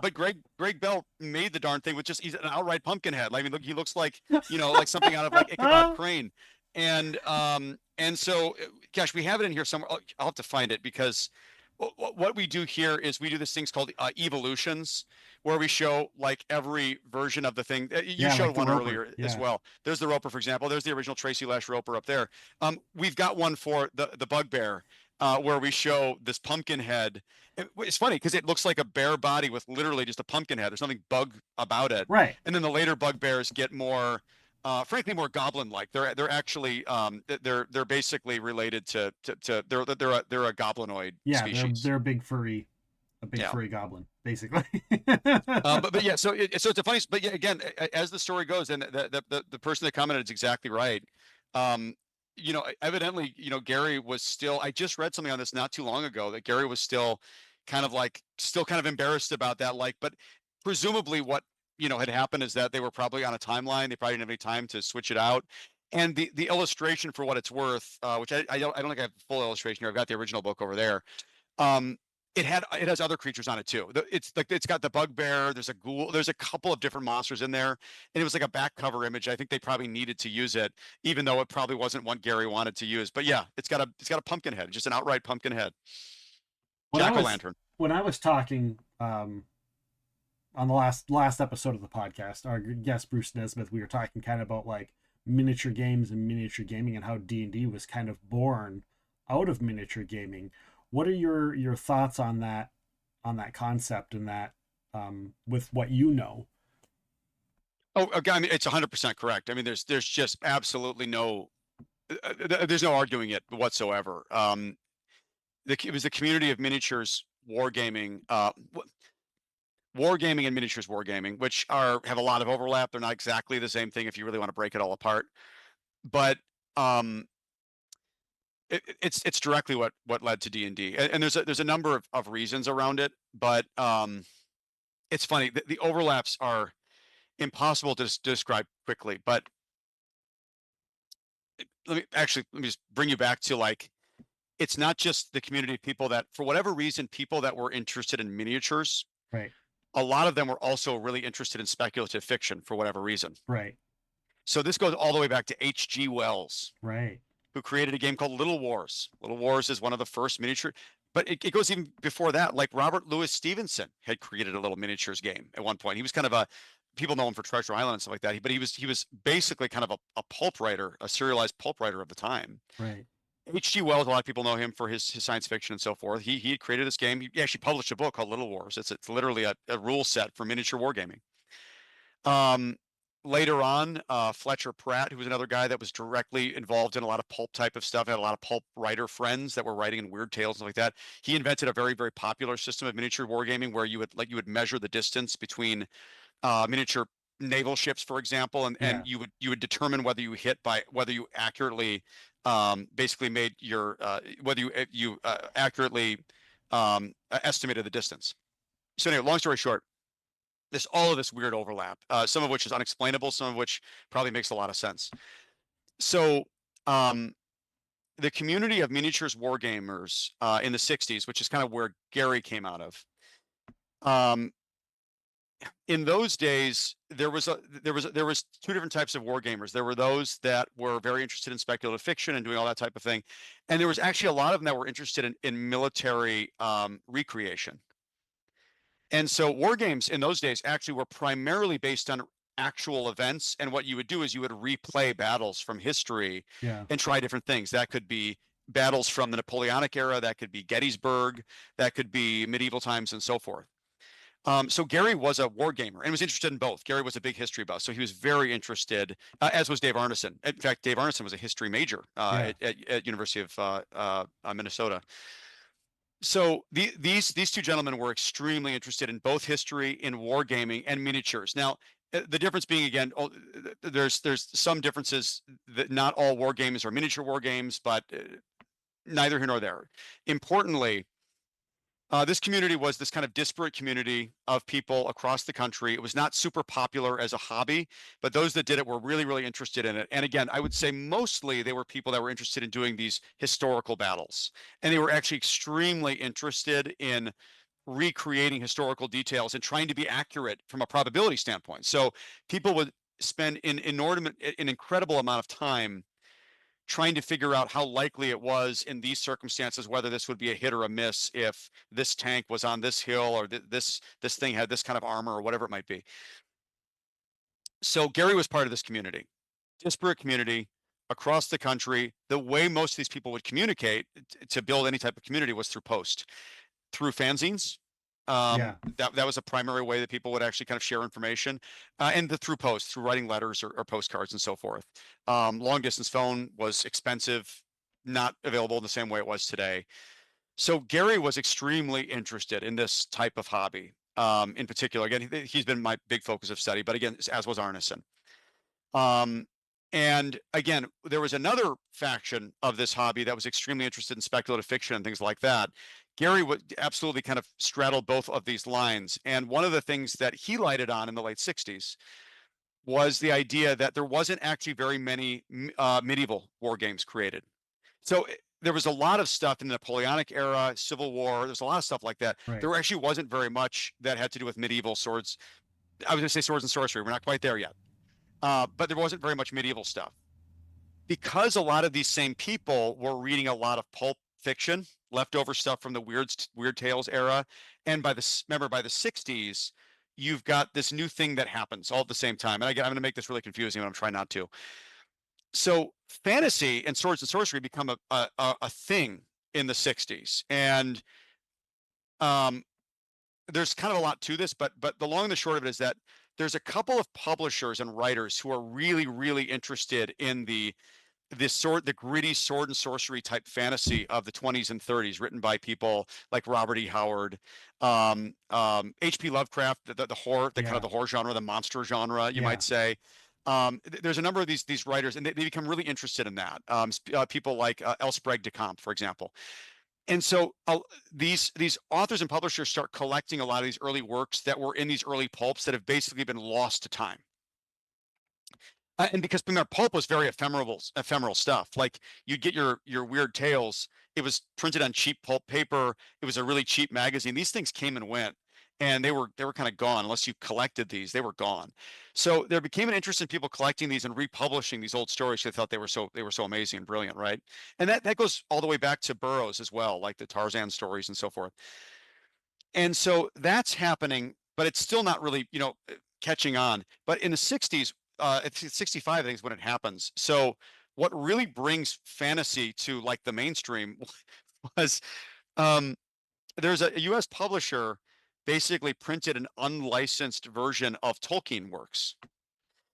But Greg Bell made the darn thing with he's an outright pumpkin head. I mean, look, he looks like, like something out of like Ichabod Crane. And so, gosh, we have it in here somewhere. I'll have to find it, because what we do here is we do this things called evolutions, where we show like every version of the thing. You showed like one earlier as well. There's the Roper, for example. There's the original Tracy Lash Roper up there. We've got one for the Bugbear, where we show this pumpkin head. It's funny because it looks like a bear body with literally just a pumpkin head. There's nothing bug about it. Right. And then the later Bugbears get more, frankly, more goblin-like. They're actually they're basically related to they're a goblinoid species. They're a big furry goblin, basically. but yeah, so it's a funny. But yeah, again, as the story goes, and the person that commented is exactly right. Evidently, Gary was still. I just read something on this not too long ago that Gary was still kind of embarrassed about that. But presumably, what had happened is that they were probably on a timeline. They probably didn't have any time to switch it out. And the illustration, for what it's worth, which I don't think I have the full illustration here. I've got the original book over there. it has other creatures on it too. It's like it's got the bugbear. There's a ghoul. There's a couple of different monsters in there, and it was like a back cover image. I think they probably needed to use it, even though it probably wasn't what Gary wanted to use. But yeah, it's got a pumpkin head, just an outright pumpkin head. When I was Jack-o'-lantern. when I was talking on the last episode of the podcast, our guest Bruce Nesmith, we were talking kind of about like miniature games and miniature gaming and how D&D was kind of born out of miniature gaming. What are your thoughts on that concept and that with what you know? Oh, okay, I mean, it's 100% correct. I mean, there's just absolutely no there's no arguing it whatsoever. It was the community of miniatures wargaming, wargaming and miniatures wargaming, which have a lot of overlap. They're not exactly the same thing if you really want to break it all apart. But it's directly what led to D&D, and there's a number of reasons around it. But it's funny, the overlaps are impossible to describe quickly. But let me just bring you back to like, it's not just the community of people that, for whatever reason, people that were interested in miniatures, Right. a lot of them were also really interested in speculative fiction for whatever reason. Right. So this goes all the way back to H.G. Wells, Right. who created a game called Little Wars. Little Wars is one of the first miniature, but it goes even before that. Like Robert Louis Stevenson had created a little miniatures game at one point. He was kind of people know him for Treasure Island and stuff like that. But he was basically kind of a pulp writer, a serialized pulp writer of the time. Right. H.G. Wells, a lot of people know him for his science fiction and so forth. He had created this game. He actually published a book called Little Wars. It's literally a rule set for miniature wargaming. Later on, Fletcher Pratt, who was another guy that was directly involved in a lot of pulp type of stuff, had a lot of pulp writer friends that were writing in weird tales and stuff like that. He invented a very, very popular system of miniature wargaming where you would measure the distance between miniature naval ships, for example, and you would determine whether you accurately basically made your whether you accurately estimated the distance. So anyway, long story short, all of this weird overlap, some of which is unexplainable, some of which probably makes a lot of sense. So the community of miniatures wargamers in the 60s, which is kind of where Gary came out of, in those days, there was two different types of wargamers. There were those that were very interested in speculative fiction and doing all that type of thing, and there was actually a lot of them that were interested in military recreation. And so war games in those days actually were primarily based on actual events. And what you would do is you would replay battles from history and try different things. That could be battles from the Napoleonic era, that could be Gettysburg, that could be medieval times and so forth. So Gary was a war gamer and was interested in both. Gary was a big history buff, so he was very interested, as was Dave Arneson. In fact, Dave Arneson was a history major at University of Minnesota. So these two gentlemen were extremely interested in both history, in wargaming, and miniatures. Now, the difference being, again, there's some differences that not all war games are miniature war games, but neither here nor there. Importantly, this community was this kind of disparate community of people across the country. It was not super popular as a hobby, but those that did it were really, really interested in it. And again, I would say mostly they were people that were interested in doing these historical battles. And they were actually extremely interested in recreating historical details and trying to be accurate from a probability standpoint. So people would spend an incredible amount of time trying to figure out how likely it was in these circumstances, whether this would be a hit or a miss if this tank was on this hill or this thing had this kind of armor or whatever it might be. So Gary was part of this community, disparate community across the country. The way most of these people would communicate to build any type of community was through through fanzines. That was a primary way that people would actually kind of share information, and through posts, through writing letters or postcards and so forth. Long distance phone was expensive, not available in the same way it was today. So Gary was extremely interested in this type of hobby. In particular, again, he's been my big focus of study, but again, as was Arneson. And again, there was another faction of this hobby that was extremely interested in speculative fiction and things like that. Gary would absolutely kind of straddle both of these lines. And one of the things that he lighted on in the late 60s was the idea that there wasn't actually very many medieval war games created. So there was a lot of stuff in the Napoleonic era, Civil War. There's a lot of stuff like that. Right. There actually wasn't very much that had to do with medieval swords. I was going to say swords and sorcery. We're not quite there yet. But there wasn't very much medieval stuff because a lot of these same people were reading a lot of pulp fiction, leftover stuff from the Weird Tales era. And by the 60s, you've got this new thing that happens all at the same time. And I'm going to make this really confusing, but I'm trying not to. So fantasy and swords and sorcery become a thing in the 60s. And there's kind of a lot to this, but the long and the short of it is that there's a couple of publishers and writers who are really, really interested in the gritty sword and sorcery type fantasy of the 20s and 30s, written by people like Robert E. Howard, H.P. Lovecraft, the horror, kind of the horror genre, the monster genre, you might say. There's a number of these writers, and they become really interested in that. People like L. Sprague de Camp, for example. And so these authors and publishers start collecting a lot of these early works that were in these early pulps that have basically been lost to time. And because their pulp was very ephemeral stuff, like you'd get your Weird Tales, it was printed on cheap pulp paper. It was a really cheap magazine. These things came and went, and they were kind of gone. Unless you collected these, they were gone. So there became an interest in people collecting these and republishing these old stories. They thought they were so amazing and brilliant, right? And that goes all the way back to Burroughs as well, like the Tarzan stories and so forth. And so that's happening, but it's still not really, catching on. But in the 60s, it's 65, I think, is when it happens. So what really brings fantasy to like the mainstream was there's a US publisher basically printed an unlicensed version of Tolkien works.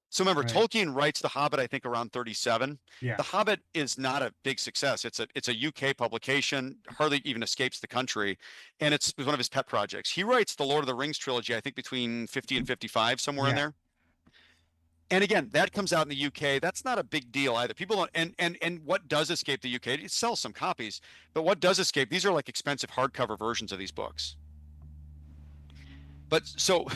So remember, Tolkien writes The Hobbit, I think, around 37. Yeah. The Hobbit is not a big success. It's a UK publication, hardly even escapes the country, and it's one of his pet projects. He writes the Lord of the Rings trilogy, I think, between 50 and 55, somewhere in there. And again, that comes out in the UK. That's not a big deal either. People don't, and what does escape the UK? It sells some copies, but what does escape? These are like expensive hardcover versions of these books. But so,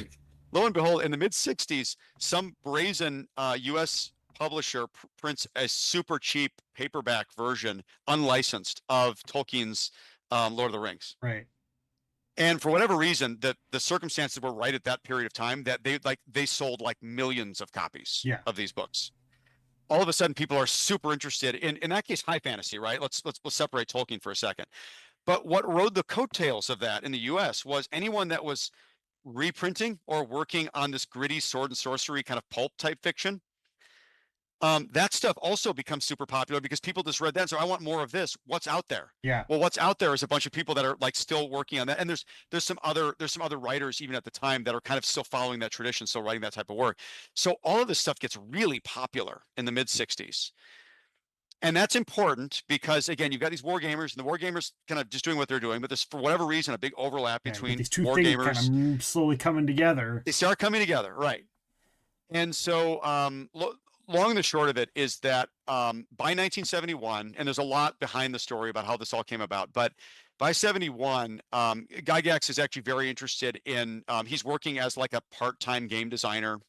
lo and behold, in the mid 60s, some brazen US publisher prints a super cheap paperback version, unlicensed, of Tolkien's Lord of the Rings. Right. And for whatever reason, the circumstances were right at that period of time that they sold like millions of copies of these books. All of a sudden, people are super interested in that case, high fantasy, right? Let's separate Tolkien for a second. But what rode the coattails of that in the US was anyone that was reprinting or working on this gritty sword and sorcery kind of pulp type fiction. That stuff also becomes super popular because people just read that. So I want more of this. What's out there? Yeah. Well, what's out there is a bunch of people that are like still working on that. And there's some other writers even at the time that are kind of still following that tradition, still writing that type of work. So all of this stuff gets really popular in the mid 60s. And that's important because, again, you've got these war gamers, and the war gamers kind of just doing what they're doing, but there's, for whatever reason, a big overlap between these two war things gamers. kind of slowly coming together. They start coming together, right? And so, long and the short of it is that by 1971, and there's a lot behind the story about how this all came about, but by 71, Gygax is actually very interested in, he's working as like a part-time game designer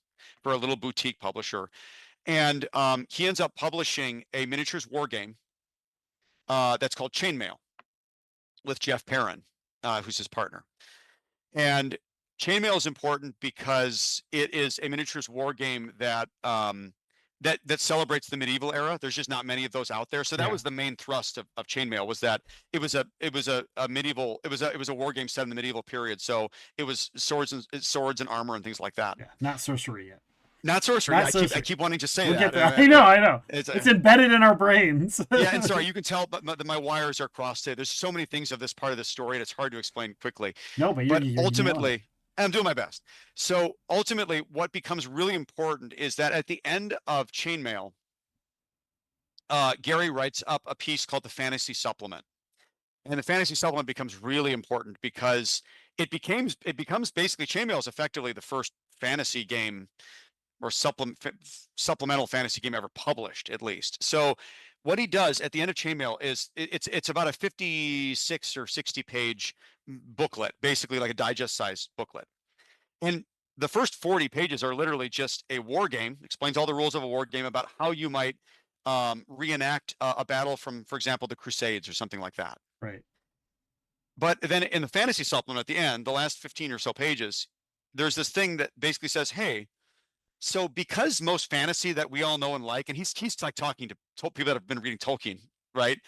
for a little boutique publisher. And he ends up publishing a miniatures war game that's called Chainmail with Jeff Perrin, who's his partner. And Chainmail is important because it is a miniatures war game that that celebrates the medieval era. There's just not many of those out there. So that was the main thrust of Chainmail, was that it was a medieval, it was a war game set in the medieval period. So it was swords and armor and things like that. Yeah, not sorcery yet. Not sorcery. I keep wanting to say that. I know. It's embedded in our brains. Yeah, and sorry, you can tell that my wires are crossed today. There's so many things of this part of the story, and it's hard to explain quickly. No, but ultimately, I'm doing my best. So ultimately, what becomes really important is that at the end of Chainmail, Gary writes up a piece called the Fantasy Supplement. And the Fantasy Supplement becomes really important because it becomes basically, Chainmail is effectively the first fantasy game or supplemental fantasy game ever published, at least. So what he does at the end of Chainmail is it's about a 56 or 60 page booklet, basically like a digest sized booklet. And the first 40 pages are literally just a war game, explains all the rules of a war game, about how you might reenact a battle from, for example, the Crusades or something like that. Right. But then in the fantasy supplement at the end, the last 15 or so pages, there's this thing that basically says, hey, so because most fantasy that we all know and like, and he's like talking to people that have been reading Tolkien, right?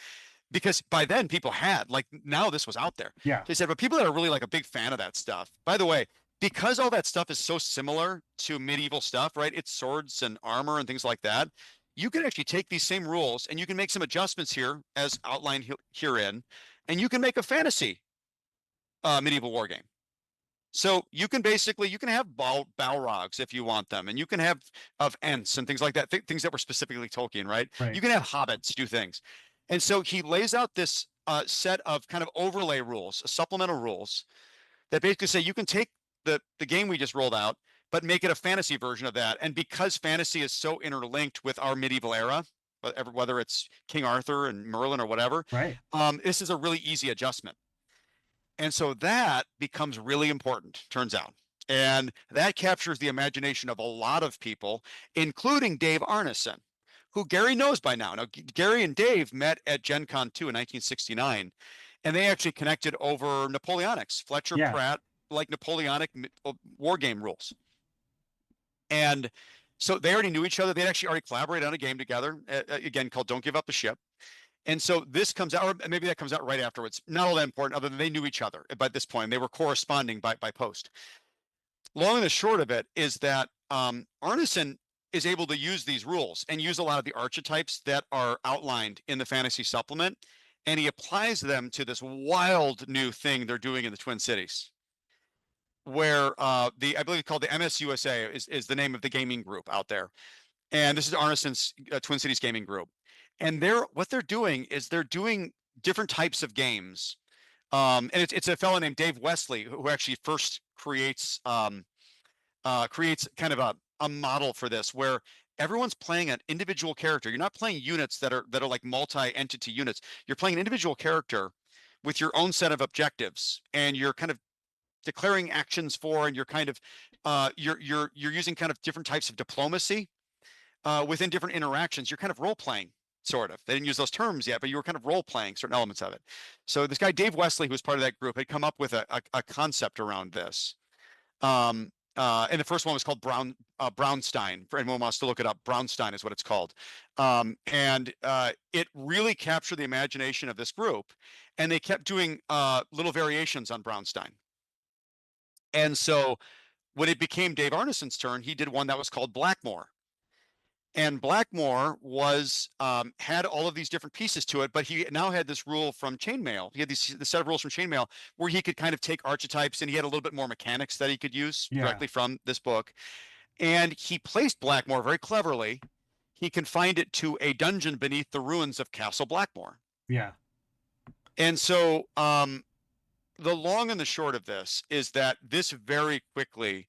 Because by then people had, like, now this was out there. Yeah. They said, but people that are really like a big fan of that stuff, by the way, because all that stuff is so similar to medieval stuff, right? It's swords and armor and things like that. You can actually take these same rules and you can make some adjustments here as outlined herein, and you can make a fantasy medieval war game. So you can basically, you can have Balrogs if you want them, and you can have of Ents and things like that, things that were specifically Tolkien, right? Right. You can have hobbits do things. And so he lays out this set of kind of overlay rules, supplemental rules that basically say you can take the game we just rolled out, but make it a fantasy version of that. And because fantasy is so interlinked with our medieval era, whether it's King Arthur and Merlin or whatever, Right. This is a really easy adjustment. And so that becomes really important, turns out. And that captures the imagination of a lot of people, including Dave Arneson, who Gary knows by now. Now, Gary and Dave met at Gen Con 2 in 1969, and they actually connected over Napoleonics, Fletcher Pratt, like Napoleonic war game rules. And so they already knew each other. They'd actually already collaborated on a game together, again, called Don't Give Up the Ship. And so this comes out, or maybe that comes out right afterwards. Not all that important, other than they knew each other by this point. They were corresponding by post. Long and the short of it is that Arneson is able to use these rules and use a lot of the archetypes that are outlined in the fantasy supplement, and he applies them to this wild new thing they're doing in the Twin Cities, where I believe it's called the MSUSA is the name of the gaming group out there. And this is Arneson's Twin Cities gaming group. And what they're doing is they're doing different types of games. And it's a fellow named Dave Wesley who actually first creates kind of a model for this, where everyone's playing an individual character. You're not playing units that are like multi-entity units. You're playing an individual character with your own set of objectives, and you're kind of declaring actions for, and you're kind of you're using kind of different types of diplomacy within different interactions. You're kind of role playing. Sort of. They didn't use those terms yet, but you were kind of role playing certain elements of it. So this guy, Dave Wesley, who was part of that group, had come up with a concept around this. And the first one was called Brownstein. For anyone who wants to look it up, Brownstein is what it's called. And it really captured the imagination of this group. And they kept doing little variations on Brownstein. And so when it became Dave Arneson's turn, he did one that was called Blackmore. And Blackmore was had all of these different pieces to it, but he now had this rule from Chainmail. He had this set of rules from Chainmail where he could kind of take archetypes, and he had a little bit more mechanics that he could use directly from this book. And he placed Blackmore very cleverly. He confined it to a dungeon beneath the ruins of Castle Blackmore. Yeah. And so the long and the short of this is that this very quickly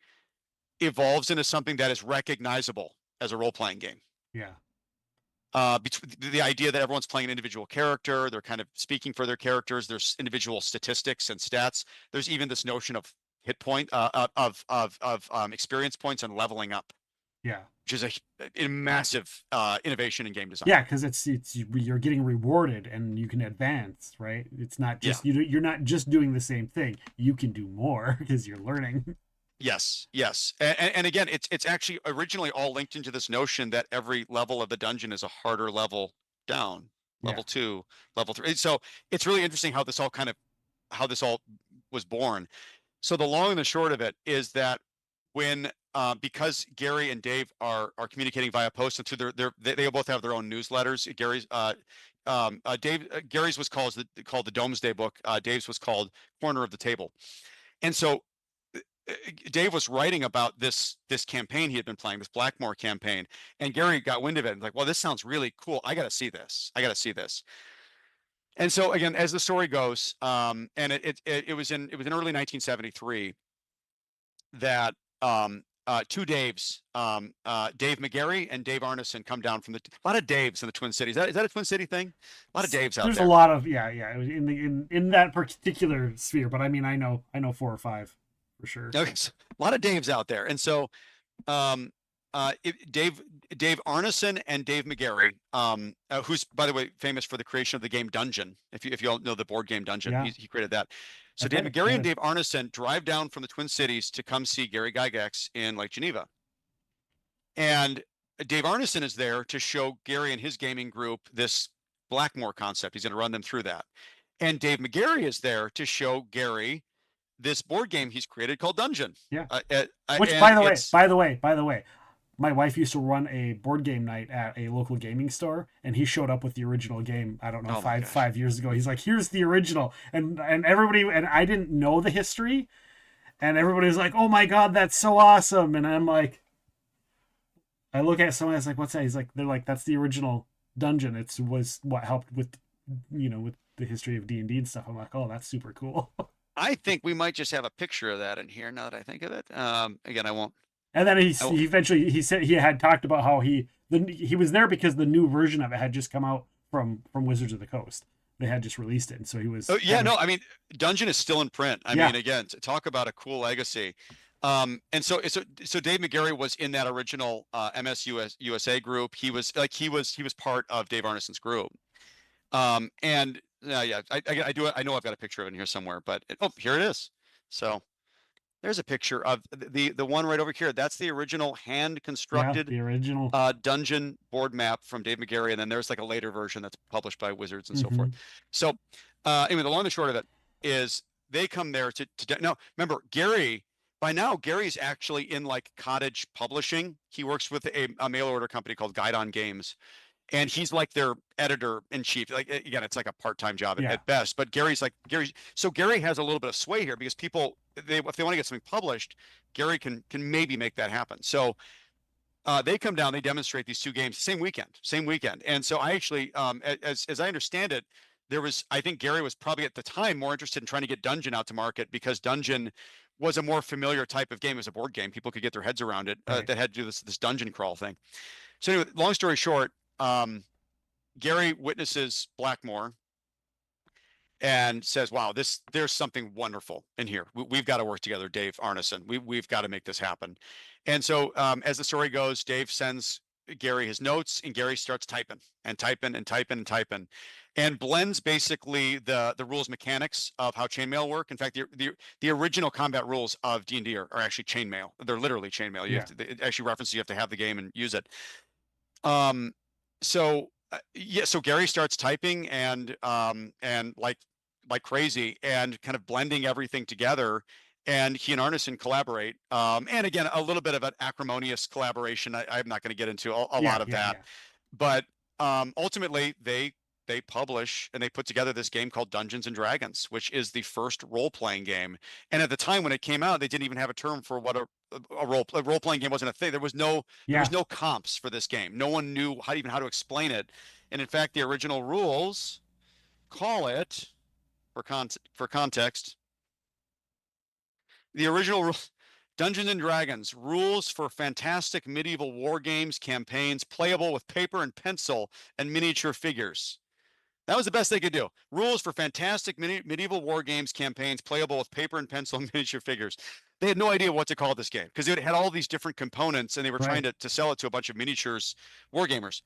evolves into something that is recognizable as a role-playing game. Yeah. The idea that everyone's playing an individual character, they're kind of speaking for their characters. There's individual statistics and stats. There's even this notion of hit point of experience points and leveling up. Yeah. Which is a massive innovation in game design. Yeah, because it's you're getting rewarded and you can advance, right? It's not just you're not just doing the same thing. You can do more because you're learning. Yes, and again, it's actually originally all linked into this notion that every level of the dungeon is a harder level down, level 2, level 3. So it's really interesting how this all was born. So the long and the short of it is that when because Gary and Dave are communicating via post, and through they both have their own newsletters. Gary's was called the Domesday Book. Dave's was called Corner of the Table, and so Dave was writing about this campaign he had been playing, this Blackmore campaign, and Gary got wind of it and like, well, this sounds really cool. I got to see this. And so again, as the story goes, and it was in early 1973 that two Daves, Dave McGarry and Dave Arneson, come down from a lot of Daves in the Twin Cities. Is that a Twin City thing? A lot of Daves out there. There's a lot of in that particular sphere, but I mean, I know 4 or 5 for sure. Okay, so a lot of Daves out there, and so Dave Arneson and Dave McGarry, who's by the way famous for the creation of the game Dungeon. If you all know the board game Dungeon, Yeah. he created that. So I've Dave heard it, McGarry and yeah. Dave Arneson drive down from the Twin Cities to come see Gary Gygax in Lake Geneva. And Dave Arneson is there to show Gary and his gaming group this Blackmore concept. He's going to run them through that. And Dave McGarry is there to show Gary this board game he's created called Dungeon. Yeah. Which, by the way, my wife used to run a board game night at a local gaming store, and he showed up with the original game. I don't know, five years ago. He's like, "Here's the original," and everybody, and I didn't know the history, and everybody was like, "Oh my god, that's so awesome!" And I'm like, I look at someone, I was like, "What's that?" He's like, "They're like, that's the original Dungeon. It was what helped with, with the history of D&D and stuff." I'm like, "Oh, that's super cool." I think we might just have a picture of that in here now that I think of it. Again, I won't. And then he eventually he said he had talked about how he was there because the new version of it had just come out from Wizards of the Coast. They had just released it, and so he was. Oh yeah, no, I mean, Dungeon is still in print. I Yeah. mean, again, talk about a cool legacy. And so Dave McGarry was in that original USA group. He was part of Dave Arneson's group. And yeah, I know I've got a picture of it in here somewhere, but here it is. So there's a picture of the one right over here. That's the original hand constructed the original Dungeon board map from Dave McGarry, and then there's like a later version that's published by Wizards and so forth. So anyway, the long and short of it is they come there to no, remember Gary. By now, Gary's actually in like cottage publishing. He works with a mail order company called Guide on Games. And he's like their editor in chief. Like, again, it's like a part-time job at best. But so Gary has a little bit of sway here because people, if they want to get something published, Gary can maybe make that happen. So they come down, they demonstrate these two games same weekend. And so I actually, as I understand it, I think Gary was probably at the time more interested in trying to get Dungeon out to market because Dungeon was a more familiar type of game as a board game. People could get their heads around it that had to do this dungeon crawl thing. So anyway, long story short, Gary witnesses Blackmore and says, "Wow, there's something wonderful in here. We've got to work together, Dave Arneson. We've got to make this happen." And so, as the story goes, Dave sends Gary his notes, and Gary starts typing and blends basically the rules mechanics of how chainmail work. In fact, the original combat rules of D&D are actually chainmail. They're literally chainmail. It actually references you have to have the game and use it. So Gary starts typing and like crazy and kind of blending everything together, and he and Arneson collaborate. And again, a little bit of an acrimonious collaboration. I'm not going to get into a lot of that, but ultimately they publish and they put together this game called Dungeons and Dragons, which is the first role-playing game. And at the time when it came out, they didn't even have a term for what a role-playing game wasn't a thing. There was no comps for this game. No one knew how to explain it. And in fact, the original rules call it, for context, the original Dungeons and Dragons, rules for fantastic medieval war games campaigns playable with paper and pencil and miniature figures. That was the best they could do. Rules for fantastic medieval war games campaigns playable with paper and pencil and miniature figures. They had no idea what to call this game because it had all these different components and they were trying to sell it to a bunch of miniatures war gamers.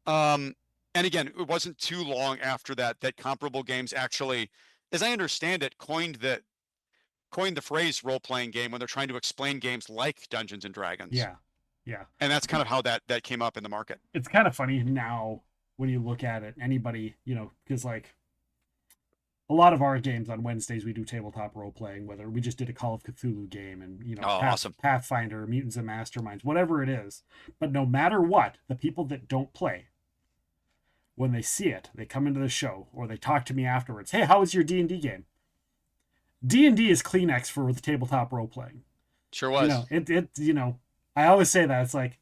And again, it wasn't too long after that comparable games actually, as I understand it, coined the phrase role-playing game when they're trying to explain games like Dungeons and Dragons. Yeah. And that's kind of how that came up in the market. It's kind of funny now when you look at it, anybody, because like a lot of our games on Wednesdays, we do tabletop role-playing, whether we just did a Call of Cthulhu game and, awesome. Pathfinder, Mutants and Masterminds, whatever it is. But no matter what, the people that don't play, when they see it, they come into the show or they talk to me afterwards. "Hey, how was your D&D game?" D&D is Kleenex for the tabletop role-playing. Sure was. I always say that. It's like,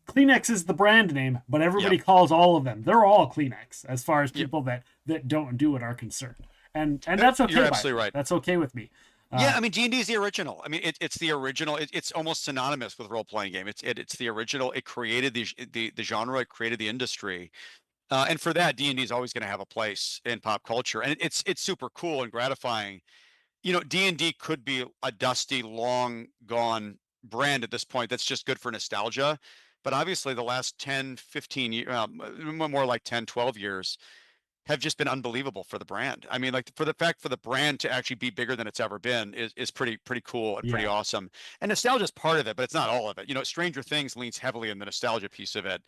Kleenex is the brand name, but everybody calls all of them. They're all Kleenex as far as people that don't do it are concerned. And that's okay. You're absolutely right. That's okay with me. I mean, D&D is the original. I mean, it's the original. It's almost synonymous with role-playing game. It's the original. It created the genre. It created the industry. And for that, D&D is always going to have a place in pop culture. And it's super cool and gratifying. D&D could be a dusty, long gone brand at this point that's just good for nostalgia. But obviously the last 10, 15 years, more like 10, 12 years have just been unbelievable for the brand. I mean, like for the brand to actually be bigger than it's ever been is pretty cool and pretty Yeah. awesome. And nostalgia is part of it, but it's not all of it. Stranger Things leans heavily in the nostalgia piece of it,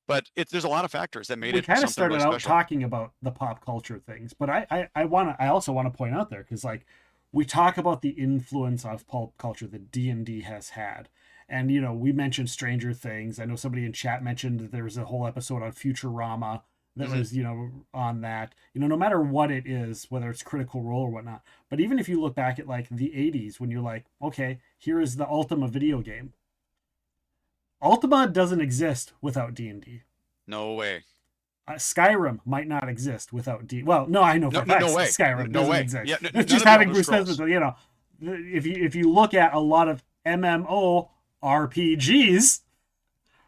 but there's a lot of factors that made We it kind of something really started out special. talking about the pop culture things, but I also want to point out there, because like we talk about the influence of pop culture that D&D has had. And we mentioned Stranger Things. I know somebody in chat mentioned that there was a whole episode on Futurama that Mhm. was on that. No matter what it is, whether it's Critical Role or whatnot. But even if you look back at like the 80s, when you're like, okay, here is the Ultima video game. Ultima doesn't exist without D&D. No way. Skyrim might not exist without D. Well, no, I know for No, a no, fact no way. Skyrim No doesn't way. exist. Yeah, It's none just of the having Elder Bruce Scrolls. Smith. If you look at a lot of MMO RPGs,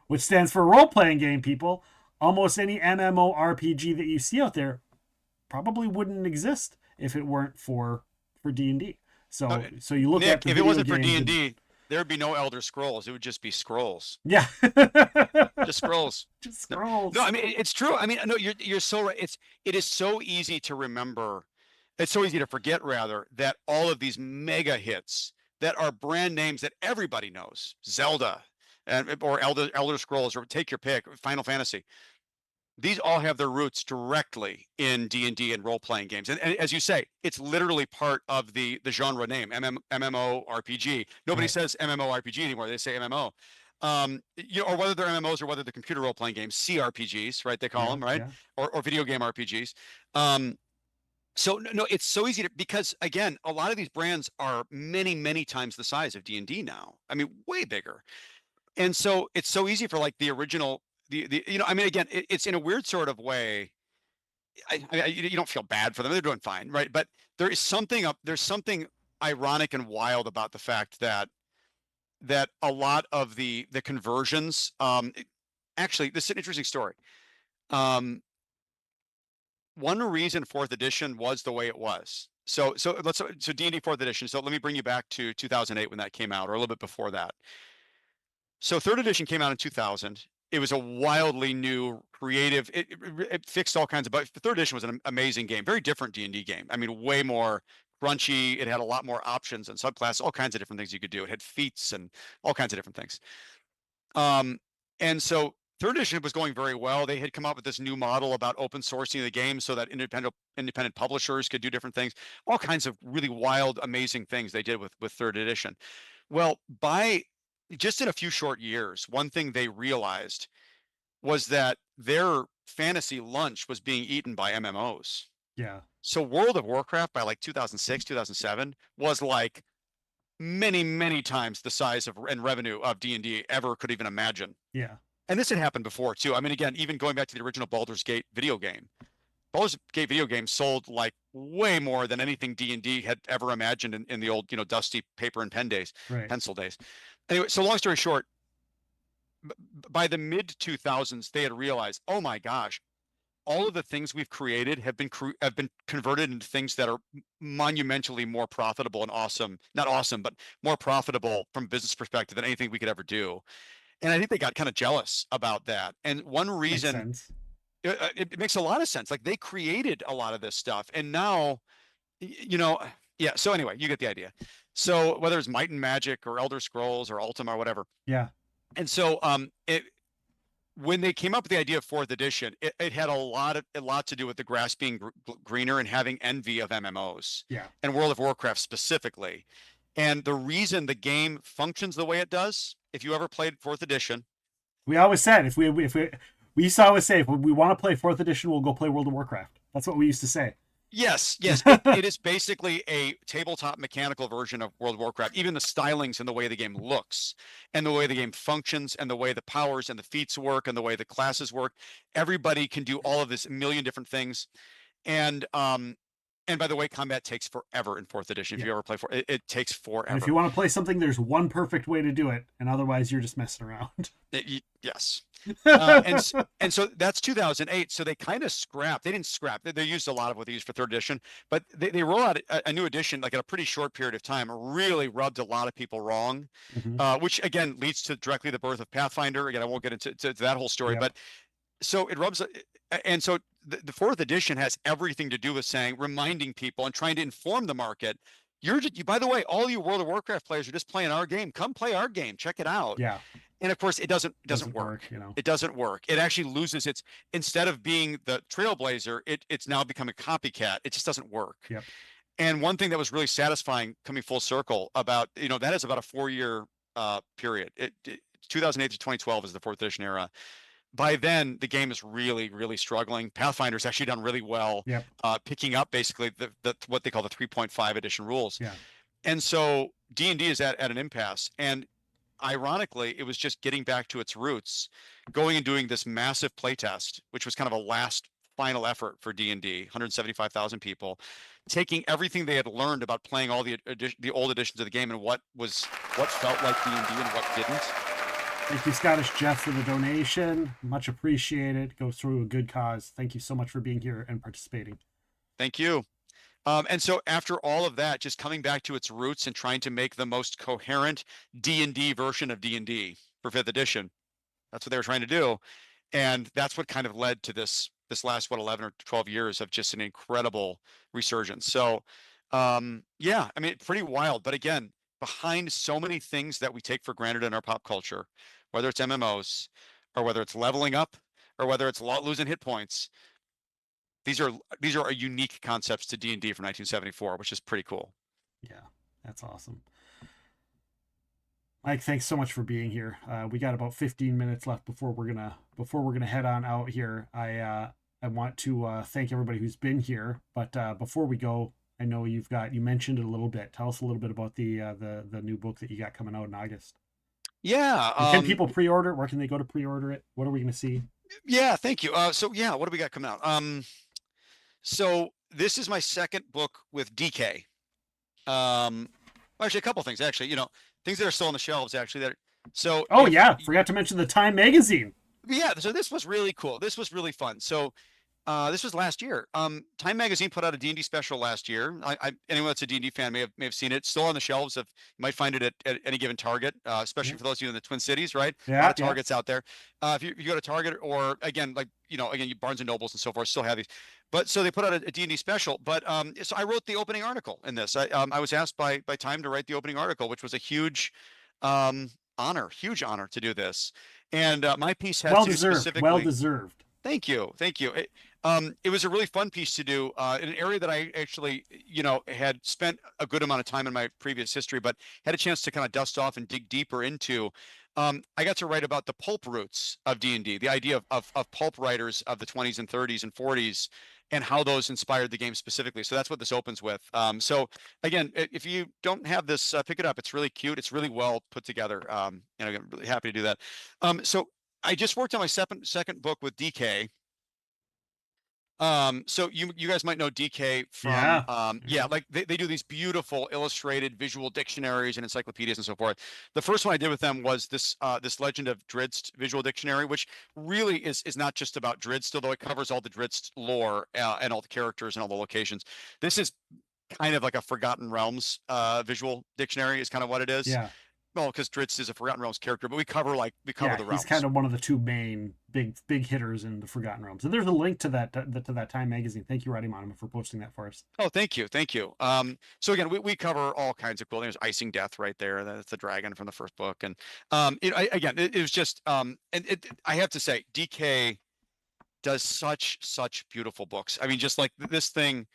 which stands for role playing game, people, almost any MMO RPG that you see out there probably wouldn't exist if it weren't for D&D. So you look Nick, at the if it video wasn't for games D&D, there would be no Elder Scrolls. It would just be scrolls. yeah, Just scrolls. just scrolls. No, I mean it's true. I mean, no, you're so right. It is so easy to remember. It's so easy to forget, rather, that all of these mega hits that are brand names that everybody knows, Zelda, or Elder Scrolls, or take your pick, Final Fantasy. These all have their roots directly in D&D and role-playing games. And as you say, it's literally part of the genre name, MMORPG. Nobody Right. says MMORPG anymore. They say MMO. Or whether they're MMOs or whether they're computer role-playing games, CRPGs, right? They call them, right? Yeah. Or video game RPGs. So no, it's so easy because again, a lot of these brands are many, many times the size of D&D now. I mean, way bigger. And so it's so easy for like the original, I mean, again, it's in a weird sort of way. You don't feel bad for them; they're doing fine, right? But there's something ironic and wild about the fact that a lot of the conversions. Actually, this is an interesting story. One reason fourth edition was the way it was. So D&D fourth edition. So let me bring you back to 2008 when that came out, or a little bit before that. So third edition came out in 2000. It was a wildly new, creative. It fixed all kinds of bugs. The third edition was an amazing game, very different D&D game. I mean, way more crunchy. It had a lot more options and subclasses, all kinds of different things you could do. It had feats and all kinds of different things. And so third edition was going very well. They had come up with this new model about open sourcing the game so that independent publishers could do different things. All kinds of really wild, amazing things they did with third edition. Well, just in a few short years, one thing they realized was that their fantasy lunch was being eaten by MMOs. Yeah. So World of Warcraft by like 2006, 2007 was like many, many times the size of and revenue of D&D ever could even imagine. Yeah. And this had happened before too. I mean, again, even going back to the original Baldur's Gate video game, Baldur's Gate video game sold like way more than anything D&D had ever imagined in the old, dusty paper and pencil days. Anyway, so long story short, by the mid 2000s, they had realized, oh my gosh, all of the things we've created have been converted into things that are monumentally more profitable and awesome. Not awesome, but more profitable from a business perspective than anything we could ever do. And I think they got kind of jealous about that. And one reason, it makes a lot of sense. Like they created a lot of this stuff, and now, yeah. So anyway, you get the idea. So whether it's Might and Magic or Elder Scrolls or Ultima or whatever. Yeah. And so when they came up with the idea of fourth edition, it had a lot to do with the grass being greener and having envy of MMOs. Yeah. And World of Warcraft specifically. And the reason the game functions the way it does, if you ever played fourth edition, we always said we used to always say if we want to play fourth edition, we'll go play World of Warcraft. That's what we used to say. Yes. It is basically a tabletop mechanical version of World of Warcraft. Even the stylings and the way the game looks and the way the game functions and the way the powers and the feats work and the way the classes work. Everybody can do all of this, a million different things. And And by the way, combat takes forever in 4th edition. If you ever play it takes forever. And if you want to play something, there's one perfect way to do it, and otherwise you're just messing around. Yes. And so that's 2008. So they kind of scrapped. They didn't scrap. They used a lot of what they used for 3rd edition, but they roll out a new edition like in a pretty short period of time. Really rubbed a lot of people wrong, which again leads to directly the birth of Pathfinder. Again, I won't get into that whole story, but so it rubs. And so the 4th edition has everything to do with reminding people and trying to inform the market. By the way, all you World of Warcraft players are just playing our game. Come play our game. Check it out. Yeah. And of course, it doesn't work. It doesn't work. It actually loses its, instead of being the trailblazer, it's now become a copycat. It just doesn't work. Yep. And one thing that was really satisfying coming full circle about, that is about a 4-year period. 2008 to 2012 is the 4th edition era. By then, the game is really, really struggling. Pathfinder's actually done really well, picking up basically the what they call the 3.5 edition rules. Yeah. And so D&D is at an impasse. And ironically, it was just getting back to its roots, going and doing this massive playtest, which was kind of a last final effort for D&D, 175,000 people, taking everything they had learned about playing all the old editions of the game and what felt like D&D and what didn't. Thank you, Scottish Jeff, for the donation. Much appreciated. Goes through a good cause. Thank you so much for being here and participating. Thank you. And so after all of that, just coming back to its roots and trying to make the most coherent D&D version of D&D for 5th edition. That's what they were trying to do. And that's what kind of led to this last, 11 or 12 years of just an incredible resurgence. So, yeah, I mean, pretty wild. But again, behind so many things that we take for granted in our pop culture, whether it's MMOs or whether it's leveling up or whether it's losing hit points, these are unique concepts to D&D from 1974, which is pretty cool. Yeah, that's awesome. Mike, thanks so much for being here. We got about 15 minutes left before we're gonna head on out here. I want to thank everybody who's been here, but before we go, I know you mentioned it a little bit. Tell us a little bit about the new book that you got coming out in August. Yeah. Can people pre-order it? Where can they go to pre-order it? What are we going to see? Yeah, thank you. So yeah, what do we got coming out? So this is my second book with DK. Actually, a couple things. Actually, things that are still on the shelves. Actually, forgot to mention the Time magazine. Yeah, so this was really cool. This was really fun. So this was last year. Time magazine put out a D&D special last year. Anyone that's a D&D fan may have seen it. It's still on the shelves. You might find it at any given Target, especially for those of you in the Twin Cities, right? Yeah, a lot of Targets out there. If you go to Target or again, Barnes and Nobles and so forth, still have these. But so they put out a D&D special. But so I wrote the opening article in this. I was asked by Time to write the opening article, which was a huge honor to do this. And my piece has to specifically well deserved. Thank you. It was a really fun piece to do in an area that I actually, had spent a good amount of time in my previous history, but had a chance to kind of dust off and dig deeper into. I got to write about the pulp roots of D&D, the idea of pulp writers of the 20s and 30s and 40s, and how those inspired the game specifically. So that's what this opens with. So again, if you don't have this, pick it up. It's really cute. It's really well put together. And I'm really happy to do that. So I just worked on my second book with DK. So you guys might know DK from, like they do these beautiful illustrated visual dictionaries and encyclopedias and so forth. The first one I did with them was this Legend of Drizzt visual dictionary, which really is not just about Drizzt, although it covers all the Drizzt lore and all the characters and all the locations. This is kind of like a Forgotten Realms visual dictionary is kind of what it is. Yeah. Well, because Drizzt is a Forgotten Realms character, but we cover the realms. He's kind of one of the two main big hitters in the Forgotten Realms. And there's a link to that Time magazine. Thank you, Radimonima, for posting that for us. Oh, thank you. So again, we cover all kinds of cool things. Icing Death right there. That's the dragon from the first book. And it was just I have to say, DK does such beautiful books. I mean, just like this thing.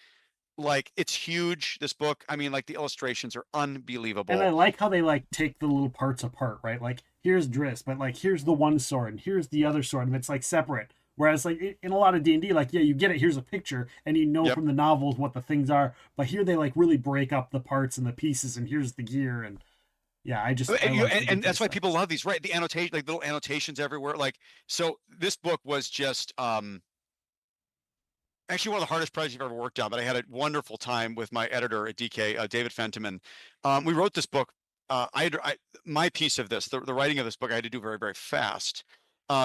Like it's huge, this book. I mean, like the illustrations are unbelievable. And I like how they take the little parts apart, right? Like here's Drizzt, but here's the one sword and here's the other sword, and it's separate. Whereas in a lot of D&D, you get it, here's a picture and from the novels what the things are. But here they really break up the parts and the pieces, and here's the gear, and and that's why people love these, right? The annotation, little annotations everywhere. So this book was just actually one of the hardest projects I've ever worked on, but I had a wonderful time with my editor at DK, David Fentiman. We wrote this book. My piece of this, the writing of this book, I had to do very, very fast.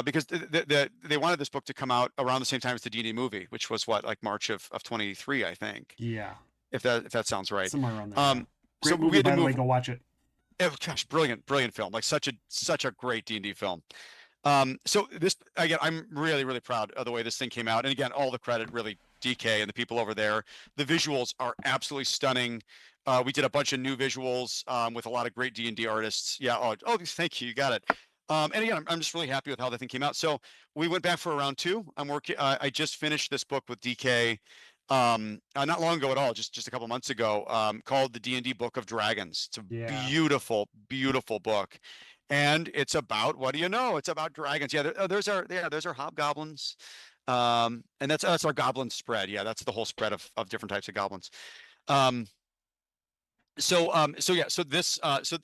Because they wanted this book to come out around the same time as the D&D movie, which was what, like March of 23, I think. Yeah. If that sounds right. Somewhere around there. Yeah. Great So movie, we had to by the way, move. go watch it. Gosh, brilliant film. Like such a great D&D film. So this, again, I'm really, really proud of the way this thing came out. And again, all the credit really DK and the people over there. The visuals are absolutely stunning. We did a bunch of new visuals with a lot of great D&D artists. Yeah. Oh, thank you. You got it. And again, I'm just really happy with how the thing came out. So we went back for round 2. I'm working. I just finished this book with DK not long ago at all, just a couple months ago, called the D&D Book of Dragons. It's a beautiful, beautiful book. And it's about, what do you know? It's about dragons. Yeah, those are hobgoblins. And that's our goblin spread. Yeah, that's the whole spread of different types of goblins. So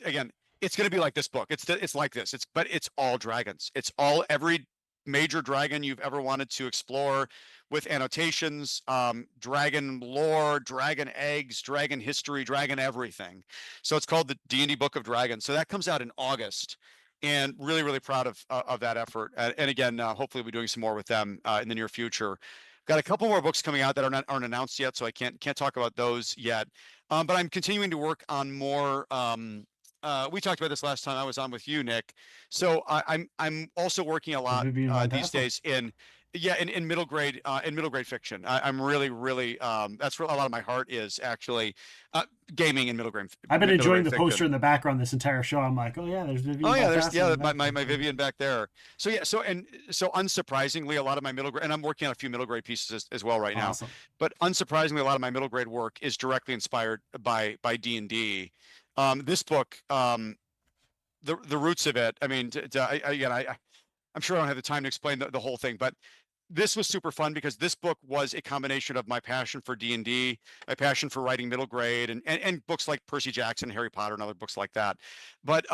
again, it's going to be like this book. It's like this. But it's all dragons. It's all every major dragon you've ever wanted to explore, with annotations, dragon lore, dragon eggs, dragon history, dragon everything. So it's called the D&D Book of Dragons. So that comes out in August, and really, really proud of that effort. And again, hopefully we'll be doing some more with them in the near future. Got a couple more books coming out that aren't announced yet, so I can't talk about those yet. But I'm continuing to work on more. We talked about this last time I was on with you, Nick. So I'm also working a lot these days in middle grade fiction. I'm really that's where a lot of my heart is, actually, gaming in middle grade. I've been enjoying the poster in the background this entire show. I'm like, oh yeah, there's Vivian. Oh yeah, there's my Vivian back there. So yeah, so unsurprisingly, a lot of my middle grade, and I'm working on a few middle grade pieces as well right now. But unsurprisingly, a lot of my middle grade work is directly inspired by D&D. This book, the roots of it. I mean, I'm sure I don't have the time to explain the whole thing, but this was super fun because this book was a combination of my passion for D&D, my passion for writing middle grade, and books like Percy Jackson, Harry Potter, and other books like that. But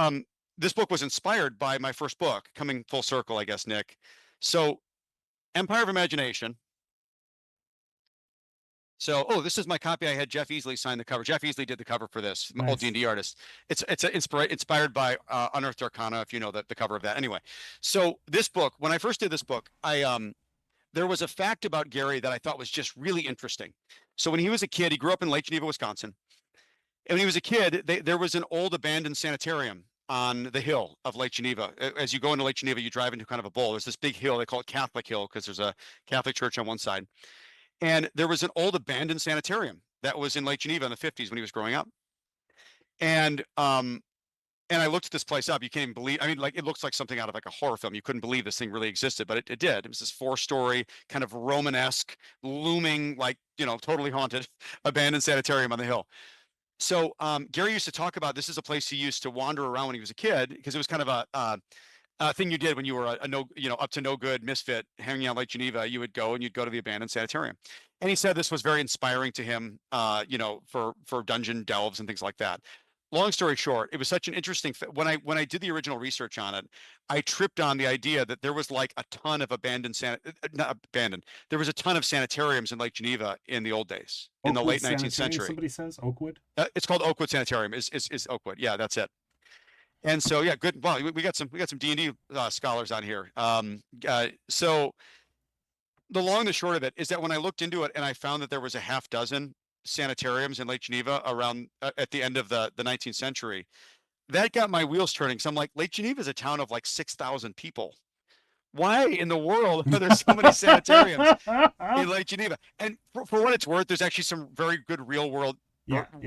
this book was inspired by my first book, coming full circle, I guess, Nick. So, Empire of Imagination. So, this is my copy. I had Jeff Easley sign the cover. Jeff Easley did the cover for this, nice. Old D&D artist. It's inspired by Unearthed Arcana, if you know the cover of that. Anyway, so this book, when I first did this book, there was a fact about Gary that I thought was just really interesting. So when he was a kid, he grew up in Lake Geneva, Wisconsin. And when he was a kid, there was an old abandoned sanitarium on the hill of Lake Geneva. As you go into Lake Geneva, you drive into kind of a bowl. There's this big hill. They call it Catholic Hill because there's a Catholic church on one side. And there was an old abandoned sanitarium that was in Lake Geneva in the 50s when he was growing up. And I looked at this place up. You can't even believe, I mean, like, it looks like something out of like a horror film. You couldn't believe this thing really existed, but it did. It was this 4-story kind of Romanesque, looming, like, totally haunted abandoned sanitarium on the hill. So Gary used to talk about, this is a place he used to wander around when he was a kid, because it was kind of a thing you did when you were up to no good misfit hanging out Lake Geneva. You would go and you'd go to the abandoned sanitarium. And he said this was very inspiring to him, for dungeon delves and things like that. Long story short, it was such an interesting when I did the original research on it, I tripped on the idea that there was like a ton of there was a ton of sanitariums in Lake Geneva in the old days, in the late 19th century. Somebody says Oakwood. It's called Oakwood Sanitarium. Is Oakwood? Yeah, that's it. And so yeah, good. Well, we got some D&D scholars on here. So the long and the short of it is that when I looked into it and I found that there was a half dozen sanitariums in Lake Geneva around at the end of the 19th century, that got my wheels turning. So I'm like, Lake Geneva is a town of like 6,000 people. Why in the world are there so many sanitariums in Lake Geneva? And for what it's worth, there's actually some very good real world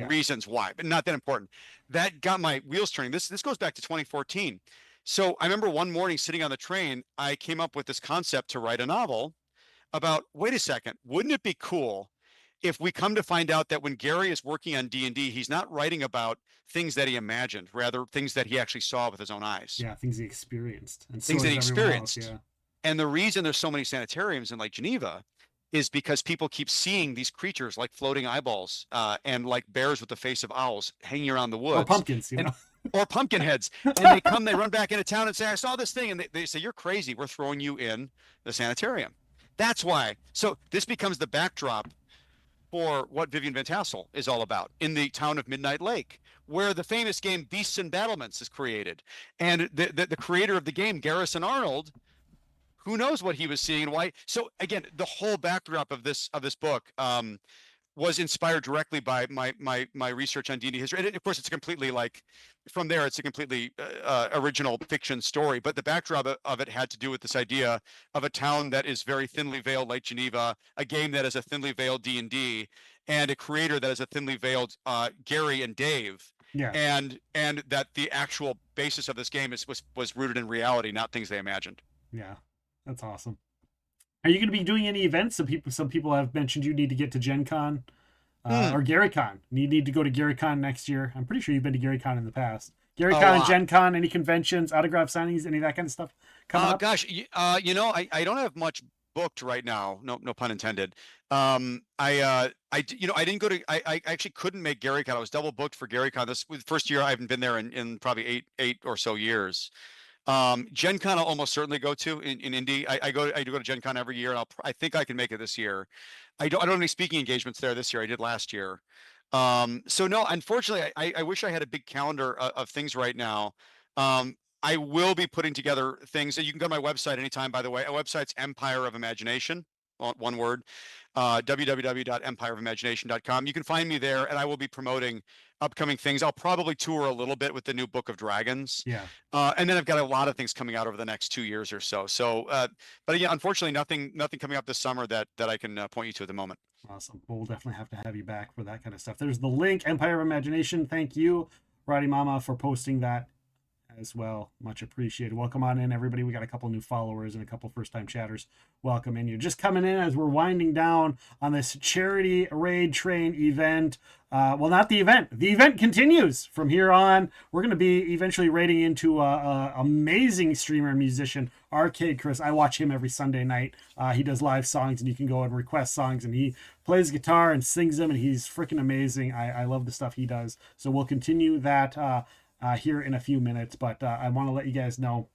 reasons why, but not that important. That got my wheels turning. This goes back to 2014. So I remember one morning sitting on the train, I came up with this concept to write a novel about, wait a second, wouldn't it be cool if we come to find out that when Gary is working on D&D, he's not writing about things that he imagined, rather things that he actually saw with his own eyes. Yeah, things he experienced. And things that he experienced. Else, yeah. And the reason there's so many sanitariums in Lake Geneva is because people keep seeing these creatures like floating eyeballs and like bears with the face of owls hanging around the woods. Or pumpkins, or pumpkin heads. And they run back into town and say, I saw this thing. And they say, you're crazy. We're throwing you in the sanitarium. That's why. So this becomes the backdrop for what Vivian Van Tassel is all about in the town of Midnight Lake, where the famous game Beasts and Battlements is created. And the creator of the game, Garrison Arnold, who knows what he was seeing and why. So again, the whole backdrop of this book was inspired directly by my research on D&D history. And of course, it's completely like from there, it's a completely original fiction story. But the backdrop of it had to do with this idea of a town that is very thinly veiled, like Geneva, a game that is a thinly veiled D&D, and a creator that is a thinly veiled Gary and Dave. Yeah. And that the actual basis of this game was rooted in reality, not things they imagined. Yeah, that's awesome. Are you going to be doing any events? Some people have mentioned you need to get to Gen Con or GaryCon. You need to go to GaryCon next year. I'm pretty sure you've been to GaryCon in the past. GaryCon, Gen Con, any conventions, autograph signings, any of that kind of stuff coming up? Gosh, I don't have much booked right now. No pun intended. I didn't go to. I actually couldn't make GaryCon. I was double booked for GaryCon. This was the first year I haven't been there in probably eight or so years. Gen Con I'll almost certainly go to in Indy. I do go to Gen Con every year, and I think I can make it this year. I don't have any speaking engagements there this year. I did last year. So no, unfortunately, I wish I had a big calendar of things right now. I will be putting together things. You can go to my website anytime, by the way. Our website's Empire of Imagination, one word, www.empireofimagination.com. You can find me there, and I will be promoting upcoming things. I'll probably tour a little bit with the new Book of Dragons. Yeah. And then I've got a lot of things coming out over the next 2 years or so. So, but again, unfortunately, nothing coming up this summer that I can point you to at the moment. Awesome. Well, we'll definitely have you back for that kind of stuff. There's the link, Empire of Imagination. Thank you, Roddy Mama, for posting that as well. Much appreciated. Welcome on in, everybody. We got a couple new followers and a couple first-time chatters. Welcome in. You're just coming in as we're winding down on this charity raid train event. Well, not the event. The event continues from here on. We're going to be eventually raiding into amazing streamer and musician, Arcade Chris. I watch him every Sunday night. He does live songs, and you can go and request songs, and he plays guitar and sings them, and he's freaking amazing. I love the stuff he does. So we'll continue that here in a few minutes, but I want to let you guys know,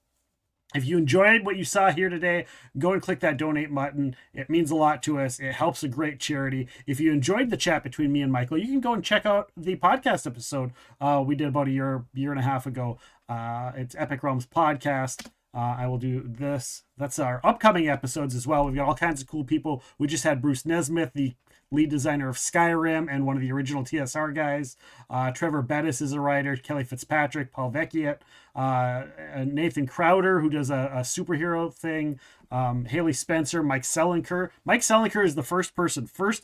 if you enjoyed what you saw here today, go and click that donate button. It means a lot to us. It helps a great charity. If you enjoyed the chat between me and Michael, you can go and check out the podcast episode we did about a year and a half ago. It's Epic Realms Podcast. I will do this. That's our upcoming episodes as well. We've got all kinds of cool people. We just had Bruce Nesmith, the lead designer of Skyrim and one of the original TSR guys. Trevor Bettis is a writer. Kelly Fitzpatrick, Paul Vecchiet, Nathan Crowder, who does a superhero thing. Haley Spencer, Mike Selinker. Mike Selinker is the first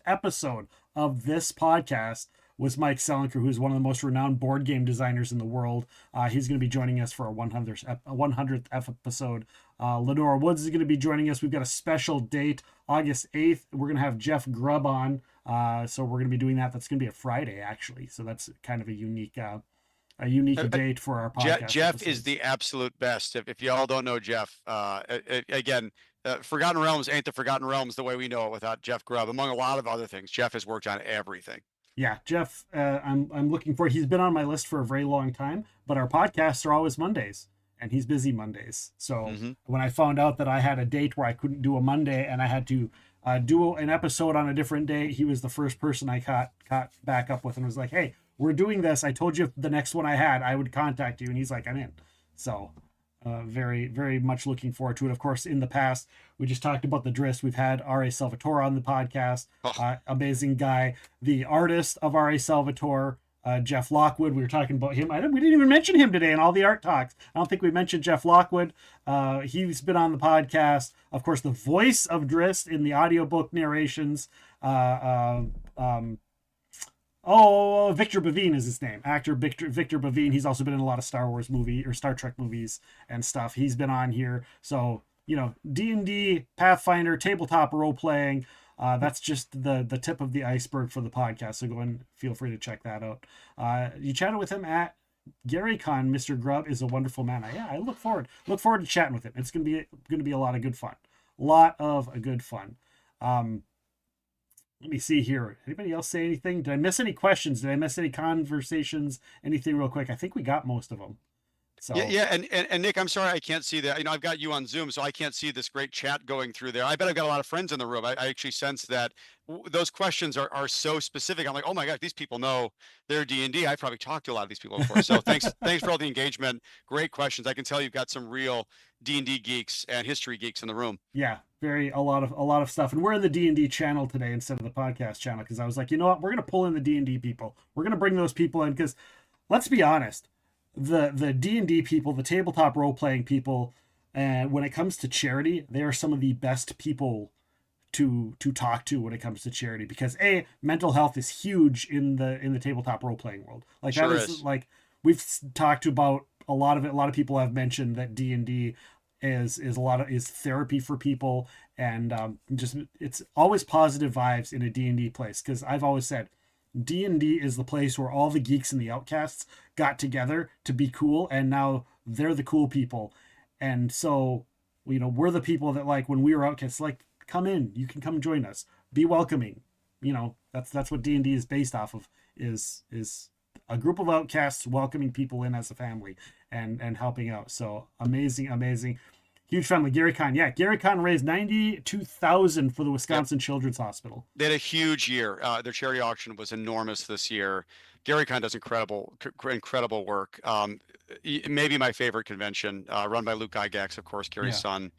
episode of this podcast was Mike Selinker, who's one of the most renowned board game designers in the world. He's going to be joining us for our 100th episode. Lenora Woods is going to be joining us. We've got a special date, August 8th. We're going to have Jeff Grubb on. So we're going to be doing that. That's going to be a Friday, actually. So that's kind of a unique date for our podcast. Jeff is the absolute best. If you all don't know Jeff, again, Forgotten Realms ain't the Forgotten Realms the way we know it without Jeff Grubb. Among a lot of other things, Jeff has worked on everything. Yeah, Jeff, I'm looking for. He's been on my list for a very long time, but our podcasts are always Mondays, and he's busy Mondays. So when I found out that I had a date where I couldn't do a Monday and I had to do an episode on a different day, he was the first person I caught back up with and was like, "Hey, we're doing this. I told you the next one I had, I would contact you," and he's like, "I'm in." So very, very much looking forward to it. Of course, in the past, we just talked about the Drist. We've had R.A. Salvatore on the podcast. Amazing guy. The artist of R.A. Salvatore, Jeff Lockwood. We were talking about him. We didn't even mention him today in all the art talks. I don't think we mentioned Jeff Lockwood. He's been on the podcast. Of course, the voice of Drist in the audiobook narrations. Victor Bavine is his name. Actor Victor Bavine. He's also been in a lot of Star Wars or Star Trek movies and stuff. He's been on here. So, D&D, Pathfinder, tabletop role-playing. That's just the tip of the iceberg for the podcast. So go and feel free to check that out. You chatted with him at GaryCon. Mr. Grubb is a wonderful man. I look forward to chatting with him. It's going to be a lot of good fun. Let me see here. Anybody else say anything? Did I miss any questions? Did I miss any conversations? Anything real quick? I think we got most of them. So Yeah, and Nick, I'm sorry I can't see that. I've got you on Zoom, so I can't see this great chat going through there. I bet I've got a lot of friends in the room. I actually sense that those questions are so specific. I'm like, oh my God, these people know their D&D. I've probably talked to a lot of these people before. So thanks for all the engagement. Great questions. I can tell you've got some real D&D geeks and history geeks in the room. yeah, a lot of stuff. And we're in the D&D channel today instead of the podcast channel because I was like, you know what, we're gonna pull in the D&D people. We're gonna bring those people in because let's be honest, the D&D people, the tabletop role playing people, and when it comes to charity, they are some of the best people to talk to when it comes to charity because mental health is huge in the tabletop role playing world. Like Sure that is like we've talked about a lot of it. A lot of people have mentioned that D&D is therapy for people, and just it's always positive vibes in a D&D place because I've always said D&D is the place where all the geeks and the outcasts got together to be cool, and now they're the cool people. And so, we're the people that, like, when we were outcasts, like, come in, you can come join us, be welcoming. That's what D&D is based off of, is a group of outcasts welcoming people in as a family and helping out. So amazing. Huge family. Gary Kahn. Yeah, Gary Kahn raised $92,000 for the Wisconsin Children's Hospital. They had a huge year. Their charity auction was enormous this year. Gary Kahn does incredible work. Maybe my favorite convention, run by Luke Gygax, of course, Gary's son.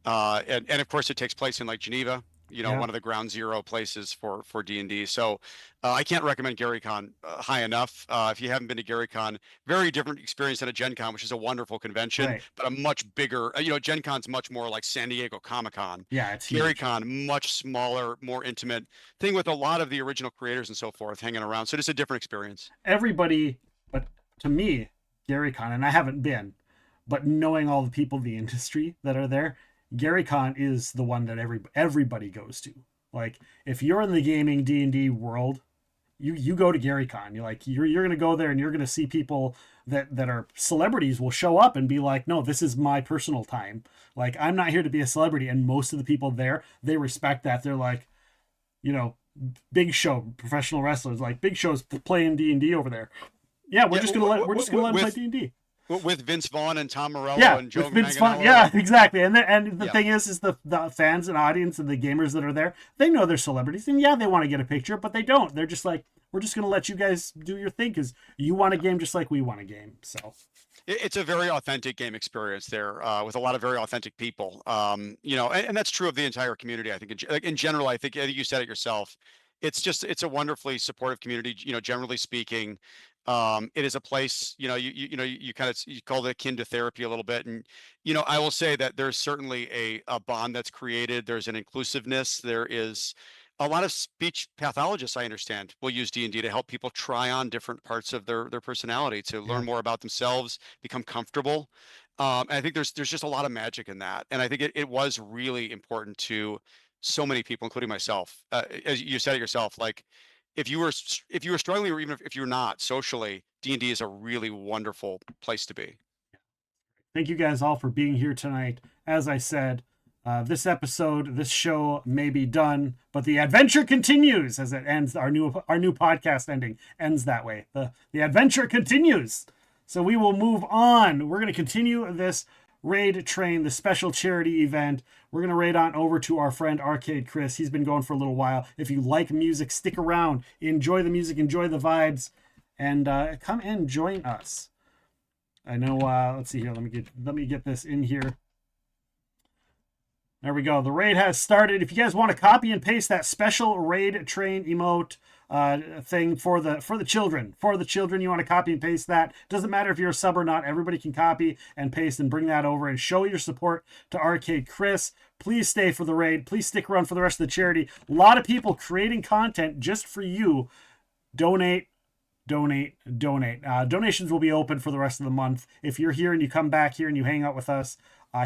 And of course, it takes place in like Geneva, one of the ground zero places for D&D. So I can't recommend Gary Con high enough. If you haven't been to Gary Con, very different experience than a Gen Con, which is a wonderful convention, but a much bigger, Gen Con's much more like San Diego Comic-Con. Yeah, it's Gary huge. Con, much smaller, more intimate thing with a lot of the original creators and so forth hanging around. So just a different experience. Everybody, but to me, Gary Con, and I haven't been, but knowing all the people in the industry that are there, Gary Con is the one that everybody goes to. Like, if you're in the gaming D&D world, you go to Gary Con. You're gonna go there and you're gonna see people that are celebrities will show up and be like, no, this is my personal time. Like, I'm not here to be a celebrity. And most of the people there, they respect that. They're like, Big Show, professional wrestlers, like Big Show's playing D&D over there. Yeah, we're just gonna let him play D&D. With Vince Vaughn and Tom Morello and Joe Vince Vaughn. Yeah, exactly. And the thing is the fans and audience and the gamers that are there, they know they're celebrities, and they want to get a picture, but they don't. They're just like, we're just going to let you guys do your thing because you want a game just like we want a game. So it's a very authentic game experience there, with a lot of very authentic people. And that's true of the entire community. I think in general, I think you said it yourself. It's a wonderfully supportive community. Generally speaking. It is a place, you call it akin to therapy a little bit. And, I will say that there's certainly a bond that's created. There's an inclusiveness. There is a lot of speech pathologists, I understand, will use D&D to help people try on different parts of their personality, to learn more about themselves, become comfortable. And I think there's just a lot of magic in that. And I think it was really important to so many people, including myself. As you said it yourself, like, if you were struggling, or even if you're not socially, D&D is a really wonderful place to be. Thank you guys all for being here tonight. As I said, this show may be done, but the adventure continues as it ends. Our new podcast ending ends that way. The adventure continues. So we will move on. We're going to continue this raid train, the special charity event. We're going to raid on over to our friend Arcade Chris. He's been going for a little while. If you like music, stick around, enjoy the music, enjoy the vibes, and come and join us. I know, let's see here. Let me get this in here. There we go. The raid has started. If you guys want to copy and paste that special raid train emote thing for the children. For the children, you want to copy and paste that. Doesn't matter if you're a sub or not. Everybody can copy and paste and bring that over and show your support to Arcade Chris. Please stay for the raid. Please stick around for the rest of the charity. A lot of people creating content just for you. Donate. Donations will be open for the rest of the month. If you're here and you come back here and you hang out with us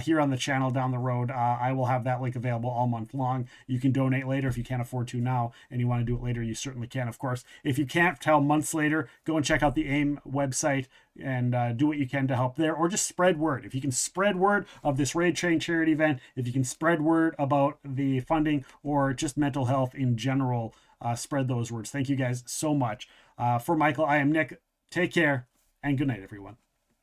here on the channel down the road, I will have that link available all month long. You can donate later if you can't afford to now and you want to do it later. You certainly can, of course. If you can't tell months later, go and check out the AIM website and do what you can to help there, or just spread word. If you can spread word of this Raid Train charity event, if you can spread word about the funding or just mental health in general, spread those words. Thank you guys so much. For Michael, I am Nick. Take care and good night, everyone.